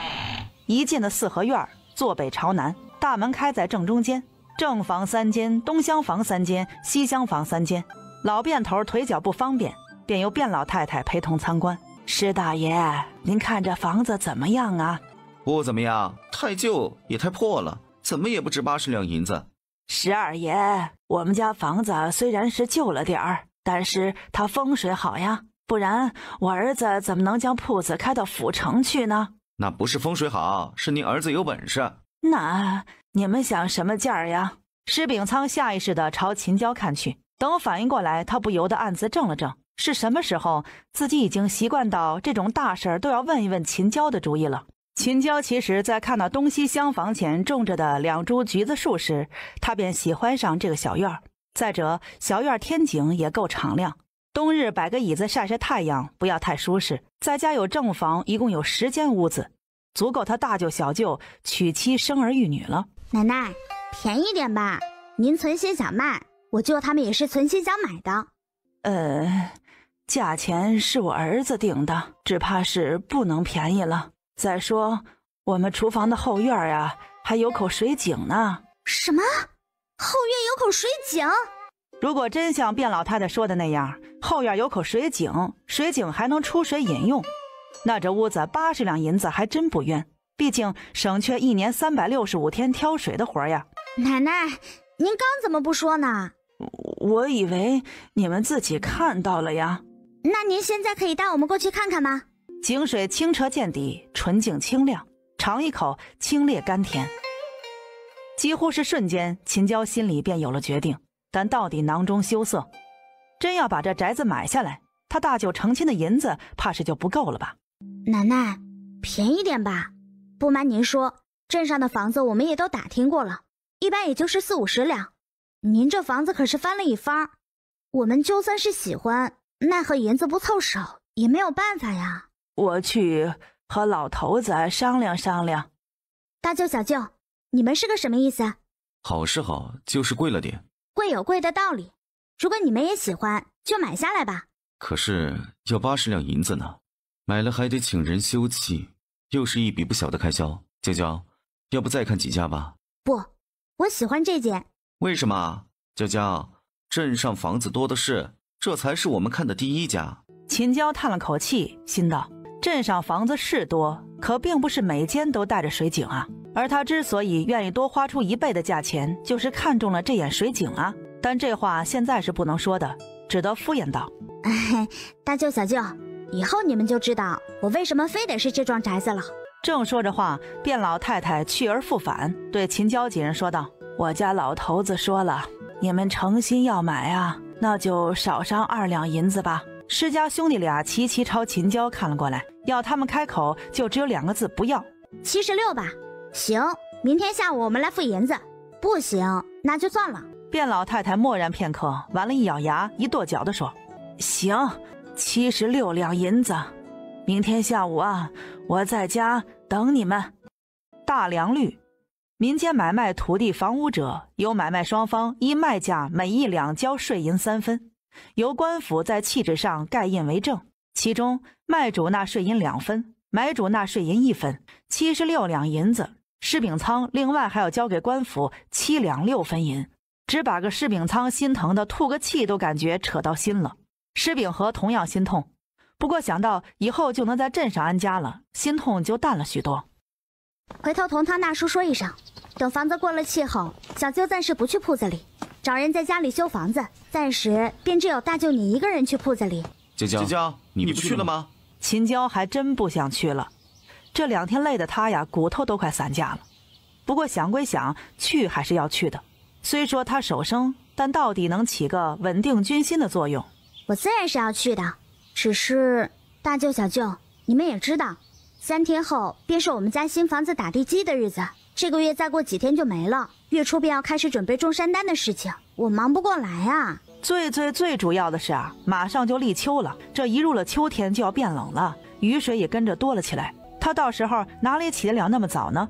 S3: 一进的4合院，坐北朝南，大门开在正中间，正房3间，东厢房3间，西厢房3间。老卞头腿脚不方便，便由卞老太太陪同参观。施大爷，您看这房子怎么样啊？
S2: 不怎么样，太旧也太破了，怎么也不值80两银子。
S3: 石二爷，我们家房子虽然是旧了点儿，但是它风水好呀，不然我儿子怎么能将铺子开到府城去呢？
S2: 那不是风水好，是您儿子有本事。
S3: 那你们想什么价呀？施秉仓下意识地朝秦娇看去，等反应过来，他不由得暗自怔了怔，是什么时候自己已经习惯到这种大事都要问一问秦娇的主意了。秦娇其实在看到东西厢房前种着的2株橘子树时，他便喜欢上这个小院。再者，小院天井也够敞亮，冬日摆个椅子晒晒太阳，不要太舒适。再加有正房，一共有10间屋子，足够他大舅小舅娶妻生儿育女了。
S1: 奶奶，便宜点吧，您存心想卖，我舅他们也是存心想买的。
S3: 价钱是我儿子定的，只怕是不能便宜了。再说我们厨房的后院啊，还有口水井呢。
S1: 什么？后院有口水井？
S3: 如果真像卞老太太说的那样，后院有口水井，水井还能出水饮用，那这屋子80两银子还真不冤，毕竟省却1年365天挑水的活呀。
S1: 奶奶，您刚怎么不说呢？
S3: 我以为你们自己看到了呀。
S1: 那您现在可以带我们过去看看吗？
S3: 井水清澈见底，纯净清亮，尝一口清冽甘甜。几乎是瞬间，秦娇心里便有了决定，但到底囊中羞涩，真要把这宅子买下来，他大舅成亲的银子怕是就不够了吧。
S1: 奶奶，便宜点吧，不瞒您说，镇上的房子我们也都打听过了，一般也就是40-50两，您这房子可是翻了一番，我们就算是喜欢，奈何银子不凑手，也没有办法呀。
S3: 我去和老头子商量商量。
S1: 大舅小舅，你们是个什么意思？
S2: 好是好，就是贵了点。
S1: 贵有贵的道理，如果你们也喜欢，就买下来吧。
S2: 可是要80两银子呢，买了还得请人修葺，又是一笔不小的开销。娇娇，要不再看几家吧？
S1: 不，我喜欢这间。
S2: 为什么？娇娇，镇上房子多的是，这才是我们看的第一家。
S3: 秦娇叹了口气，心道：镇上房子是多，可并不是每间都带着水井啊。而他之所以愿意多花出1倍的价钱，就是看中了这眼水井啊。但这话现在是不能说的，只得敷衍道：
S1: 大舅小舅，以后你们就知道我为什么非得是这幢宅子了。
S3: 正说着话，卞老太太去而复返，对秦娇几人说道：我家老头子说了，你们诚心要买啊，那就少上2两银子吧。施家兄弟俩齐齐朝秦娇看了过来，要他们开口就只有2个字：不要。
S1: 76吧。行，明天下午我们来付银子。不行，那就算了。
S3: 卞老太太默然片刻，完了一咬牙，一跺脚地说：行，76两银子，明天下午啊，我在家等你们。大良律，民间买卖土地房屋者，由买卖双方依卖价每1两交税银3分，由官府在契纸上盖印为证，其中卖主纳税银2分，买主纳税银1分，76两银子。施秉仓另外还要交给官府7两6分银，只把个施秉仓心疼的吐个气都感觉扯到心了。施秉和同样心痛，不过想到以后就能在镇上安家了，心痛就淡了许多。
S1: 回头同汤大叔说一声，等房子过了气后，小舅暂时不去铺子里，找人在家里修房子，暂时便只有大舅你一个人去铺子里。
S2: 娇娇，你不去了吗？
S3: 秦娇还真不想去了，这2天累的她呀，骨头都快散架了。不过想归想，去还是要去的。虽说她手生，但到底能起个稳定军心的作用。
S1: 我自然是要去的，只是大舅小舅，你们也知道，3天后便是我们家新房子打地基的日子，这个月再过几天就没了，月初便要开始准备种山丹的事情，我忙不过来啊。
S3: 最主要的是啊，马上就立秋了，这一入了秋天就要变冷了，雨水也跟着多了起来，他到时候哪里起得了那么早呢？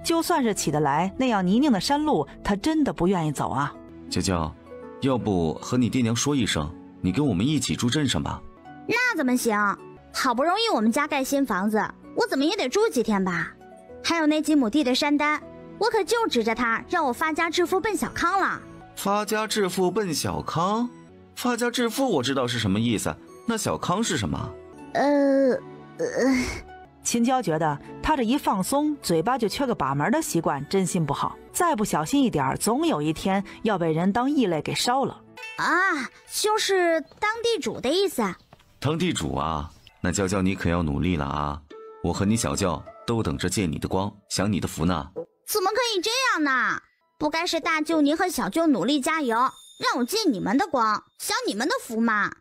S3: 就算是起得来，那样泥泞的山路他真的不愿意走啊。
S2: 娇娇，要不和你爹娘说一声，你跟我们一起住镇上吧。
S1: 那怎么行？好不容易我们家盖新房子，我怎么也得住几天吧。还有那几亩地的山丹，我可就指着它让我发家致富奔小康了。
S2: 发家致富奔小康？发家致富我知道是什么意思，那小康是什么？
S3: 秦娇觉得他这一放松，嘴巴就缺个把门的习惯真心不好，再不小心一点，总有一天要被人当异类给烧了。
S1: 啊，就是当地主的意思。
S2: 当地主啊，那娇娇你可要努力了啊！我和你小舅都等着借你的光，享你的福呢。
S1: 怎么可以这样呢？不该是大舅你和小舅努力加油，让我借你们的光，享你们的福吗？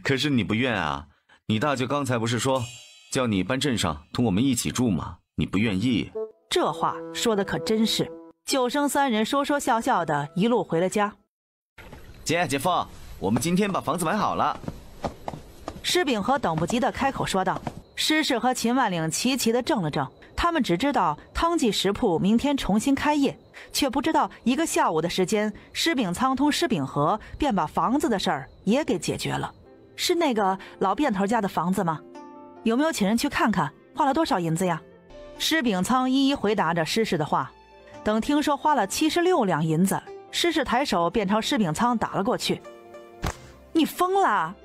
S2: 可是你不愿啊！你大舅刚才不是说叫你搬镇上同我们一起住吗？你不愿意。
S3: 这话说的可真是。9生3人说说笑笑的一路回了家。
S2: 姐夫，我们今天把房子买好了。
S3: 施秉和等不及的开口说道。施氏和秦万岭齐齐的怔了怔，他们只知道汤记食铺明天重新开业，却不知道1个下午的时间，施秉仓同施秉和便把房子的事儿也给解决了。是那个老卞头家的房子吗？有没有请人去看看？花了多少银子呀？施秉仓一一回答着施氏的话。等听说花了76两银子，施氏抬手便朝施秉仓打了过去。你疯了？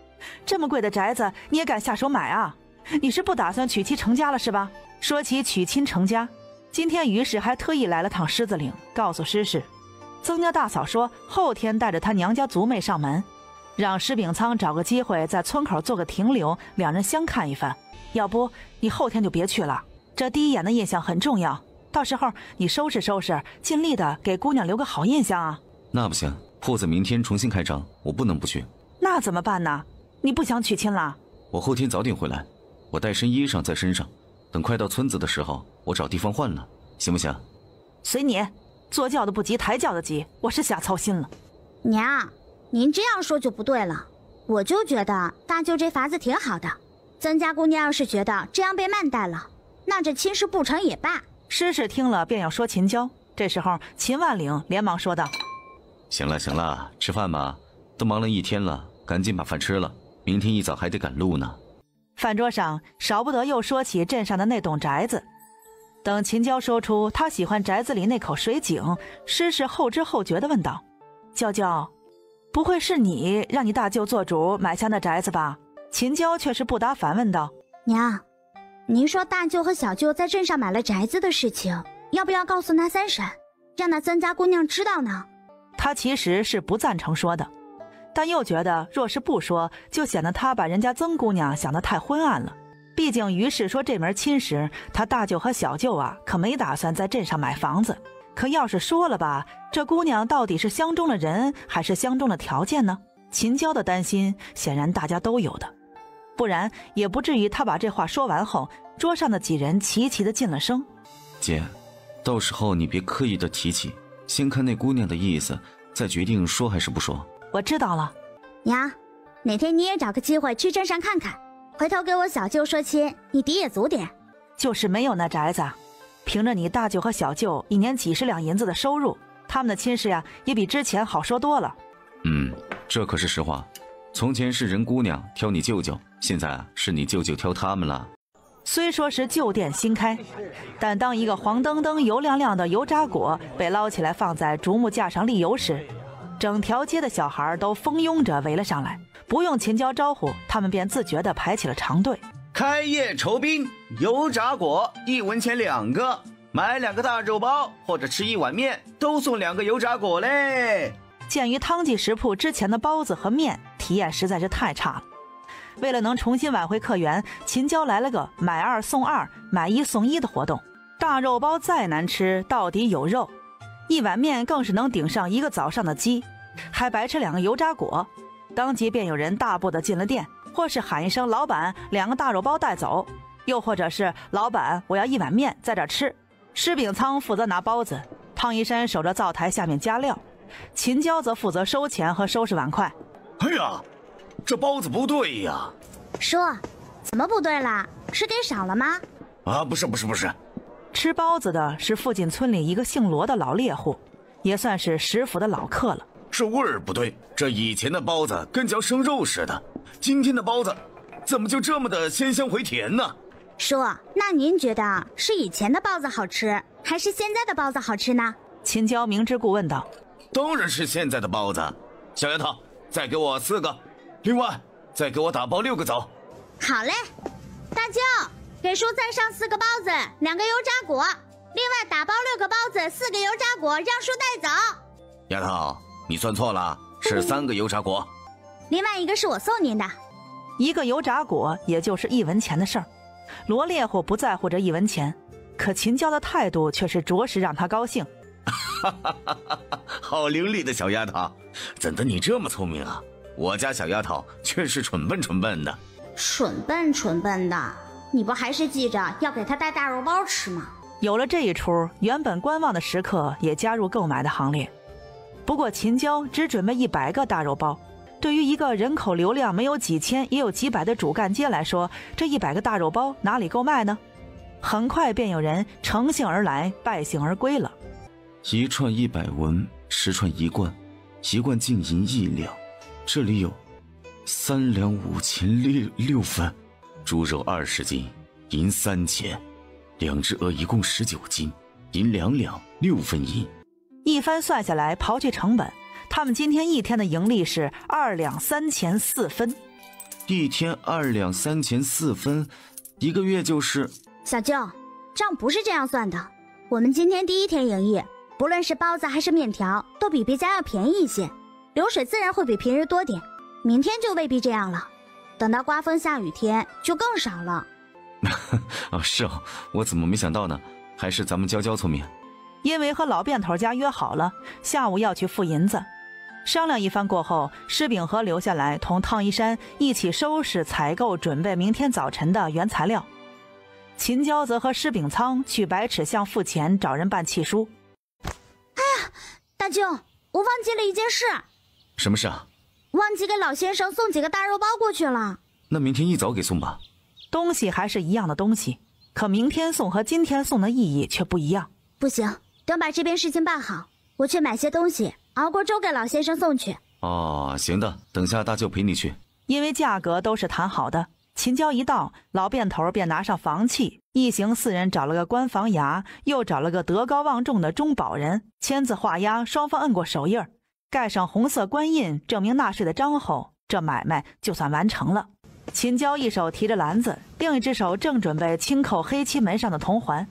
S3: 这么贵的宅子你也敢下手买啊？你是不打算娶妻成家了是吧？说起娶亲成家，今天于氏还特意来了趟狮子岭，告诉施氏，曾家大嫂说后天带着她娘家族妹上门，让施秉仓找个机会在村口做个停留，两人相看一番。要不你后天就别去了，这第一眼的印象很重要，到时候你收拾收拾，尽力的给姑娘留个好印象啊。
S2: 那不行，铺子明天重新开张，我不能不去。
S3: 那怎么办呢？你不想娶亲了？
S2: 我后天早点回来，我带身衣裳在身上，等快到村子的时候，我找地方换了，行不行？
S3: 随你，坐轿的不急抬轿的急，我是瞎操心了。
S1: 娘，您这样说就不对了，我就觉得大舅这法子挺好的。曾家姑娘要是觉得这样被慢待了，那这亲事不成也罢。
S3: 施氏听了便要说秦娇，这时候秦万岭连忙说道：
S2: 行了，吃饭吧，都忙了一天了，赶紧把饭吃了，明天一早还得赶路呢。
S3: 饭桌上少不得又说起镇上的那栋宅子。等秦娇说出她喜欢宅子里那口水井，施氏后知后觉地问道：娇娇，不会是你让你大舅做主买下那宅子吧？秦娇却是不答，反问道：
S1: 娘，您说大舅和小舅在镇上买了宅子的事情，要不要告诉那三婶，让那曾家姑娘知道呢？
S3: 她其实是不赞成说的，但又觉得若是不说，就显得她把人家曾姑娘想得太昏暗了。毕竟于是说这门亲时，她大舅和小舅可没打算在镇上买房子。可要是说了吧，这姑娘到底是相中了人，还是相中了条件呢？秦娇的担心显然大家都有的，不然也不至于她把这话说完后，桌上的几人齐齐的进了声：
S2: 姐，到时候你别刻意的提起，先看那姑娘的意思，再决定说还是不说。
S3: 我知道了。
S1: 娘，哪天你也找个机会去镇上看看，回头给我小舅说亲，你嫡也足点。
S3: 就是没有那宅子，凭着你大舅和小舅一年几十两银子的收入，他们的亲事也比之前好说多了。
S2: 这可是实话。从前是人姑娘挑你舅舅，现在是你舅舅挑他们了。
S3: 虽说是旧店新开，但当一个黄澄澄油亮亮的油炸果被捞起来放在竹木架上沥油时，整条街的小孩都蜂拥着围了上来，不用秦娇招呼，他们便自觉地排起了长队。
S6: 开业酬宾，油炸果1文钱2个，买2个大肉包或者吃1碗面都送2个油炸果嘞。
S3: 鉴于汤记食铺之前的包子和面体验实在是太差了，为了能重新挽回客源，秦娇来了个买2送2、买1送1的活动。大肉包再难吃，到底有肉；1碗面更是能顶上1个早上的鸡，还白吃2个油炸果。当即便有人大步的进了店，或是喊一声老板2个大肉包带走，又或者是老板我要1碗面在这吃。施秉仓负责拿包子，汤一山守着灶台下面加料，秦娇则负责收钱和收拾碗筷。
S6: 哎呀，这包子不对呀！
S1: 说，怎么不对啦？是给少了吗？
S6: 不是。
S3: 吃包子的是附近村里一个姓罗的老猎户，也算是食府的老客了。
S6: 是味儿不对，这以前的包子跟嚼生肉似的，今天的包子怎么就这么的鲜香回甜呢？
S1: 说，那您觉得是以前的包子好吃，还是现在的包子好吃呢？
S3: 秦娇明知故问道。
S6: 当然是现在的包子。小丫头，再给我4个，另外再给我打包6个走。
S1: 好嘞。大舅，给叔再上4个包子，2个油炸果，另外打包6个包子，4个油炸果，让叔带走。
S6: 丫头，你算错了，是3个油炸果，
S1: 另外1个是我送您的。
S3: 1个油炸果也就是1文钱的事儿，罗猎户不在乎这1文钱，可秦娇的态度却是着实让他高兴。
S6: 好伶俐的小丫头，怎的你这么聪明啊？我家小丫头却是蠢笨的。
S1: 蠢笨的，你不还是记着要给她带大肉包吃吗？
S3: 有了这一出，原本观望的食客也加入购买的行列。不过秦娇只准备100个大肉包，对于一个人口流量没有几千也有几百的主干街来说，这100个大肉包哪里够卖呢？很快便有人乘兴而来，败兴而归了。
S2: 1串100文，10串1贯，1贯净银1两，这里有3两5钱6分，猪肉20斤，银3钱，2只鹅一共19斤，银2两6分银。
S3: 一番算下来，刨去成本，他们今天一天的盈利是2两3钱4分。
S2: 一天2两3钱4分，1个月就是……
S1: 小舅，账不是这样算的。我们今天第1天营业，不论是包子还是面条，都比别家要便宜一些，流水自然会比平日多点。明天就未必这样了，等到刮风下雨天就更少了。
S2: 是哦，我怎么没想到呢？还是咱们娇娇聪明。
S3: 因为和老辫头家约好了下午要去付银子，商量一番过后，施秉和留下来同汤一山一起收拾采购准备明天早晨的原材料。秦娇则和施秉仓去百尺巷付钱找人办契书。
S1: 哎呀，大舅，我忘记了一件事。
S2: 什么事啊？
S1: 忘记给老先生送几个大肉包过去了。
S2: 那明天一早给送吧。
S3: 东西还是一样的东西，可明天送和今天送的意义却不一样。
S1: 不行，等把这边事情办好，我去买些东西，熬锅粥给老先生送去。
S2: 哦，行的，等下大舅陪你去。
S3: 因为价格都是谈好的，秦娇一到，老辫头便拿上房契，一行4人找了个官房衙，又找了个德高望重的中保人，签字画押，双方摁过手印，盖上红色官印，证明纳税的章后，这买卖就算完成了。秦娇一手提着篮子，另一只手正准备轻扣黑漆门上的铜环。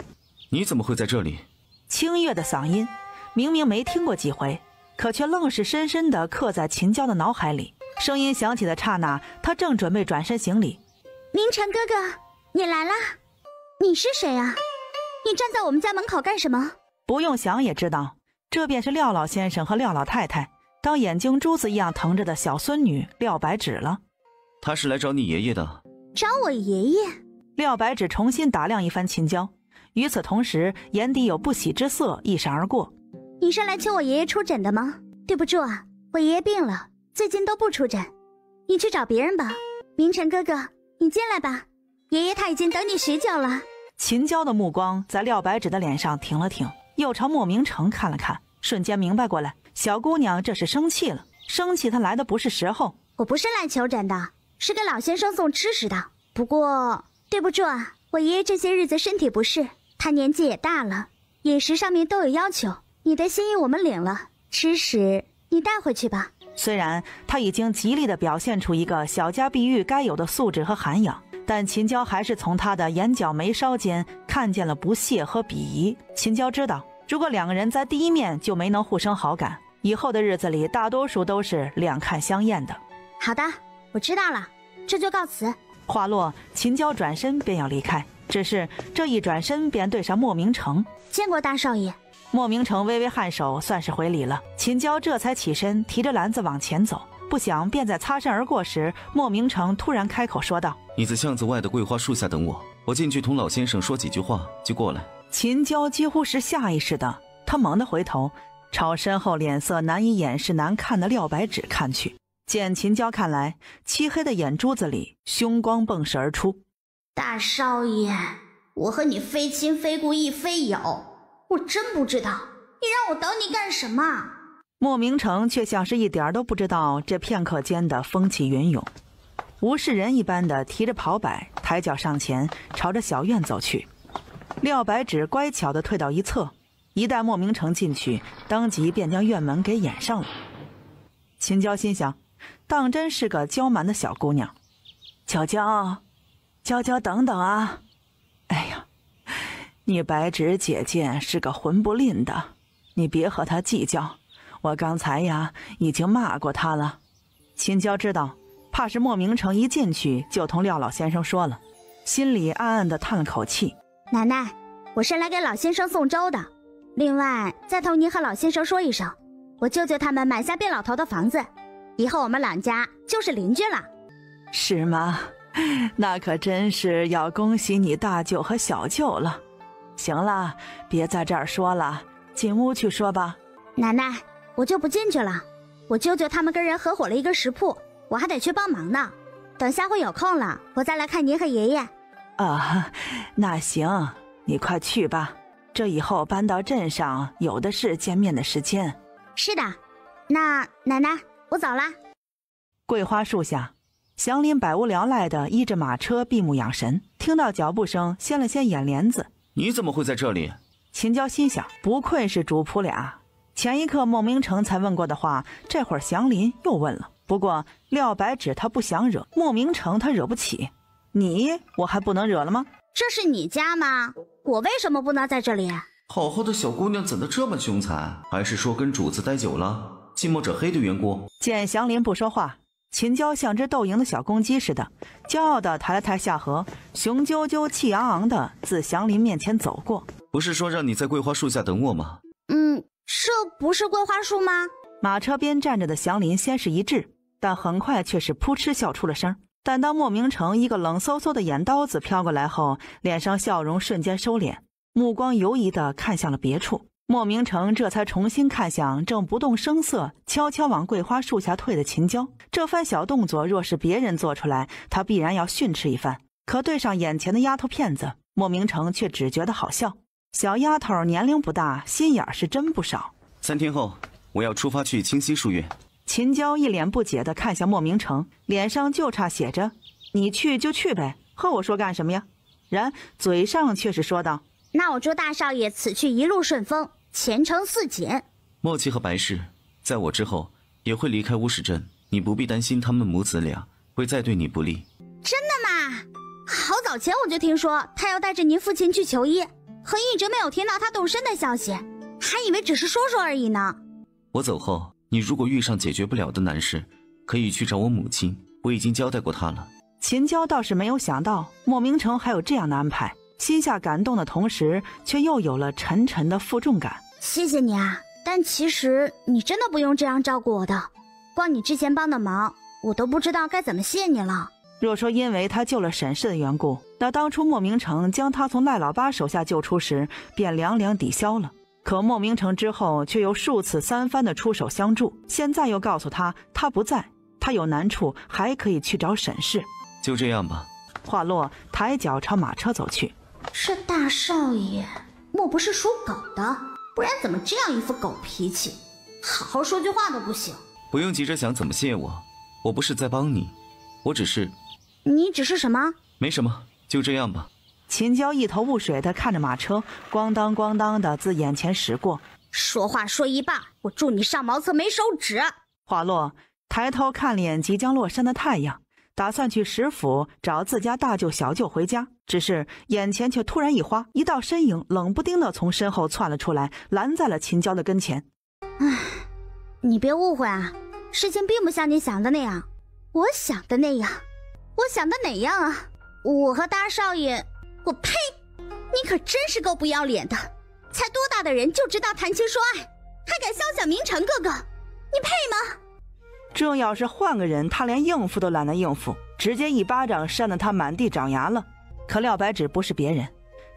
S2: 你怎么会在这里？
S3: 清越的嗓音，明明没听过几回，可却愣是深深地刻在秦娇的脑海里。声音响起的刹那，他正准备转身行礼。
S1: 明晨哥哥，你来啦！你是谁啊？你站在我们家门口干什么？
S3: 不用想也知道，这便是廖老先生和廖老太太当眼睛珠子一样疼着的小孙女廖白芷了。
S2: 他是来找你爷爷的。
S1: 找我爷爷？
S3: 廖白芷重新打量一番秦娇，与此同时，眼底有不喜之色一闪而过。
S1: 你是来请我爷爷出诊的吗？对不住啊，我爷爷病了，最近都不出诊，你去找别人吧。明晨哥哥，你进来吧，爷爷他已经等你许久了。
S3: 秦娇的目光在廖白芷的脸上停了停，又朝莫明成看了看，瞬间明白过来，小姑娘这是生气了，生气她来的不是时候。
S1: 我不是来求诊的，是给老先生送吃食的。不过对不住啊，我爷爷这些日子身体不适，他年纪也大了，饮食上面都有要求。你的心意我们领了，吃食你带回去吧。
S3: 虽然他已经极力地表现出一个小家碧玉该有的素质和涵养，但秦娇还是从他的眼角眉梢间看见了不屑和鄙夷。秦娇知道，如果2个人在第一面就没能互生好感，以后的日子里大多数都是两看相厌的。
S1: 好的，我知道了，这就告辞。
S3: 话落，秦娇转身便要离开，只是这一转身便对上莫明成。
S1: 见过大少爷。
S3: 莫明成微微颔首，算是回礼了。秦娇这才起身，提着篮子往前走。不想便在擦身而过时，莫明成突然开口说道：
S2: 你在巷子外的桂花树下等我，我进去同老先生说几句话就过来。
S3: 秦娇几乎是下意识的，她猛地回头，朝身后脸色难以掩饰难看的廖白芷看去。见秦娇看来，漆黑的眼珠子里凶光迸射而出。
S1: 大少爷，我和你非亲非故亦非友，我真不知道你让我等你干什么。
S3: 莫明成却像是一点都不知道这片刻间的风起云涌，无视人一般的提着袍摆，抬脚上前，朝着小院走去。廖白芷乖巧地退到一侧，一待莫明成进去，当即便将院门给掩上了。秦娇心想，当真是个娇蛮的小姑娘。娇娇，娇娇等等啊！哎呀，你白芷姐姐是个混不吝的，你别和她计较。我刚才呀已经骂过她了。秦娇知道，怕是莫明成一进去就同廖老先生说了，心里暗暗地叹了口气。
S1: 奶奶，我是来给老先生送粥的。另外，再同您和老先生说一声，我舅舅他们买下卞老头的房子，以后我们2家就是邻居了。
S3: 是吗？那可真是要恭喜你大舅和小舅了。行了，别在这儿说了，进屋去说吧。
S1: 奶奶，我就不进去了，我舅舅他们跟人合伙了一个食铺，我还得去帮忙呢。等下回有空了，我再来看您和爷爷。
S3: 啊，那行，你快去吧，这以后搬到镇上有的是见面的时间。
S1: 是的，那奶奶，我走啦。
S3: 桂花树下，祥林百无聊赖地依着马车闭目养神，听到脚步声，掀了掀眼帘子。
S2: 你怎么会在这里？
S3: 秦娇心想，不愧是主仆俩，前一刻孟明成才问过的话，这会儿祥林又问了。不过廖白芷他不想惹，莫明成他惹不起，你我还不能惹了吗？
S1: 这是你家吗？我为什么不能在这里？
S2: 好好的小姑娘怎的这么凶残？还是说跟主子待久了，近墨者黑的缘故？
S3: 见祥林不说话，秦娇像只斗赢的小公鸡似的，骄傲地抬了抬下颌，雄赳赳气昂昂地自祥林面前走过。
S2: 不是说让你在桂花树下等我吗？
S1: 这不是桂花树吗？
S3: 马车边站着的祥林先是一滞，但很快却是扑哧笑出了声。但当莫明成一个冷飕飕的眼刀子飘过来后，脸上笑容瞬间收敛，目光游移地看向了别处。莫明成这才重新看向正不动声色悄悄往桂花树下退的秦娇。这番小动作若是别人做出来，他必然要训斥一番，可对上眼前的丫头片子，莫明成却只觉得好笑。小丫头年龄不大，心眼是真不少。
S2: 3天后我要出发去清溪书院，
S3: 秦娇一脸不解地看向莫明成，脸上就差写着你去就去呗，和我说干什么呀？然嘴上却是说道，
S1: 那我祝大少爷此去一路顺风，前程似锦。
S2: 莫七和白氏在我之后也会离开乌石镇，你不必担心他们母子俩会再对你不利。
S1: 真的吗？好早前我就听说他要带着您父亲去求医，可一直没有听到他动身的消息，还以为只是说说而已呢。
S2: 我走后，你如果遇上解决不了的难事，可以去找我母亲，我已经交代过她了。
S3: 秦娇倒是没有想到莫明成还有这样的安排，心下感动的同时，却又有了沉沉的负重感。
S1: 谢谢你啊，但其实你真的不用这样照顾我的，光你之前帮的忙，我都不知道该怎么谢你了。
S3: 若说因为他救了沈氏的缘故，那当初莫明成将他从赖老八手下救出时，便凉凉抵消了。可莫明成之后却又数次三番的出手相助，现在又告诉他他不在，他有难处还可以去找沈氏。
S2: 就这样吧。
S3: 话落，抬脚朝马车走去。
S1: 这大少爷莫不是属狗的？不然怎么这样一副狗脾气？好好说句话都不行。
S2: 不用急着想怎么谢我，我不是在帮你，我只是……
S1: 你只是什么？
S2: 没什么，就这样吧。
S3: 秦娇一头雾水地看着马车咣当咣当地自眼前驶过。
S1: 说话说一半，我祝你上茅厕没手指。
S3: 话落，抬头看脸即将落山的太阳，打算去石府找自家大舅小舅回家，只是眼前却突然一花，一道身影冷不丁地从身后窜了出来，拦在了秦娇的跟前。
S1: 唉，你别误会啊，事情并不像你想的那样。我想的那样？我想的哪样啊？我和大少爷……我呸！你可真是够不要脸的，才多大的人就知道谈情说爱，还敢肖想明成哥哥，你配吗？
S3: 这要是换个人，他连应付都懒得应付，直接一巴掌扇得他满地长牙了。可廖白芷不是别人，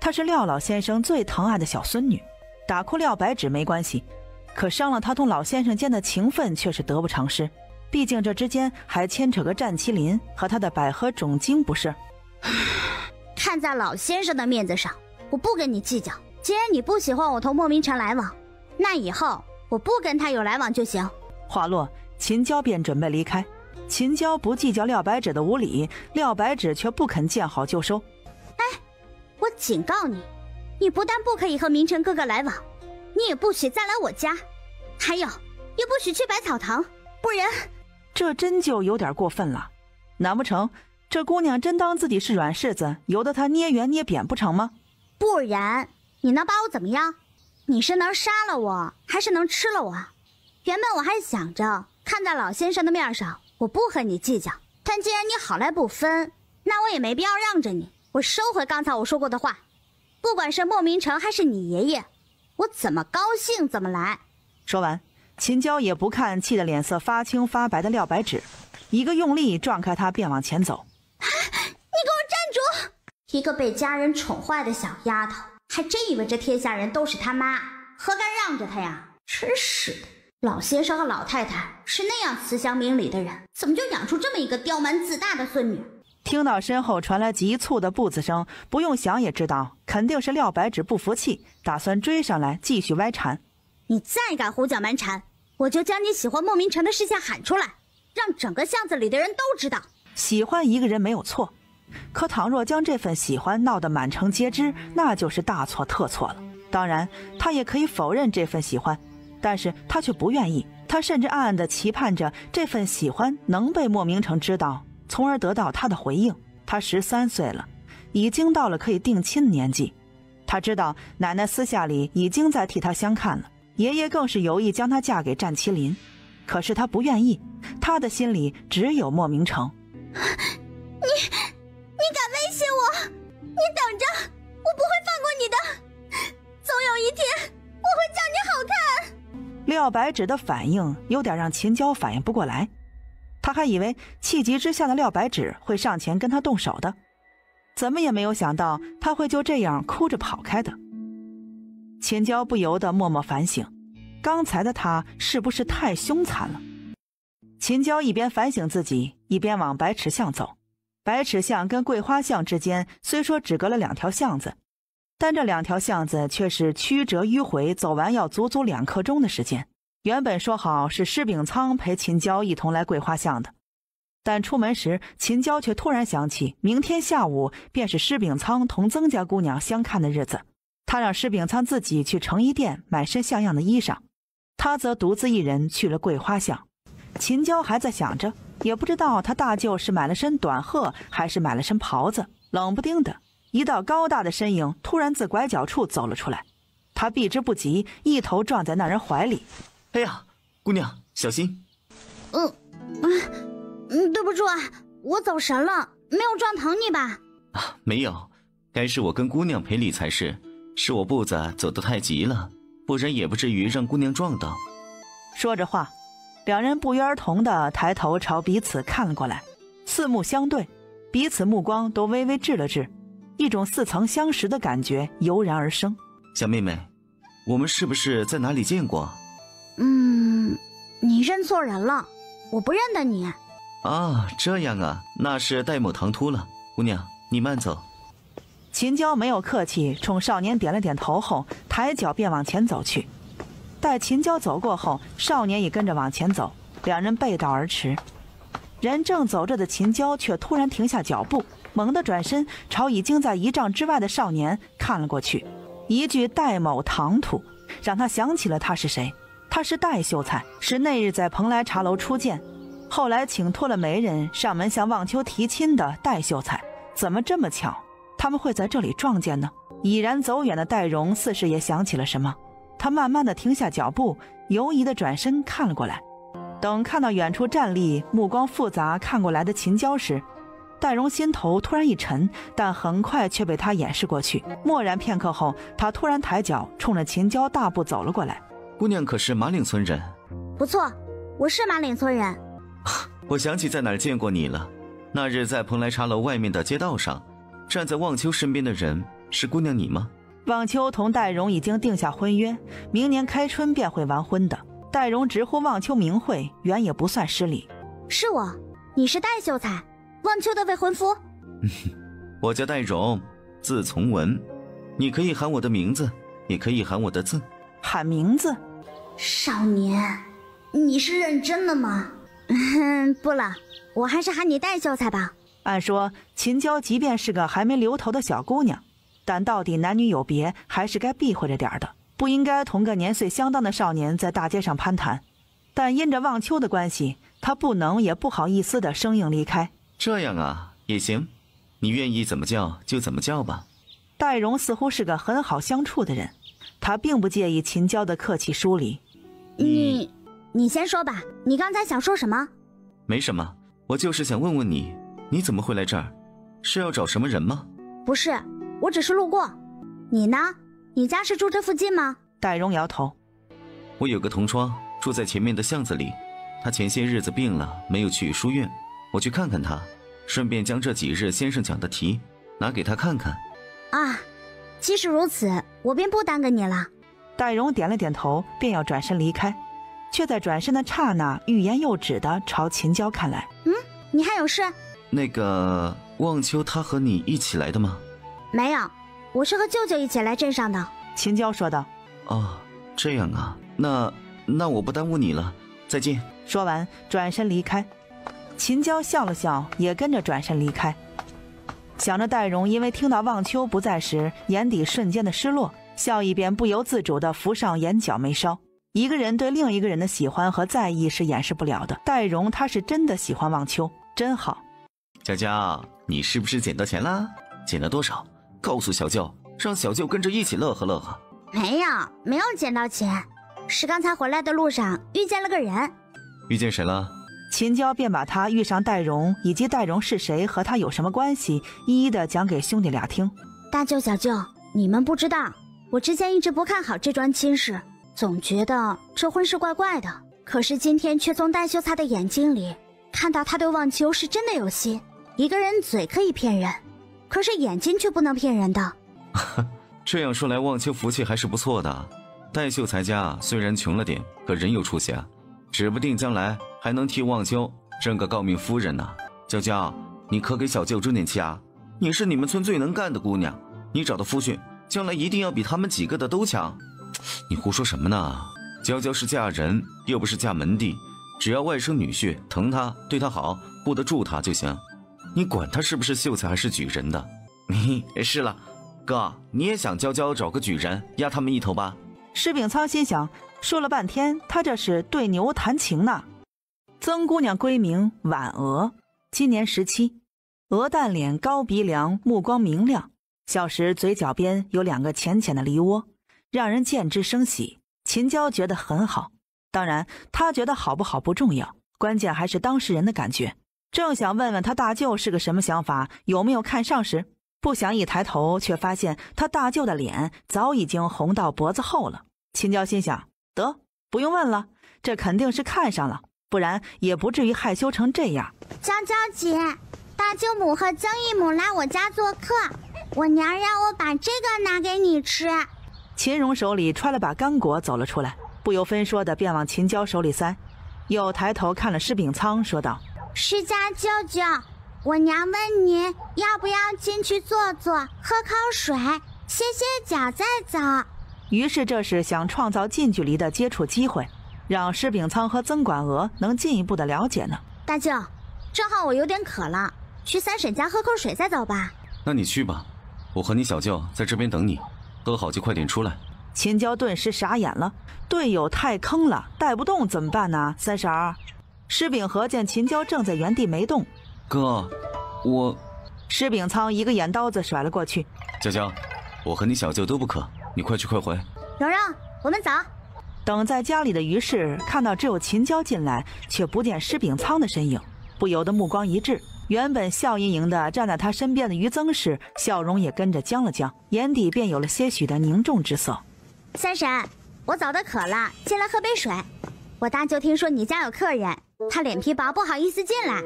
S3: 她是廖老先生最疼爱的小孙女，打哭廖白芷没关系，可伤了她同老先生间的情分却是得不偿失。毕竟这之间还牵扯个战麒麟和他的百合种精不是？
S1: 看在老先生的面子上，我不跟你计较。既然你不喜欢我同莫明成来往，那以后我不跟他有来往就行。
S3: 话落，秦娇便准备离开。秦娇不计较廖白芷的无礼，廖白芷却不肯见好就收。
S1: 哎，我警告你，你不但不可以和明成哥哥来往，你也不许再来我家，还有也不许去百草堂，不然……
S3: 这真就有点过分了。难不成这姑娘真当自己是软柿子，由得她捏圆捏扁不成吗？
S1: 不然你能把我怎么样？你是能杀了我，还是能吃了我？原本我还想着看在老先生的面上，我不和你计较，但既然你好赖不分，那我也没必要让着你。我收回刚才我说过的话，不管是莫明成还是你爷爷，我怎么高兴怎么来。
S3: 说完，秦娇也不看气得脸色发青发白的廖白芷，一个用力撞开她便往前走。
S1: 你给我站住！一个被家人宠坏的小丫头，还真以为这天下人都是他妈，何该让着她呀？真是的，老先生和老太太是那样慈祥明理的人，怎么就养出这么一个刁蛮自大的孙女？
S3: 听到身后传来急促的步子声，不用想也知道肯定是廖白芷不服气，打算追上来继续歪缠。
S1: 你再敢胡搅蛮缠，我就将你喜欢莫明成的事情喊出来，让整个巷子里的人都知道。
S3: 喜欢一个人没有错，可倘若将这份喜欢闹得满城皆知，那就是大错特错了。当然他也可以否认这份喜欢，但是他却不愿意，他甚至暗暗地期盼着这份喜欢能被莫明成知道，从而得到他的回应。他13岁了，已经到了可以定亲的年纪，他知道奶奶私下里已经在替他相看了，爷爷更是有意将她嫁给战麒麟，可是他不愿意，他的心里只有莫明成。
S1: 你敢威胁我？你等着，我不会放过你的，总有一天我会叫你好看。
S3: 廖白芷的反应有点让秦娇反应不过来，他还以为气急之下的廖白芷会上前跟他动手的，怎么也没有想到他会就这样哭着跑开的。秦娇不由得默默反省，刚才的他是不是太凶残了？秦娇一边反省自己，一边往白池巷走。白池巷跟桂花巷之间虽说只隔了2条巷子，但这2条巷子却是曲折迂回，走完要足足2刻钟的时间。原本说好是施秉仓陪秦娇一同来桂花巷的，但出门时秦娇却突然想起明天下午便是施秉仓同曾家姑娘相看的日子，她让施秉仓自己去成衣店买身像样的衣裳，她则独自一人去了桂花巷。秦娇还在想着，也不知道她大舅是买了身短褐还是买了身袍子，冷不丁的一道高大的身影突然自拐角处走了出来，她避之不及，一头撞在那人怀里。
S2: 哎呀，姑娘小心！
S1: 对不住啊，我走神了，没有撞疼你吧？
S2: 没有，该是我跟姑娘赔礼才是，是我步子走得太急了，不然也不至于让姑娘撞到。
S3: 说着话，两人不约而同地抬头朝彼此看了过来，四目相对，彼此目光都微微滞了滞，一种似曾相识的感觉油然而生。
S2: 小妹妹，我们是不是在哪里见过？
S1: 你认错人了，我不认得你。
S2: 啊，这样啊，那是戴某唐突了。姑娘，你慢走。
S3: 秦娇没有客气，冲少年点了点头后，抬脚便往前走去。待秦娇走过后，少年也跟着往前走，两人背道而驰。人正走着的秦娇却突然停下脚步，猛地转身朝已经在1丈之外的少年看了过去。一句戴某唐突，让他想起了他是谁。他是戴秀才，是那日在蓬莱茶楼初见，后来请托了媒人上门向望秋提亲的戴秀才。怎么这么巧，他们会在这里撞见呢？已然走远的戴荣似是也想起了什么，他慢慢地停下脚步，犹疑地转身看了过来。等看到远处站立目光复杂看过来的秦娇时，戴荣心头突然一沉，但很快却被他掩饰过去。默然片刻后，他突然抬脚冲着秦娇大步走了过来。
S2: 姑娘可是马岭村人？
S1: 不错，我是马岭村人。
S2: 我想起在哪儿见过你了，那日在蓬莱茶楼外面的街道上，站在望秋身边的人是姑娘你吗？
S3: 望秋同戴荣已经定下婚约，明年开春便会完婚的。戴荣直呼望秋名讳，原也不算失礼。
S1: 是我，你是戴秀才，望秋的未婚夫。
S2: 我叫戴荣，字从文，你可以喊我的名字，也可以喊我的字。
S3: 喊名字？
S1: 少年，你是认真的吗？不了，我还是喊你戴秀才吧。
S3: 按说秦娇即便是个还没留头的小姑娘，但到底男女有别，还是该避讳着点的，不应该同个年岁相当的少年在大街上攀谈。但因着望秋的关系，他不能也不好意思的生硬离开。
S2: 这样啊，也行，你愿意怎么叫就怎么叫吧。
S3: 戴荣似乎是个很好相处的人，他并不介意秦娇的客气疏离。
S1: 你先说吧，你刚才想说什么？
S2: 没什么，我就是想问问你，你怎么会来这儿？是要找什么人吗？
S1: 不是，我只是路过。你呢？你家是住这附近吗？
S3: 戴荣摇头。
S2: 我有个同窗住在前面的巷子里，他前些日子病了，没有去书院，我去看看他，顺便将这几日先生讲的题拿给他看看。
S1: 啊，既是如此，我便不耽搁你了。
S3: 戴荣点了点头，便要转身离开，却在转身的刹那欲言又止的朝秦娇看来。
S1: 你还有事？
S2: 那个望秋他和你一起来的吗？
S1: 没有，我是和舅舅一起来镇上的。
S3: 秦娇说道。
S2: 哦，这样啊，那我不耽误你了，再见。
S3: 说完转身离开。秦娇笑了笑，也跟着转身离开。想着戴荣因为听到望秋不在时眼底瞬间的失落，笑意便不由自主地浮上眼角眉梢。一个人对另一个人的喜欢和在意是掩饰不了的，戴荣他是真的喜欢望秋，真好。
S2: 娇娇，你是不是捡到钱啦？捡了多少？告诉小舅，让小舅跟着一起乐呵乐呵。
S1: 没有捡到钱，是刚才回来的路上遇见了个人。
S2: 遇见谁了？
S3: 秦娇便把他遇上戴荣以及戴荣是谁和他有什么关系一一的讲给兄弟俩听。
S1: 大舅小舅，你们不知道，我之前一直不看好这桩亲事，总觉得这婚事怪怪的，可是今天却从戴秀才的眼睛里看到他对望秋是真的有心。一个人嘴可以骗人，可是眼睛却不能骗人的。
S2: 这样说来，望秋福气还是不错的。戴秀才家虽然穷了点，可人有出息啊，指不定将来还能替望秋挣个诰命夫人呢。娇娇，你可给小舅争点气啊！你是你们村最能干的姑娘，你找的夫婿将来一定要比他们几个的都强。你胡说什么呢？娇娇是嫁人，又不是嫁门第，只要外甥女婿疼她，对她好，护得住她就行。你管她是不是秀才还是举人的？是了，哥，你也想娇娇找个举人压他们一头吧？
S3: 施秉仓心想，说了半天，他这是对牛弹琴呢。曾姑娘闺名婉娥，今年17，鹅蛋脸，高鼻梁，目光明亮，小时嘴角边有2个浅浅的梨窝，让人见之生喜。秦娇觉得很好，当然她觉得好不好不重要，关键还是当事人的感觉。正想问问他大舅是个什么想法，有没有看上时，不想一抬头却发现他大舅的脸早已经红到脖子后了。秦娇心想，得，不用问了，这肯定是看上了，不然也不至于害羞成这样。
S1: 娇娇姐，大舅母和曾姨母来我家做客，我娘让我把这个拿给你吃。
S3: 秦荣手里揣了把干果走了出来，不由分说的便往秦娇手里塞，又抬头看了施秉仓，说道：
S1: 施家舅舅，我娘问您要不要进去坐坐，喝口水，歇歇脚再走。
S3: 于是这是想创造近距离的接触机会，让施秉仓和曾管娥能进一步的了解呢。
S1: 大舅，正好我有点渴了，去三婶家喝口水再走吧。
S2: 那你去吧，我和你小舅在这边等你，喝好就快点出来。
S3: 秦娇顿时傻眼了，队友太坑了，带不动怎么办呢？三婶儿。施秉和见秦娇正在原地没动，
S2: 哥，我……
S3: 施秉仓一个眼刀子甩了过去。
S2: 娇娇，我和你小舅都不渴，你快去快回。
S1: 蓉蓉，我们走。
S3: 等在家里的于氏看到只有秦娇进来，却不见施秉仓的身影，不由得目光一滞。原本笑盈盈的站在他身边的于曾氏，笑容也跟着僵了僵，眼底便有了些许的凝重之色。
S1: 三婶，我早的渴了，进来喝杯水。我大舅听说你家有客人，他脸皮薄，不好意思进来。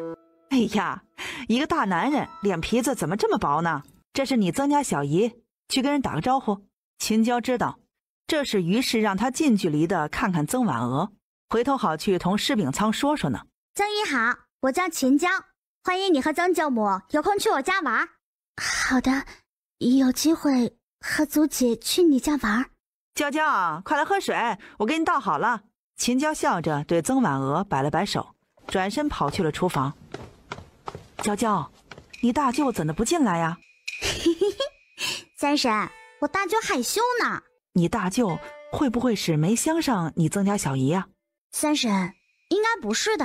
S3: 哎呀，一个大男人脸皮子怎么这么薄呢？这是你曾家小姨，去跟人打个招呼。秦娇知道这是于氏让他近距离的看看曾婉娥，回头好去同施秉仓说说呢。
S1: 曾姨好，我叫秦娇，欢迎你和曾舅母有空去我家玩。好的，有机会和祖姐去你家玩。
S3: 娇娇，快来喝水，我给你倒好了。秦娇笑着对曾婉娥摆了摆手，转身跑去了厨房。娇娇，你大舅怎么不进来呀？
S1: 三婶，我大舅害羞呢。
S3: 你大舅会不会是没相上你曾家小姨呀？
S1: 三婶，应该不是的，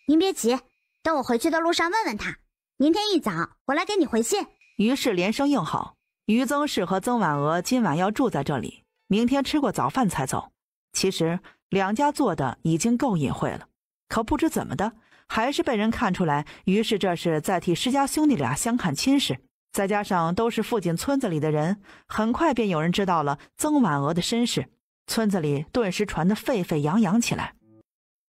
S1: 您别急，等我回去的路上问问他，明天一早我来给你回信。
S3: 于是连声应好。于曾氏和曾婉娥今晚要住在这里，明天吃过早饭才走。其实两家做的已经够隐晦了，可不知怎么的，还是被人看出来，于是这是在替施家兄弟俩相看亲事。再加上都是附近村子里的人，很快便有人知道了曾婉娥的身世，村子里顿时传得沸沸扬扬起来。